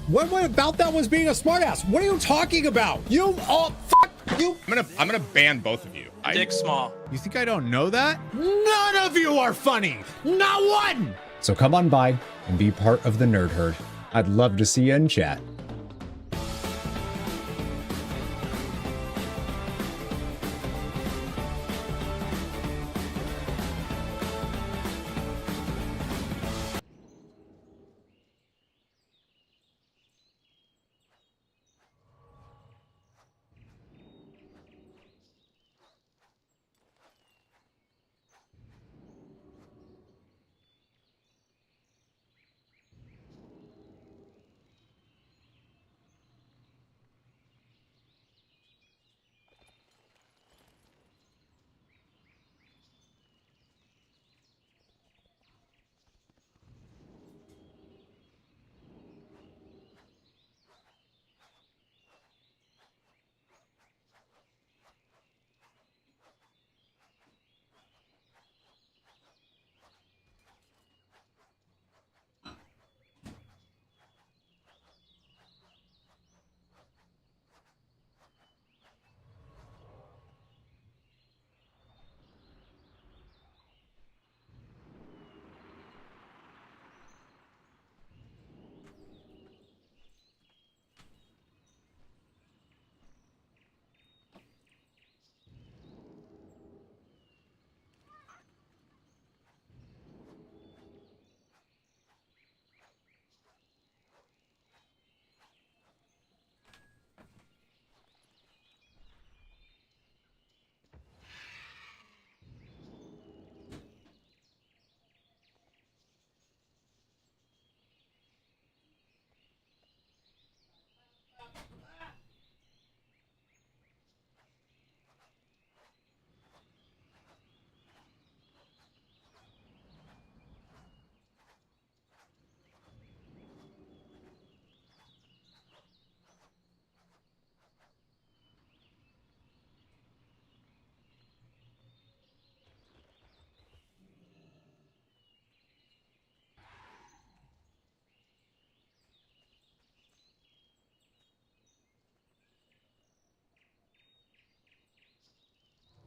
A: What about that was being a smartass? What are you talking about? You all fuck you.
E: I'm gonna ban both of you.
F: Dick small.
A: You think I don't know that? None of you are funny. Not one. So come on by and be part of the nerd herd. I'd love to see you in chat.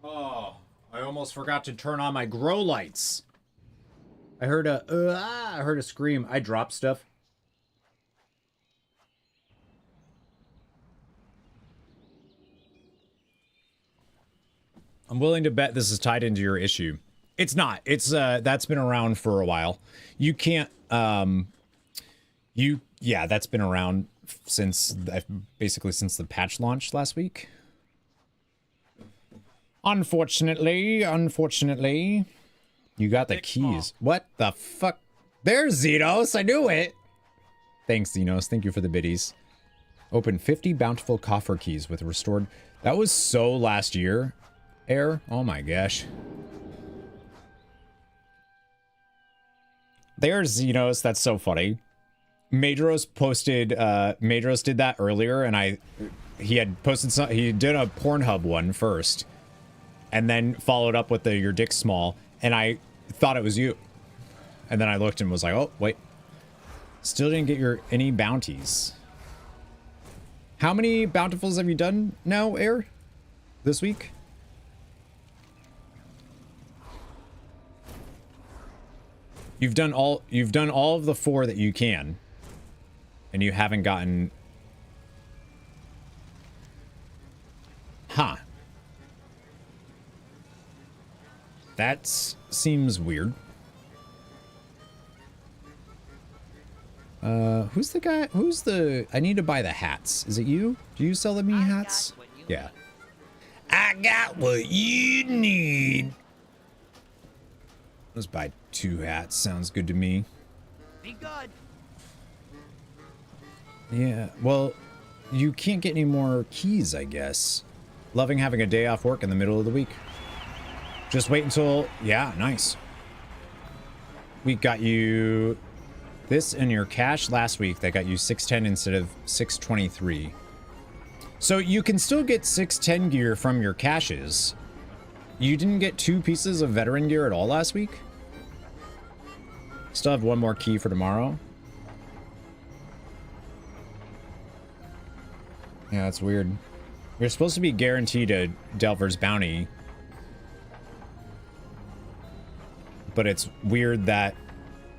A: Oh, I almost forgot to turn on my grow lights. I heard a scream. I dropped stuff. I'm willing to bet this is tied into your issue. It's not. It's that's been around for a while. You can't yeah, that's been around since basically since the patch launched last week. Unfortunately, you got the keys. What the fuck? There's Xenos. I knew it. Thanks, Xenos. Thank you for the biddies. Open 50 bountiful coffer keys with restored. That was so last year. Air. Oh my gosh. There's Xenos. That's so funny. Madros posted, Madros did that earlier, and he had posted some, he did a Pornhub one first, and then followed up with the your dick's small, and I thought it was you. And then I looked and was like, oh, wait. Still didn't get any bounties. How many bountifuls have you done now, Air? This week? You've done all of the 4 that you can. And you haven't gotten... Huh. That seems weird. Who's the guy? Who's the... I need to buy the hats. Is it you? Do you sell me hats? Yeah. I got what you need. Let's buy 2 hats. Sounds good to me.
C: Be good.
A: Yeah, well, you can't get any more keys, I guess. Loving having a day off work in the middle of the week. Just wait until... Yeah, nice. We got you this in your cash last week. That got you 610 instead of 623. So you can still get 610 gear from your caches. You didn't get 2 pieces of veteran gear at all last week? Still have 1 more key for tomorrow. Yeah, that's weird. You're supposed to be guaranteed a Delver's Bounty. But it's weird that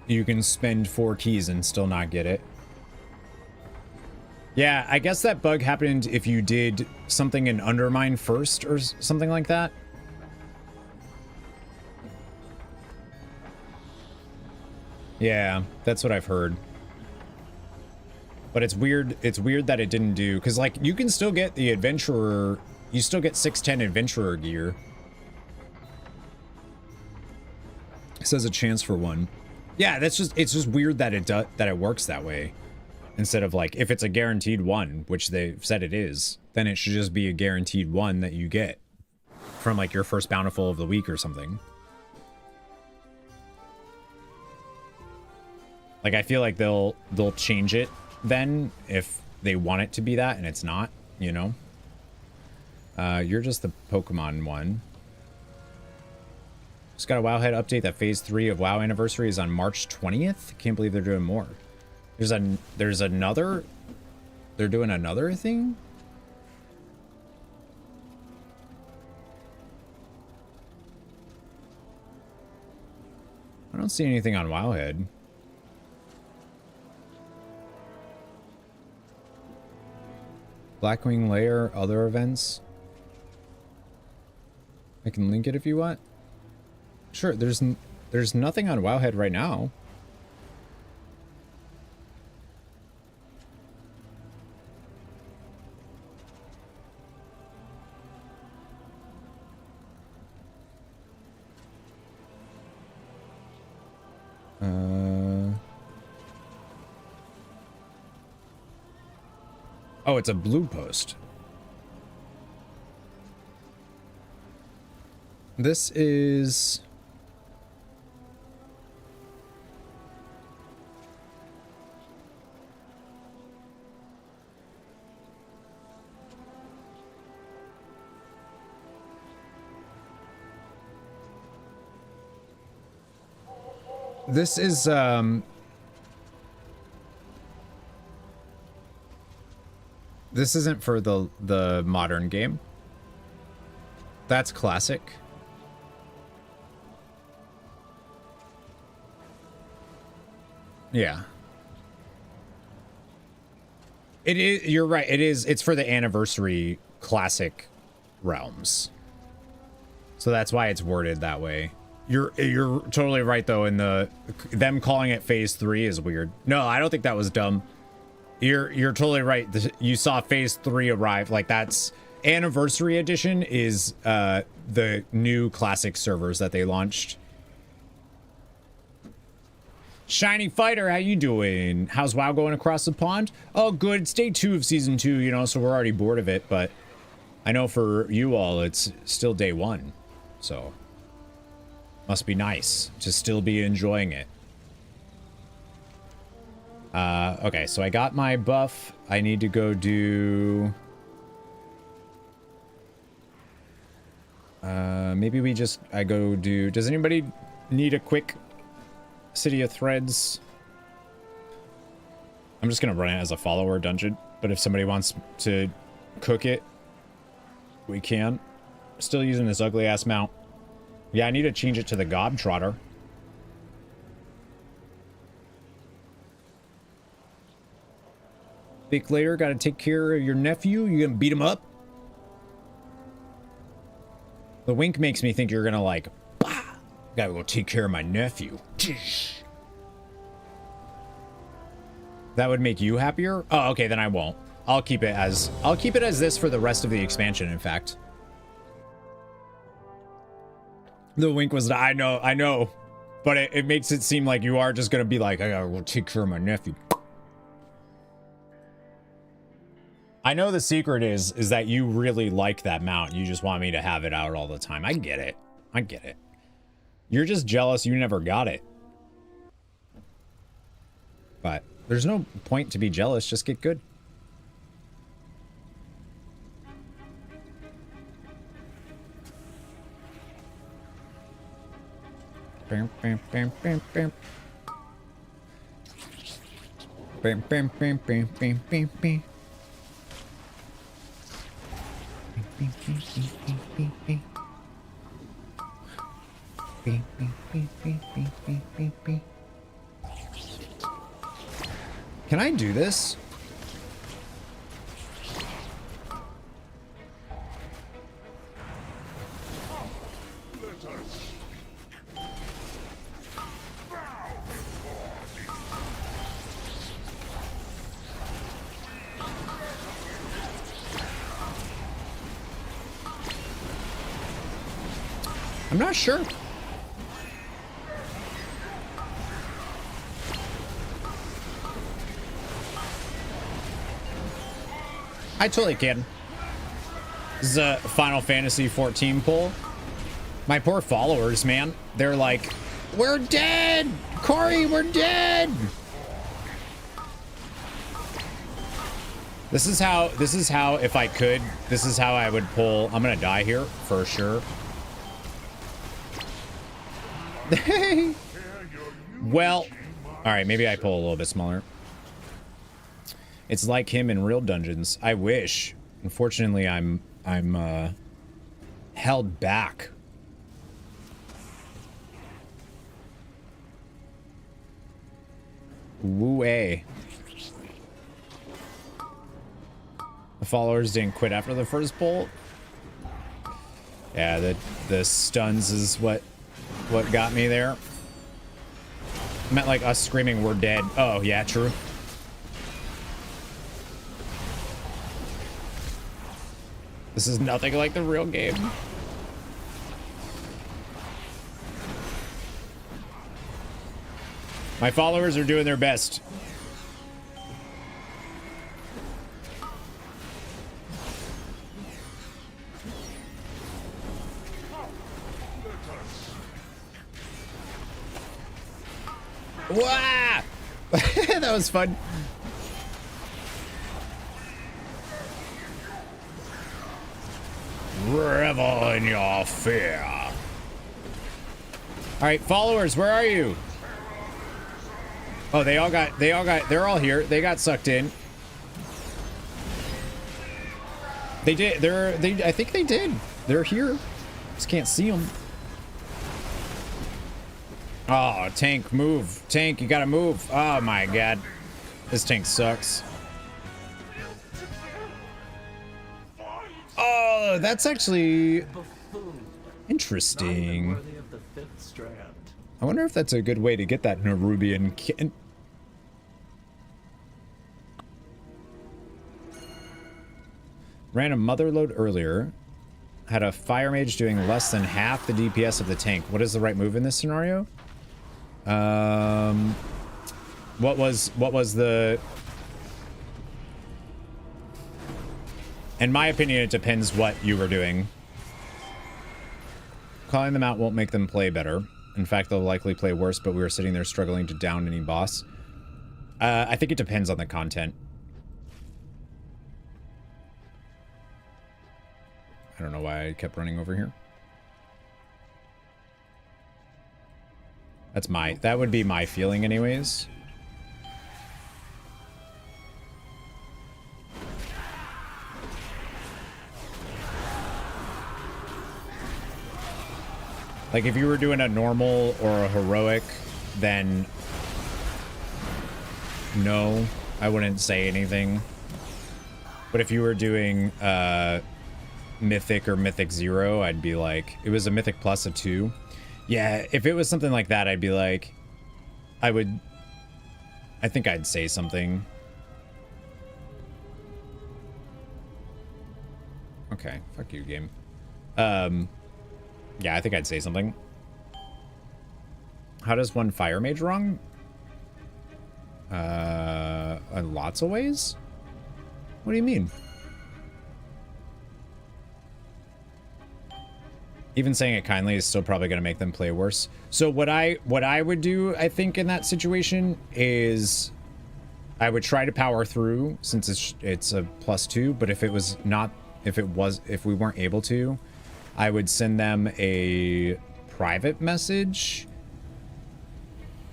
A: you can spend 4 keys and still not get it. Yeah, I guess that bug happened if you did something in Undermine first or something like that. Yeah, that's what I've heard. But it's weird that it didn't do, because like you can still get the adventurer, you still get 610 adventurer gear. It says a chance for 1. Yeah, it's just weird that it works that way. Instead of like, if it's a guaranteed 1, which they've said it is, then it should just be a guaranteed 1 that you get from like your first bountiful of the week or something. Like I feel like they'll change it then if they want it to be that and it's not, you know. You're just the Pokemon one. Just got a Wowhead update that phase 3 of WoW Anniversary is on March 20th. Can't believe they're doing more. There's another, they're doing another thing. I don't see anything on Wowhead. Blackwing Lair, other events. I can link it if you want. Sure, there's nothing on Wowhead right now. Oh, it's a blue post. This is... This is, this isn't for the modern game. That's classic. Yeah. It is, you're right. It's for the anniversary classic realms. So that's why it's worded that way. You're totally right though, in them calling it phase 3 is weird. No, I don't think that was dumb. You're totally right. You saw phase 3 arrive. Like that's anniversary edition is the new classic servers that they launched. Shiny Fighter, how you doing? How's WoW going across the pond? Oh, good. It's day 2 of season 2, you know, so we're already bored of it, but I know for you all, it's still day 1, so must be nice to still be enjoying it. Okay, so I got my buff. I need to go do... maybe I go do... Does anybody need a quick City of Threads? I'm just gonna run it as a follower dungeon, but if somebody wants to cook it, we can. Still using this ugly ass mount. Yeah, I need to change it to the Gobtrotter. Big later, gotta take care of your nephew. You gonna beat him up? The wink makes me think you're gonna like, bah! Gotta go take care of my nephew. That would make you happier? Oh, okay, then I won't. I'll keep it as this for the rest of the expansion, in fact. The wink was, I know. But it makes it seem like you are just gonna be like, I gotta go take care of my nephew. I know the secret is that you really like that mount. You just want me to have it out all the time. I get it. I get it. You're just jealous you never got it. But there's no point to be jealous. Just get good. Bam, bam, bam, bam, bam. Bam, bam, bam, bam, bam, bam, bam. Can I do this? I'm not sure. I totally can. This is a Final Fantasy 14 pull. My poor followers, man. They're like, we're dead! Corey, we're dead! This is how, if I could, this is how I would pull. I'm gonna die here, for sure. Well, all right, maybe I pull a little bit smaller. It's like him in real dungeons. I wish. Unfortunately, I'm held back. Woo-ay. The followers didn't quit after the first pull. Yeah, the stuns is what got me there. I meant like us screaming we're dead. Oh, yeah, true. This is nothing like the real game. My followers are doing their best. Wah! That was fun. Revel in your fear. All right, followers, where are you? Oh, they're all here. They got sucked in. They did. I think they did. They're here. Just can't see them. Oh, tank, move. Tank, you gotta move. Oh my god. This tank sucks. Oh, that's actually interesting. I wonder if that's a good way to get that Nerubian kit. Ran a mother load earlier. Had a fire mage doing less than half the DPS of the tank. What is the right move in this scenario? What was the... In my opinion, it depends what you were doing. Calling them out won't make them play better. In fact, they'll likely play worse, but we were sitting there struggling to down any boss. I think it depends on the content. I don't know why I kept running over here. That would be my feeling anyways. Like if you were doing a normal or a heroic, then no, I wouldn't say anything. But if you were doing Mythic or Mythic 0, I'd be like, it was a Mythic plus a 2. Yeah, if it was something like that, I'd be like, I think I'd say something. Okay, fuck you, game. Yeah, I think I'd say something. How does one fire mage wrong? In lots of ways? What do you mean? Even saying it kindly is still probably going to make them play worse. So what I would do, I think, in that situation is I would try to power through since it's a +2, but if we weren't able to, I would send them a private message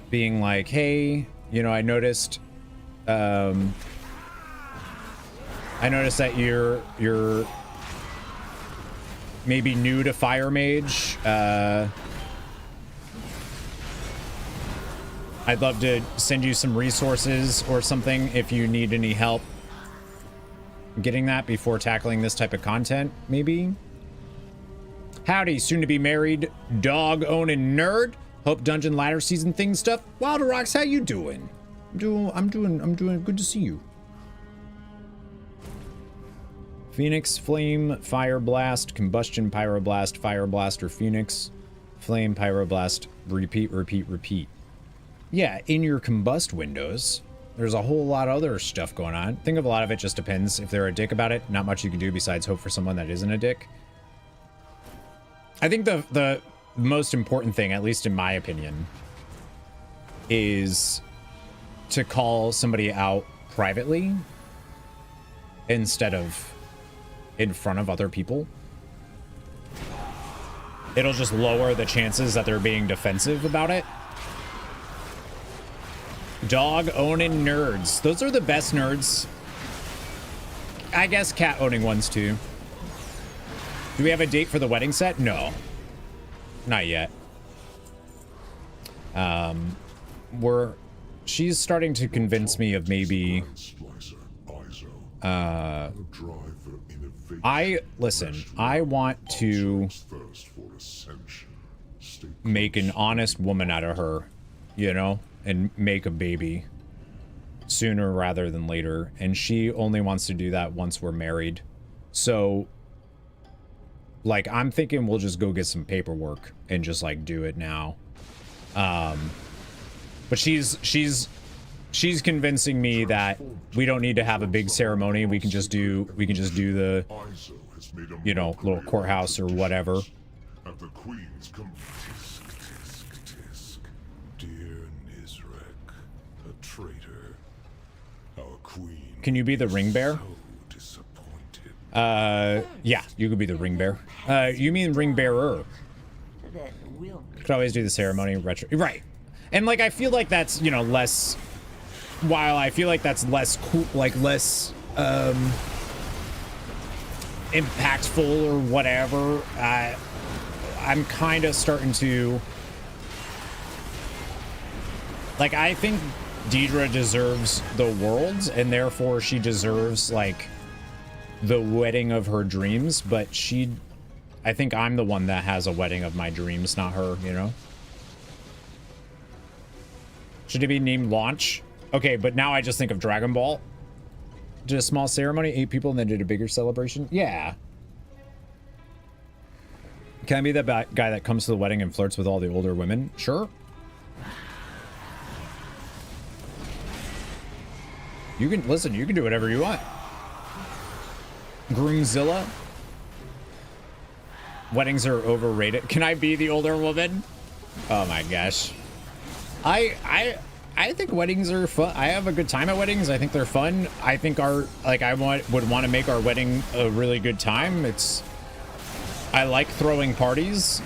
A: being like, hey, you know, I noticed that you're maybe new to Fire Mage. I'd love to send you some resources or something if you need any help getting that before tackling this type of content, maybe. Howdy, soon to be married, dog owning nerd. Hope Dungeon Ladder season thing stuff. Wilder Rocks, how you doing? I'm doing good to see you. Phoenix, Flame, Fire Blast, Combustion, Pyroblast, Fire Blast, or Phoenix, Flame, Pyroblast, repeat, repeat, repeat. Yeah, in your combust windows, there's a whole lot of other stuff going on. Think of a lot of it just depends. If they're a dick about it, not much you can do besides hope for someone that isn't a dick. I think the most important thing, at least in my opinion, is to call somebody out privately instead of in front of other people. It'll just lower the chances that they're being defensive about it. Dog owning nerds. Those are the best nerds. I guess cat owning ones too. Do we have a date for the wedding set? No. Not yet. She's starting to convince me of maybe I want to make an honest woman out of her, you know, and make a baby sooner rather than later. And she only wants to do that once we're married. So, like, I'm thinking we'll just go get some paperwork and just, like, do it now. But she's convincing me that we don't need to have a big ceremony. We can just do the, you know, little courthouse or whatever.
D: At the Queen's tisk, tisk, tisk. Dear Nizrek, a traitor. Our Queen.
A: Can you be the ring bearer?
D: So disappointed.
A: Yeah, you could be the ring bearer. You mean ring bearer? Could always do the ceremony retro. Right. And like, I feel like that's, you know, less, while I feel like that's less cool, like less, impactful or whatever. I'm kind of starting to, like, I think Deidre deserves the world, and therefore she deserves, like, the wedding of her dreams, but I think I'm the one that has a wedding of my dreams, not her, you know? Should it be named Launch? Okay, but now I just think of Dragon Ball. Did a small ceremony, 8 people, and then did a bigger celebration? Yeah. Can I be that guy that comes to the wedding and flirts with all the older women? Sure. You can, listen, you can do whatever you want. Groomzilla. Weddings are overrated. Can I be the older woman? Oh my gosh. I think weddings are fun. I have a good time at weddings. I think they're fun. I think would want to make our wedding a really good time. I like throwing parties.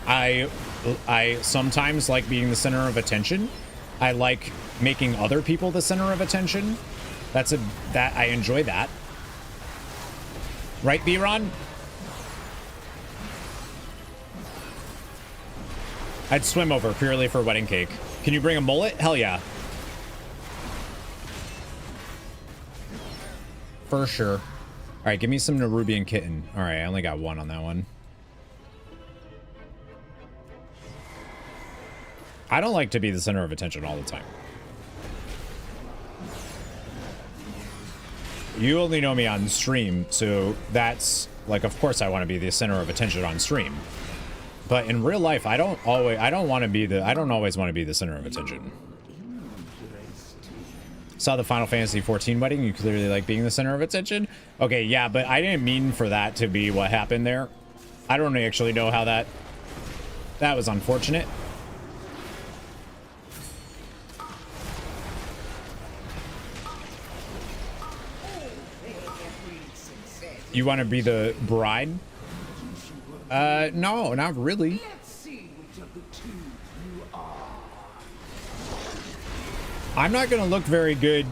A: I sometimes like being the center of attention. I like making other people the center of attention. I enjoy that. Right, B-Ron? I'd swim over purely for wedding cake. Can you bring a mullet? Hell yeah. For sure. All right, give me some Nerubian kitten. All right, I only got one on that one. I don't like to be the center of attention all the time. You only know me on stream, so that's like, of course I want to be the center of attention on stream. But in real life, I don't always want to be the center of attention. Saw the Final Fantasy XIV wedding. You clearly like being the center of attention. Okay, yeah, but I didn't mean for that to be what happened there. I don't actually know how that was unfortunate. You want to be the bride? No, not really. I'm not gonna look very good.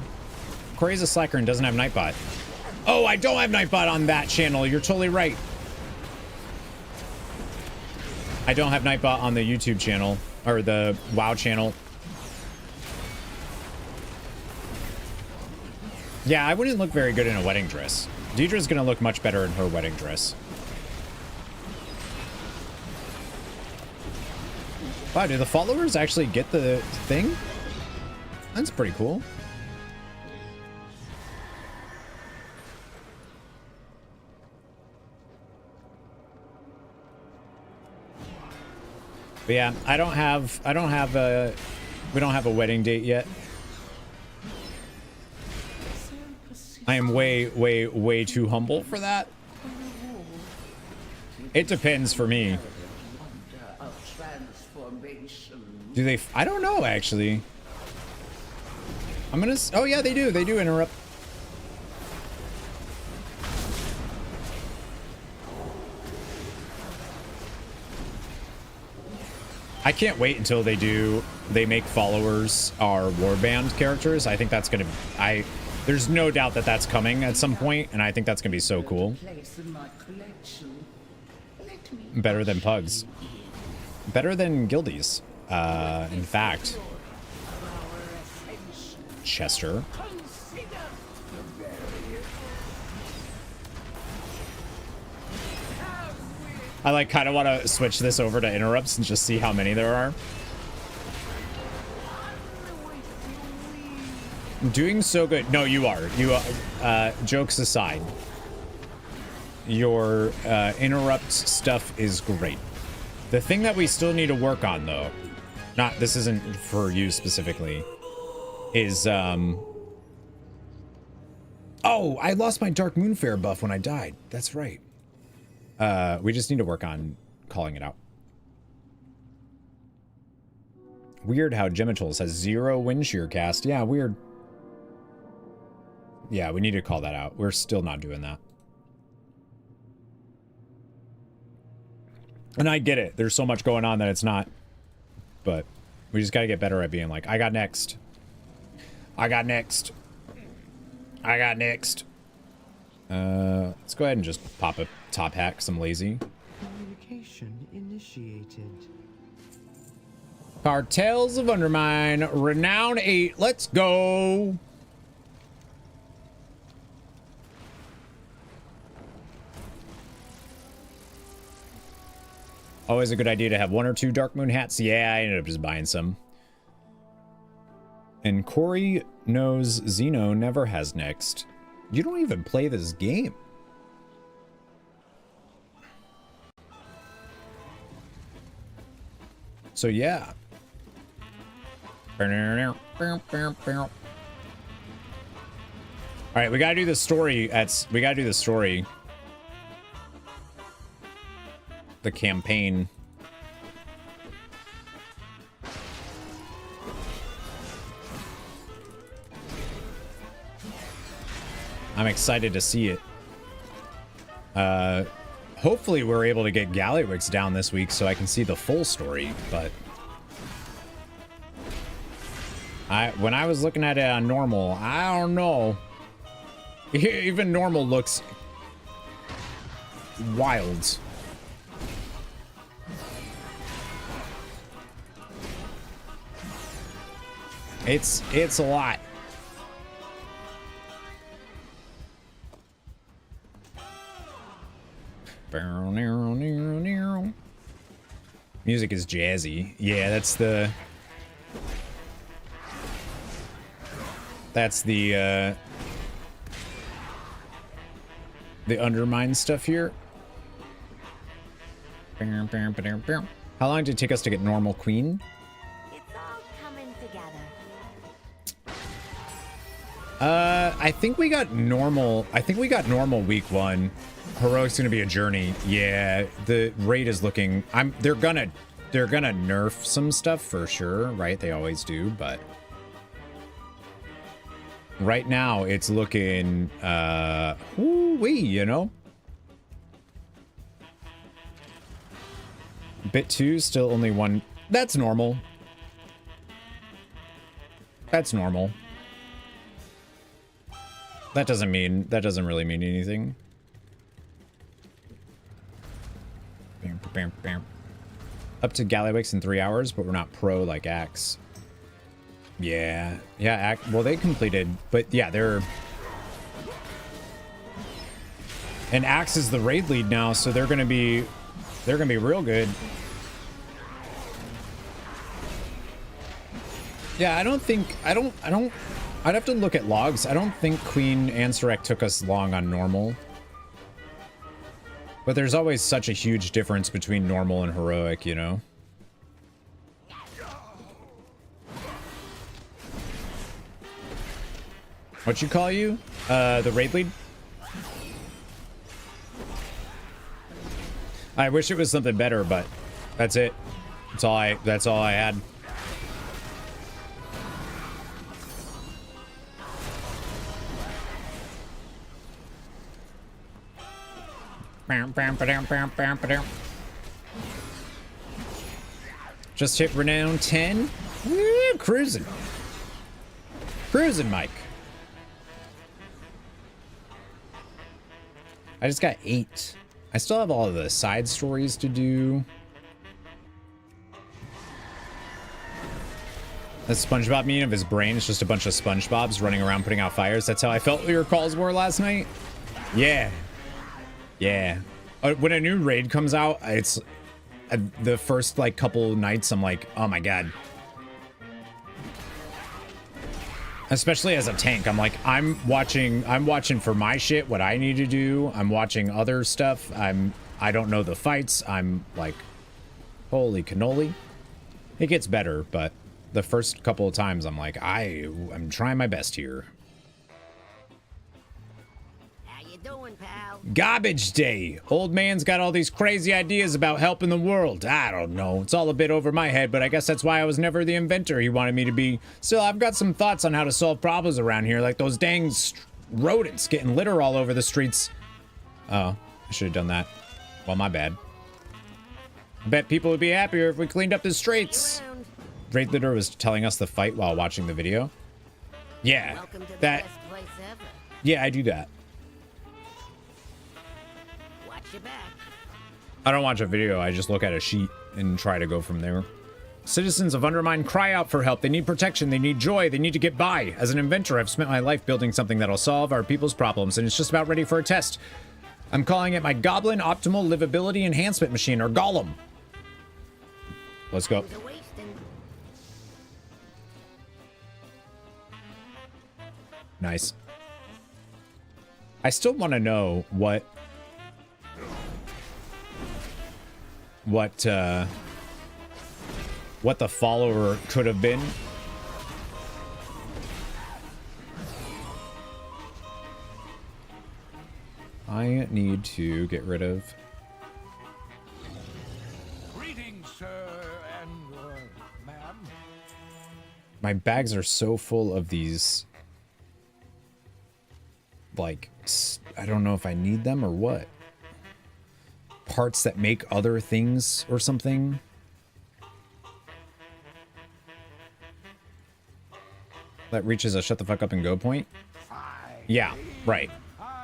A: Corey's a slacker and doesn't have Nightbot. Oh, I don't have Nightbot on that channel. You're totally right. I don't have Nightbot on the YouTube channel or the WoW channel. Yeah, I wouldn't look very good in a wedding dress. Deidre's gonna look much better in her wedding dress. Wow, do the followers actually get the thing? That's pretty cool. But yeah, we don't have a wedding date yet. I am way too humble for that. It depends for me. Do they? I don't know, actually. Oh yeah, they do. They do interrupt. I can't wait until they make followers our warband characters. I think that's gonna, there's no doubt that that's coming at some point, and I think that's gonna be so cool. Better than pugs. Better than guildies. In fact. Chester. I like kind of want to switch this over to interrupts and just see how many there are. I'm doing so good. No, you are. You are. Jokes aside, your interrupt stuff is great. The thing that we still need to work on, though, this isn't for you specifically, is oh, I lost my Dark Moonfare buff when I died. That's right. We just need to work on calling it out. Weird how Gemitals has 0 wind shear cast. Yeah, weird. Yeah, we need to call that out. We're still not doing that. And I get it. There's so much going on that it's not. But we just gotta get better at being like, I got next. I got next. I got next. Let's go ahead and just pop a top hat because I'm lazy.
F: Communication initiated.
A: Cartels of Undermine, Renown 8. Let's go. Always a good idea to have 1 or 2 Dark Moon hats. Yeah, I ended up just buying some. And Corey knows Xeno never has next. You don't even play this game. So yeah. All right, we gotta do the story. We gotta do the story. The campaign. I'm excited to see it. Hopefully we're able to get Gallywix down this week so I can see the full story, but when I was looking at it on normal, I don't know. Even normal looks wild. It's a lot. Music is jazzy. Yeah, that's the Undermine stuff here. How long did it take us to get normal queen?
G: It's all coming together.
A: I think we got normal. I think we got normal week 1. Heroic's gonna be a journey. Yeah, the raid is looking. They're gonna nerf some stuff for sure, right? They always do, but right now it's looking woo-wee, you know. Bit 2 still only 1. That's normal. That's normal. That doesn't really mean anything. Up to Gallywix in 3 hours, but we're not pro like Axe. Yeah, well, they completed, but yeah, and Axe is the raid lead now, so they're gonna be real good. Yeah, I'd have to look at logs. I don't think Queen Ansurek took us long on normal. But there's always such a huge difference between normal and heroic, you know? What you call you? The raid lead? I wish it was something better, but that's it. That's all I had. Just hit renown 10. Woo, cruising, Mike. I just got 8. I still have all of the side stories to do. The SpongeBob meme of his brain is just a bunch of SpongeBobs running around putting out fires. That's how I felt your calls were last night. Yeah. Yeah. When a new raid comes out, it's the first like couple nights I'm like, oh my god. Especially as a tank, I'm like, I'm watching for my shit, what I need to do. I'm watching other stuff. I don't know the fights. I'm like, holy cannoli. It gets better, but the first couple of times I'm like, I'm trying my best here.
G: Doing, pal?
A: Garbage day. Old man's got all these crazy ideas about helping the world. I don't know. It's all a bit over my head, but I guess that's why I was never the inventor he wanted me to be. Still, I've got some thoughts on how to solve problems around here, like those dang rodents getting litter all over the streets. Oh, I should have done that. Well, my bad. I bet people would be happier if we cleaned up the streets. Great Litter was telling us the fight while watching the video. Yeah,
G: Welcome to the
A: that.
G: best place ever.
A: Yeah, I do that.
G: Watch your back.
A: I don't watch a video, I just look at a sheet and try to go from there. Citizens of Undermine cry out for help. They need protection, they need joy, they need to get by. As an inventor, I've spent my life building something that'll solve our people's problems, and it's just about ready for a test. I'm calling it my Goblin Optimal Livability Enhancement Machine, or Golem. Let's go.
G: Time's a-wasting.
A: Nice. I still want to know what the follower could have been. I need to get rid of.
B: Greetings, sir, and ma'am.
A: My bags are so full of these like, I don't know if I need them or what. Parts that make other things or something. That reaches a shut the fuck up and go point. Yeah, right.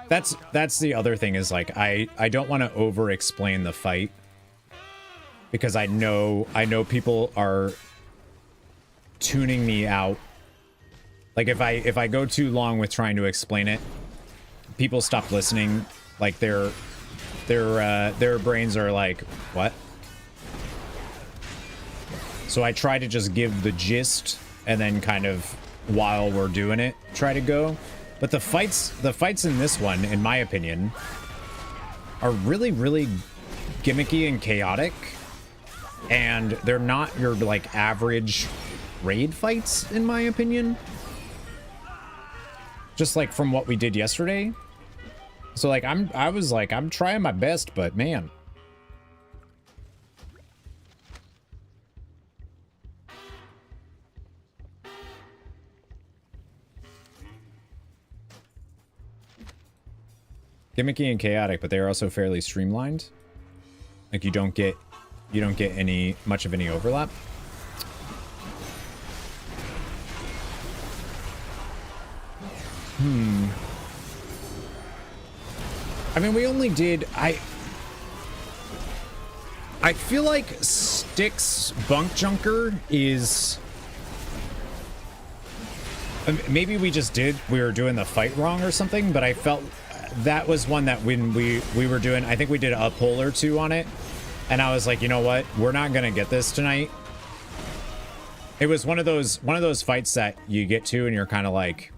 A: That's the other thing is like I don't want to over explain the fight because I know people are tuning me out. Like if I go too long with trying to explain it, people stop listening. Like their brains are like, what? So I try to just give the gist and then kind of while we're doing it try to go. But the fights in this one, in my opinion, are really, really gimmicky and chaotic. And they're not your, like, average raid fights, in my opinion. Just, like, from what we did yesterday. So, like, I was like, I'm trying my best, but, man. Gimmicky and chaotic, but they are also fairly streamlined. Like you don't get much of any overlap. I mean, we only did I feel like Styx Bunk Junker is maybe we were doing the fight wrong or something, but I felt that was one that when we were doing, I think we did a pull or two on it, and I was like, you know what, we're not gonna get this tonight. It was one of those fights that you get to and you're kind of like,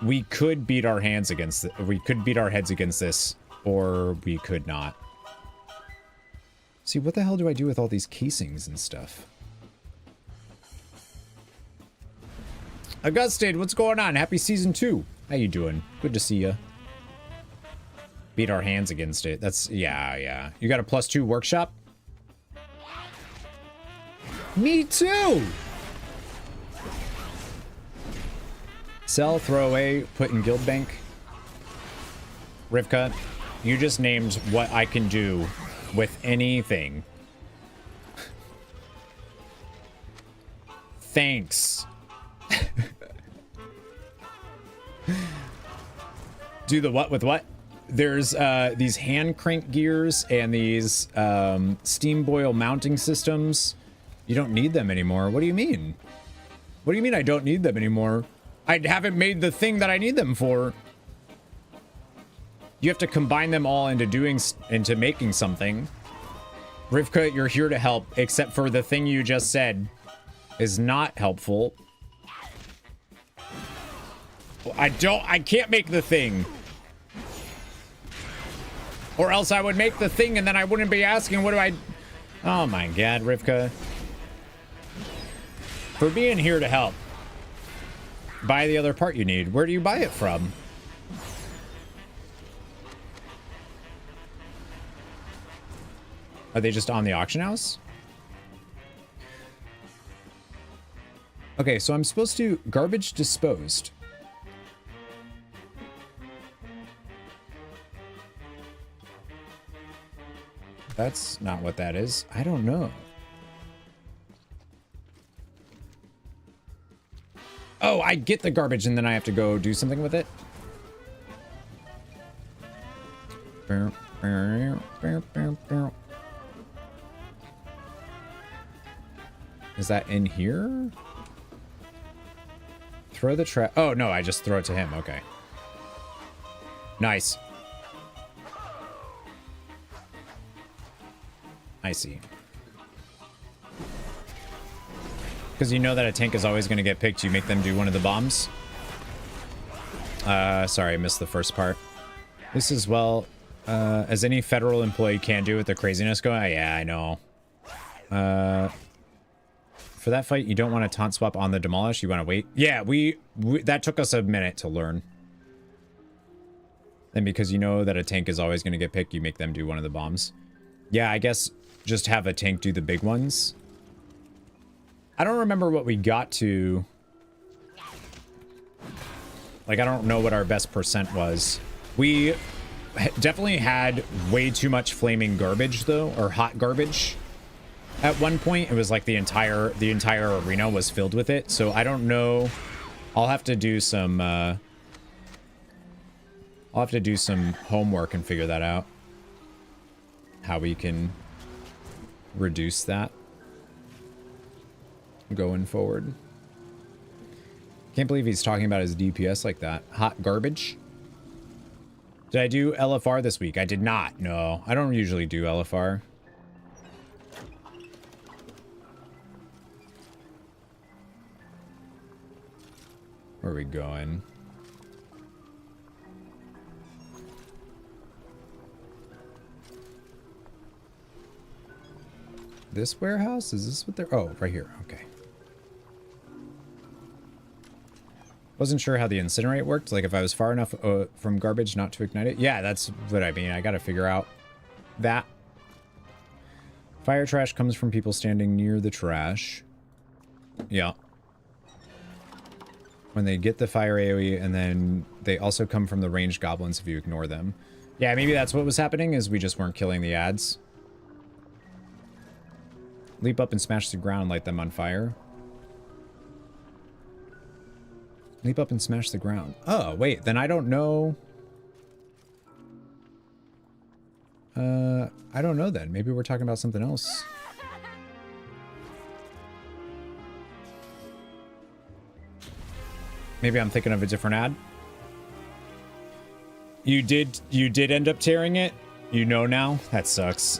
A: we could beat our heads against this, or we could not. See, what the hell do I do with all these casings and stuff? Augustine, what's going on? Happy season 2. How you doing? Good to see ya. Beat our hands against it. That's, yeah. You got a +2 workshop? Me too! Sell, throw away, put in guild bank. Rivka, you just named what I can do with anything. Thanks. Do the what with what? There's these hand crank gears and these steam boil mounting systems. You don't need them anymore. What do you mean? What do you mean I don't need them anymore? I haven't made the thing that I need them for. You have to combine them all into making something. Rivka, you're here to help, except for the thing you just said is not helpful. I can't make the thing. Or else I would make the thing and then I wouldn't be asking what do I... Oh my god, Rivka. For being here to help. Buy the other part you need. Where do you buy it from? Are they just on the auction house? Okay, so I'm supposed to garbage disposed. That's not what that is. I don't know. Oh, I get the garbage and then I have to go do something with it. Is that in here? Throw the trash. Oh, no, I just throw it to him. Okay. Nice. I see. Because you know that a tank is always going to get picked. You make them do one of the bombs. Sorry, I missed the first part. This is, well, as any federal employee can do with the craziness going. Oh, yeah, I know. For that fight, you don't want to taunt swap on the demolish. You want to wait. Yeah, we that took us a minute to learn. And because you know that a tank is always going to get picked, you make them do one of the bombs. Yeah, I guess just have a tank do the big ones. I don't remember what we got to Like, I don't know what our best percent was. We definitely had way too much flaming garbage, though, or hot garbage. At one point, it was like the entire arena was filled with it. So I don't know. I'll have to do some homework and figure that out. How we can reduce that going forward. Can't believe he's talking about his DPS like that. Hot garbage. Did I do LFR this week? I did not. No, I don't usually do LFR. Where are we going? This warehouse? Is this what they're... Oh, right here. Okay. Wasn't sure how the incinerate worked. Like if I was far enough from garbage not to ignite it. Yeah, that's what I mean. I gotta figure out that. Fire trash comes from people standing near the trash. Yeah. When they get the fire AoE, and then they also come from the ranged goblins if you ignore them. Yeah, maybe that's what was happening, is we just weren't killing the ads. Leap up and smash the ground, light them on fire. Leap up and smash the ground. Oh, wait, then I don't know. I don't know then. Maybe we're talking about something else. Maybe I'm thinking of a different ad. You did end up tearing it? You know now? That sucks.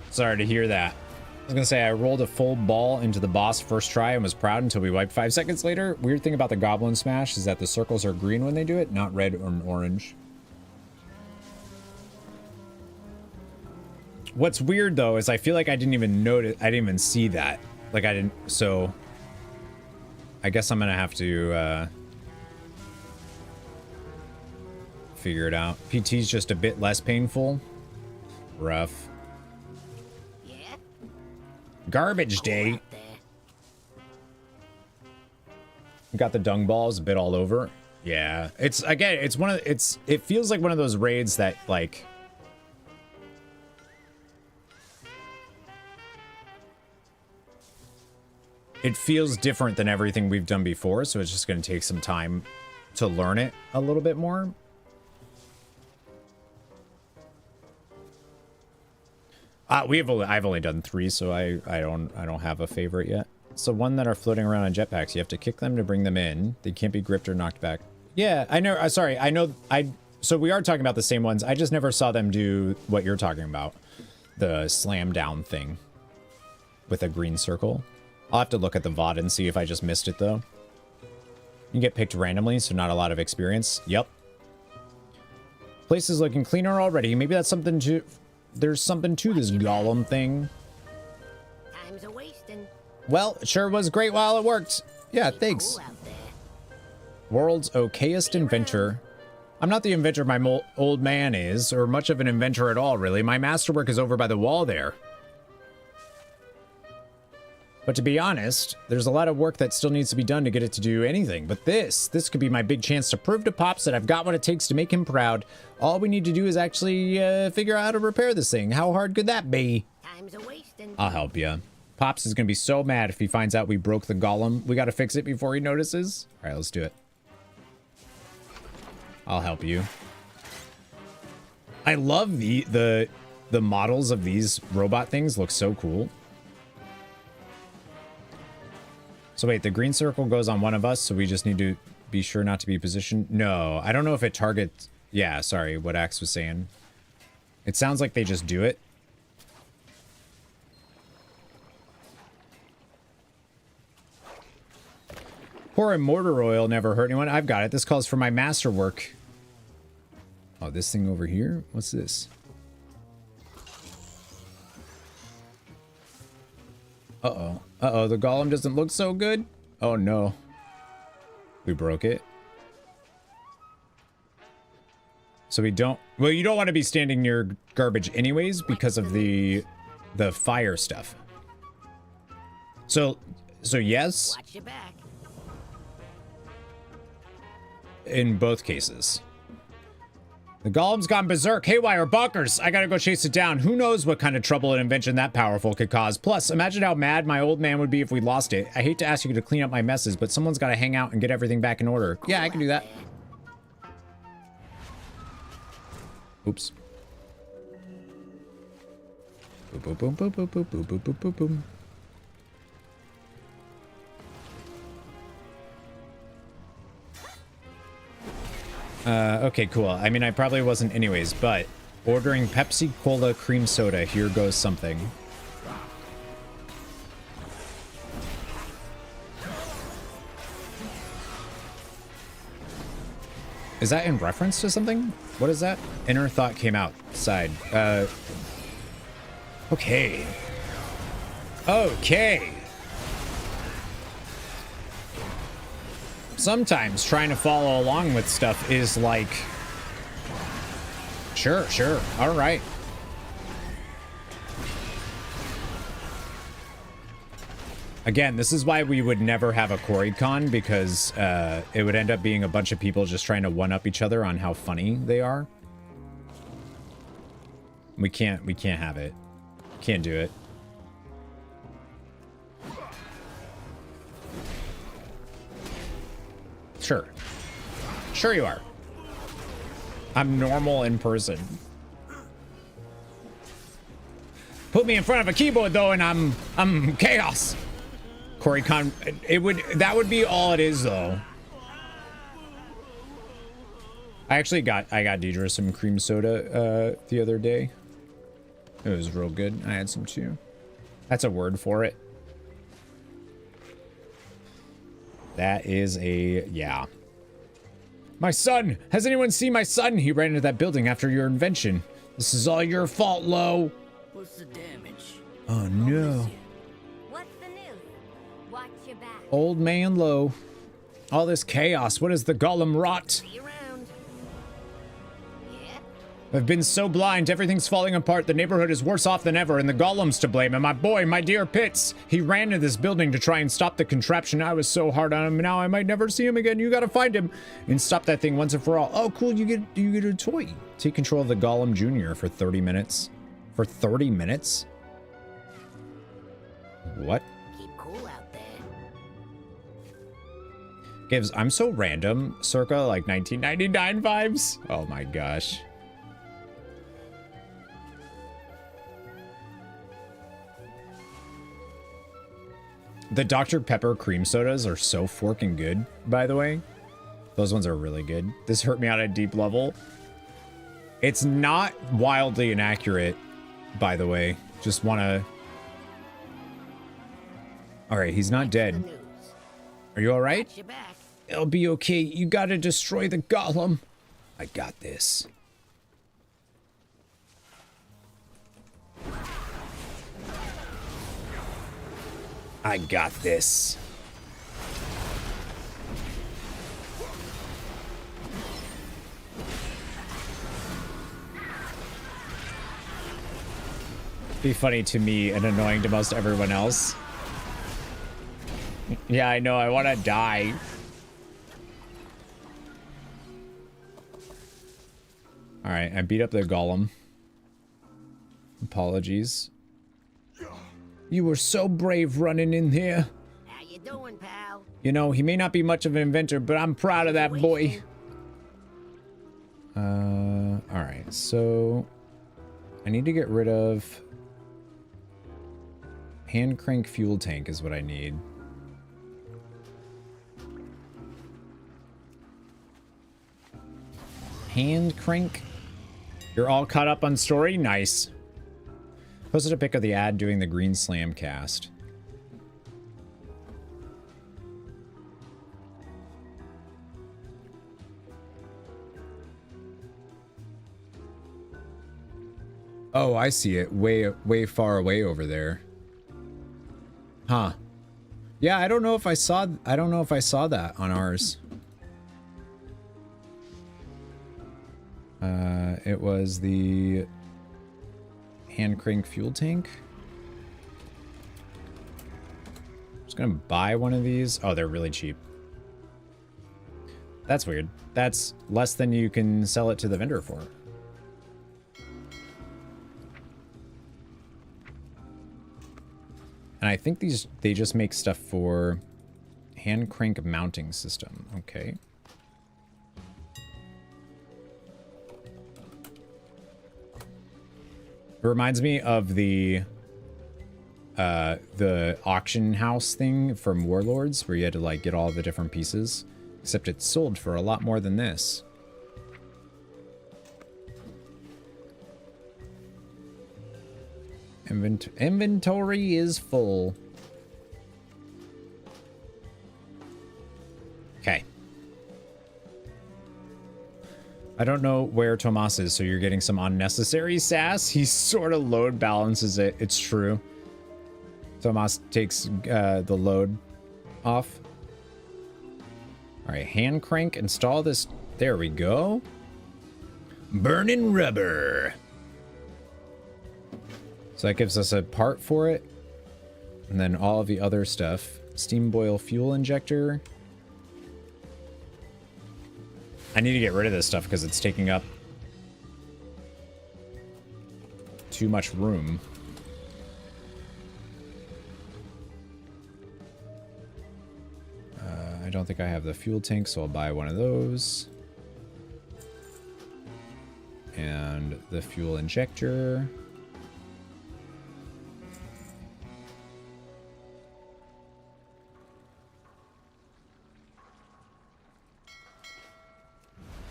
A: Sorry to hear that. I was gonna say I rolled a full ball into the boss first try and was proud until we wiped 5 seconds later. Weird thing about the goblin smash is that the circles are green when they do it, not red or orange. What's weird though is I feel like I didn't even notice, I didn't even see that. Like I didn't, so I guess I'm gonna have to figure it out. PT's just a bit less painful. Rough.
G: Yeah?
A: Garbage day. Got the dung balls a bit all over. Yeah, it's again, it's one of it feels like one of those raids that like it feels different than everything we've done before, so it's just going to take some time to learn it a little bit more. I've only done 3, so I don't have a favorite yet. So one that are floating around on jetpacks, you have to kick them to bring them in. They can't be gripped or knocked back. Yeah, I know. Sorry, I know. So we are talking about the same ones. I just never saw them do what you're talking about, the slam down thing with a green circle. I'll have to look at the VOD and see if I just missed it, though. You get picked randomly, so not a lot of experience. Yep. Place is looking cleaner already. Maybe that's something to... There's something to this golem thing.
G: Time's a-wasting.
A: Well, it sure was great while it worked. Yeah, thanks.
G: Cool out there.
A: World's okayest inventor. I'm not the inventor my old man is, or much of an inventor at all, really. My masterwork is over by the wall there. But to be honest, there's a lot of work that still needs to be done to get it to do anything. But this could be my big chance to prove to Pops that I've got what it takes to make him proud. All we need to do is actually figure out how to repair this thing. How hard could that be?
G: Time's a-wasting.
A: I'll help you. Pops is going to be so mad if he finds out we broke the golem. We got to fix it before he notices. All right, let's do it. I'll help you. I love the models of these robot things. Look so cool. So wait, the green circle goes on one of us, so we just need to be sure not to be positioned. No, I don't know if it targets... Yeah, sorry, what Axe was saying. It sounds like they just do it. Pour in mortar oil never hurt anyone. I've got it. This calls for my masterwork. Oh, this thing over here? What's this? Uh-oh. Uh-oh, the golem doesn't look so good. Oh, no. We broke it. So we don't... Well, you don't want to be standing near garbage anyways because of the fire stuff. So yes.
G: Watch your back.
A: in both cases. The golem's gone berserk, haywire, bonkers. I gotta go chase it down. Who knows what kind of trouble an invention that powerful could cause. Plus, imagine how mad my old man would be if we lost it. I hate to ask you to clean up my messes, but someone's gotta hang out and get everything back in order. Yeah, I can do that. Oops. Boom, boom, boom, boom, boom, boom, boom, boom, boom, boom. Okay, cool. I mean, I probably wasn't anyways, but ordering Pepsi Cola cream soda, here goes something. Is that in reference to something? What is that? Inner thought came outside. Okay. Okay. Sometimes trying to follow along with stuff is like, sure, all right. Again, this is why we would never have a QuarryCon, because it would end up being a bunch of people just trying to one-up each other on how funny they are. We can't have it. Can't do it. Sure. Sure you are. I'm normal in person. Put me in front of a keyboard though and I'm chaos. QuarryCon, that would be all it is though. I got Deidre some cream soda the other day. It was real good. I had some too. That's a word for it. That is a, yeah. My son! Has anyone seen my son? He ran into that building after your invention. This is all your fault, Lo.
G: What's the damage?
A: Oh no.
G: What's the news? Watch your back.
A: Old man Lo. All this chaos. What is the golem rot?
G: See you around. Yeah?
A: I've been so blind. Everything's falling apart. The neighborhood is worse off than ever, and the golem's to blame. And my boy, my dear Pitts, he ran to this building to try and stop the contraption. I was so hard on him. Now I might never see him again. You gotta find him and stop that thing once and for all. Oh, cool. You get a toy. Take control of the Golem Jr. for 30 minutes. For 30 minutes? What?
G: Keep cool out there.
A: Gives, I'm so random. Circa like 1999 vibes. Oh my gosh. The Dr. Pepper cream sodas are so forking good, by the way. Those ones are really good. This hurt me on a deep level. It's not wildly inaccurate, by the way. Just wanna... Alright, he's not dead. Are you alright?
G: Watch your back.
A: It'll be okay. You gotta destroy the golem. I got this. I got this. Be funny to me and annoying to most everyone else. Yeah, I know. I want to die. All right, I beat up the golem. Apologies. You were so brave running in here.
G: How you doing, pal?
A: You know, he may not be much of an inventor, but I'm proud of that boy. All right, so I need to get rid of hand crank fuel tank is what I need. Hand crank. You're all caught up on story? Nice. Posted a pic of the ad doing the Green Slam cast. Oh, I see it. Way far away over there. Huh. Yeah, I don't know if I saw that on ours. It was the hand crank fuel tank. Just gonna buy one of these. Oh, they're really cheap. That's weird. That's less than you can sell it to the vendor for. And I think they just make stuff for hand crank mounting system. Okay. It reminds me of the auction house thing from Warlords, where you had to like get all the different pieces, except it sold for a lot more than this. Inventory is full. Okay. I don't know where Tomas is, so you're getting some unnecessary sass. He sort of load balances it. It's true. Tomas takes the load off. All right, hand crank, install this. There we go. Burning rubber. So that gives us a part for it. And then all of the other stuff. Steam boil fuel injector. I need to get rid of this stuff because it's taking up too much room. I don't think I have the fuel tank, so I'll buy one of those. And the fuel injector.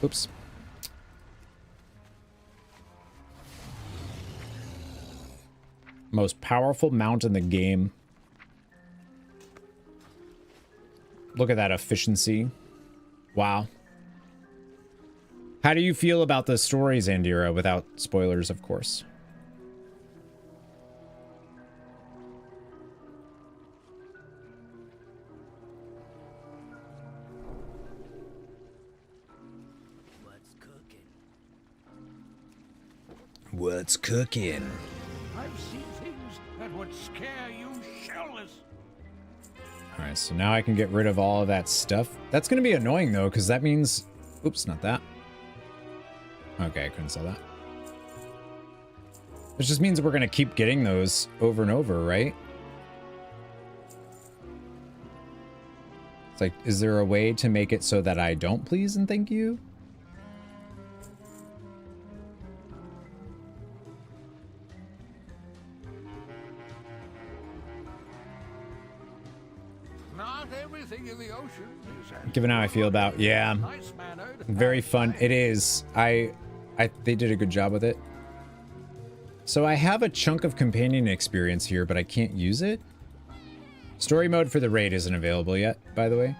A: Oops. Most powerful mount in the game. Look at that efficiency. Wow. How do you feel about the stories, Andira, without spoilers, of course? What's cooking?
C: I've seen things that would scare you shellless.
A: All right, so now I can get rid of all of that stuff. That's going to be annoying, though, because that means... Oops, not that. Okay, I couldn't sell that. This just means we're going to keep getting those over and over, right? It's like, is there a way to make it so that I don't please and thank you?
C: Not everything in the ocean is as
A: Given how I feel about, yeah,
C: nice-mannered
A: very
C: as
A: fun. It is. They did a good job with it. So I have a chunk of companion experience here, but I can't use it. Story mode for the raid isn't available yet, by the way.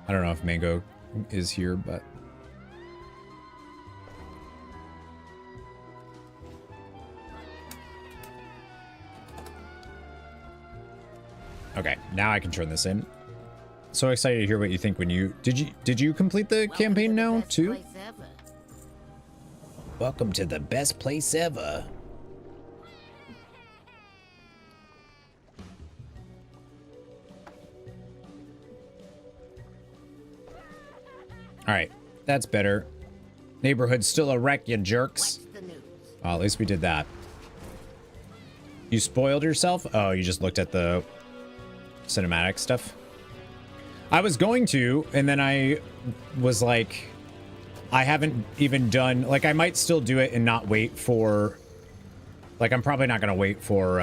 A: I don't know if Mango is here, but... Okay, now I can turn this in. So excited to hear what you think when you... Did you complete the campaign now, too? Welcome to the best place ever. All right, that's better. Neighborhood's still a wreck, you jerks. Well, at least we did that. You spoiled yourself? Oh, you just looked at the cinematic stuff? I was going to, and then I was like, I haven't even done, like, I might still do it and not wait for, like, I'm probably not going to wait for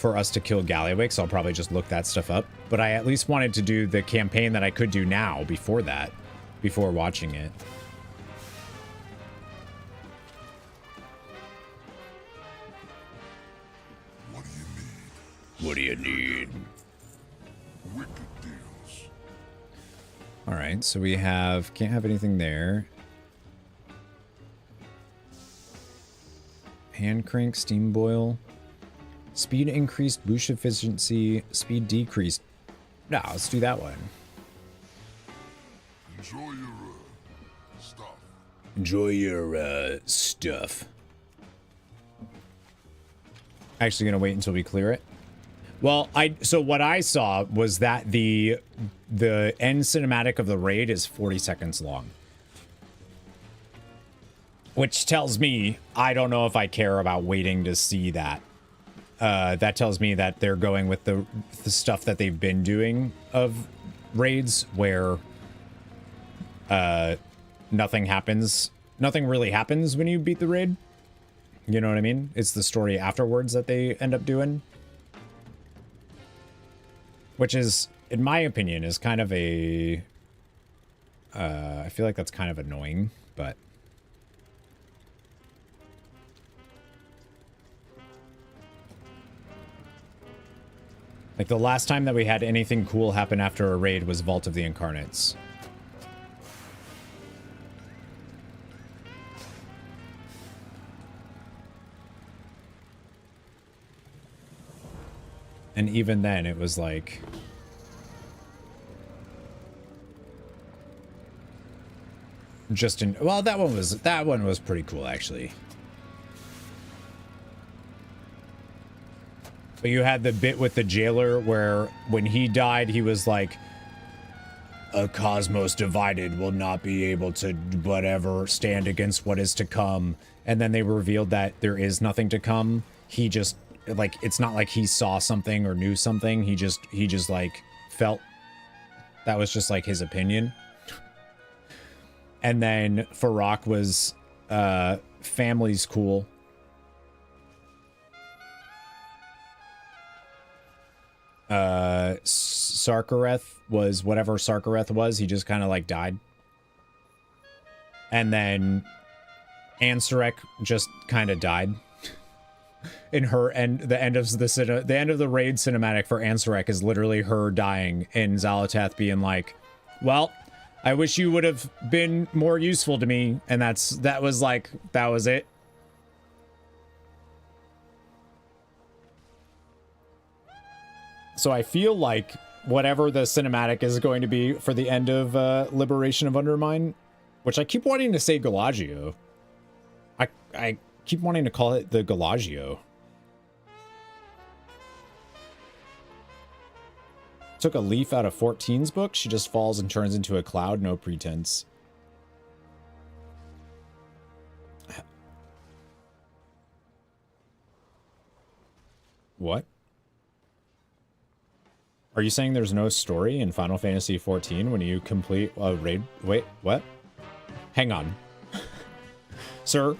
A: us to kill Galliwick, so I'll probably just look that stuff up. But I at least wanted to do the campaign that I could do now before that, before watching it. What do you need?
D: Wicked deals.
A: All right, so we have, can't have anything there. Hand crank, steam boil. Speed increased, boost efficiency, speed decreased. No, let's do that one.
D: Enjoy your stuff.
A: Enjoy your stuff. Actually gonna wait until we clear it. Well, so what I saw was that the end cinematic of the raid is 40 seconds long. Which tells me I don't know if I care about waiting to see that. That tells me that they're going with the stuff that they've been doing of raids where nothing really happens when you beat the raid. You know what I mean? It's the story afterwards that they end up doing. Which is, in my opinion, is kind of a... I feel like that's kind of annoying, but... Like, the last time that we had anything cool happen after a raid was Vault of the Incarnates. And even then, it was like... well, that one was pretty cool, actually. But you had the bit with the jailer where when he died, he was like, a cosmos divided will not be able to whatever stand against what is to come. And then they revealed that there is nothing to come. He just, like, it's not like he saw something or knew something. He just like felt that was just like his opinion. And then Farak was, family's cool. Sarkareth was whatever Sarkareth was. He just kind of like died. And then Ansarek just kind of died. In her end, the end of the raid cinematic for Ansarek is literally her dying and Xal'atath being like, well, I wish you would have been more useful to me. And that was it. So I feel like whatever the cinematic is going to be for the end of Liberation of Undermine, which I keep wanting to say Galagio. I keep wanting to call it the Galagio. Took a leaf out of 14's book. She just falls and turns into a cloud, no pretense. What? Are you saying there's no story in Final Fantasy XIV when you complete a raid? Wait, what? Hang on. Sir?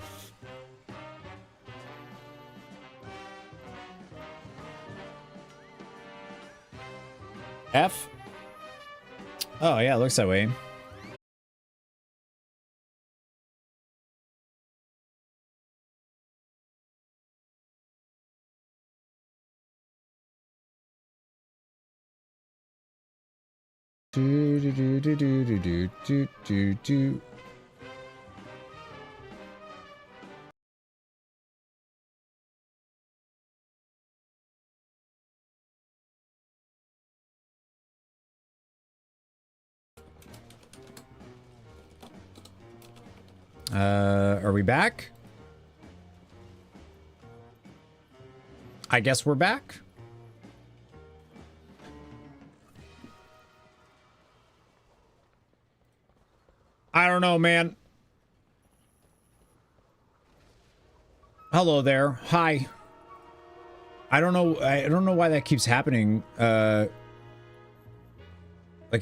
A: F? Oh, yeah, it looks that way. Do. Are we back? I guess we're back. I don't know, man. Hello there. Hi. I don't know why that keeps happening. Like,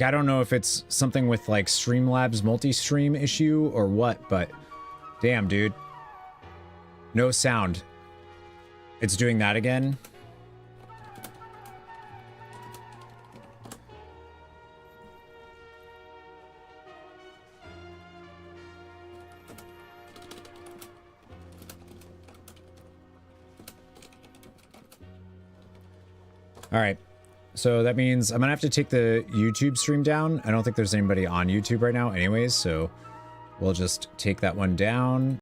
A: I don't know if it's something with, like, Streamlabs multi-stream issue or what, but damn, dude. No sound. It's doing that again. All right. So that means I'm gonna have to take the YouTube stream down. I don't think there's anybody on YouTube right now anyways, so we'll just take that one down.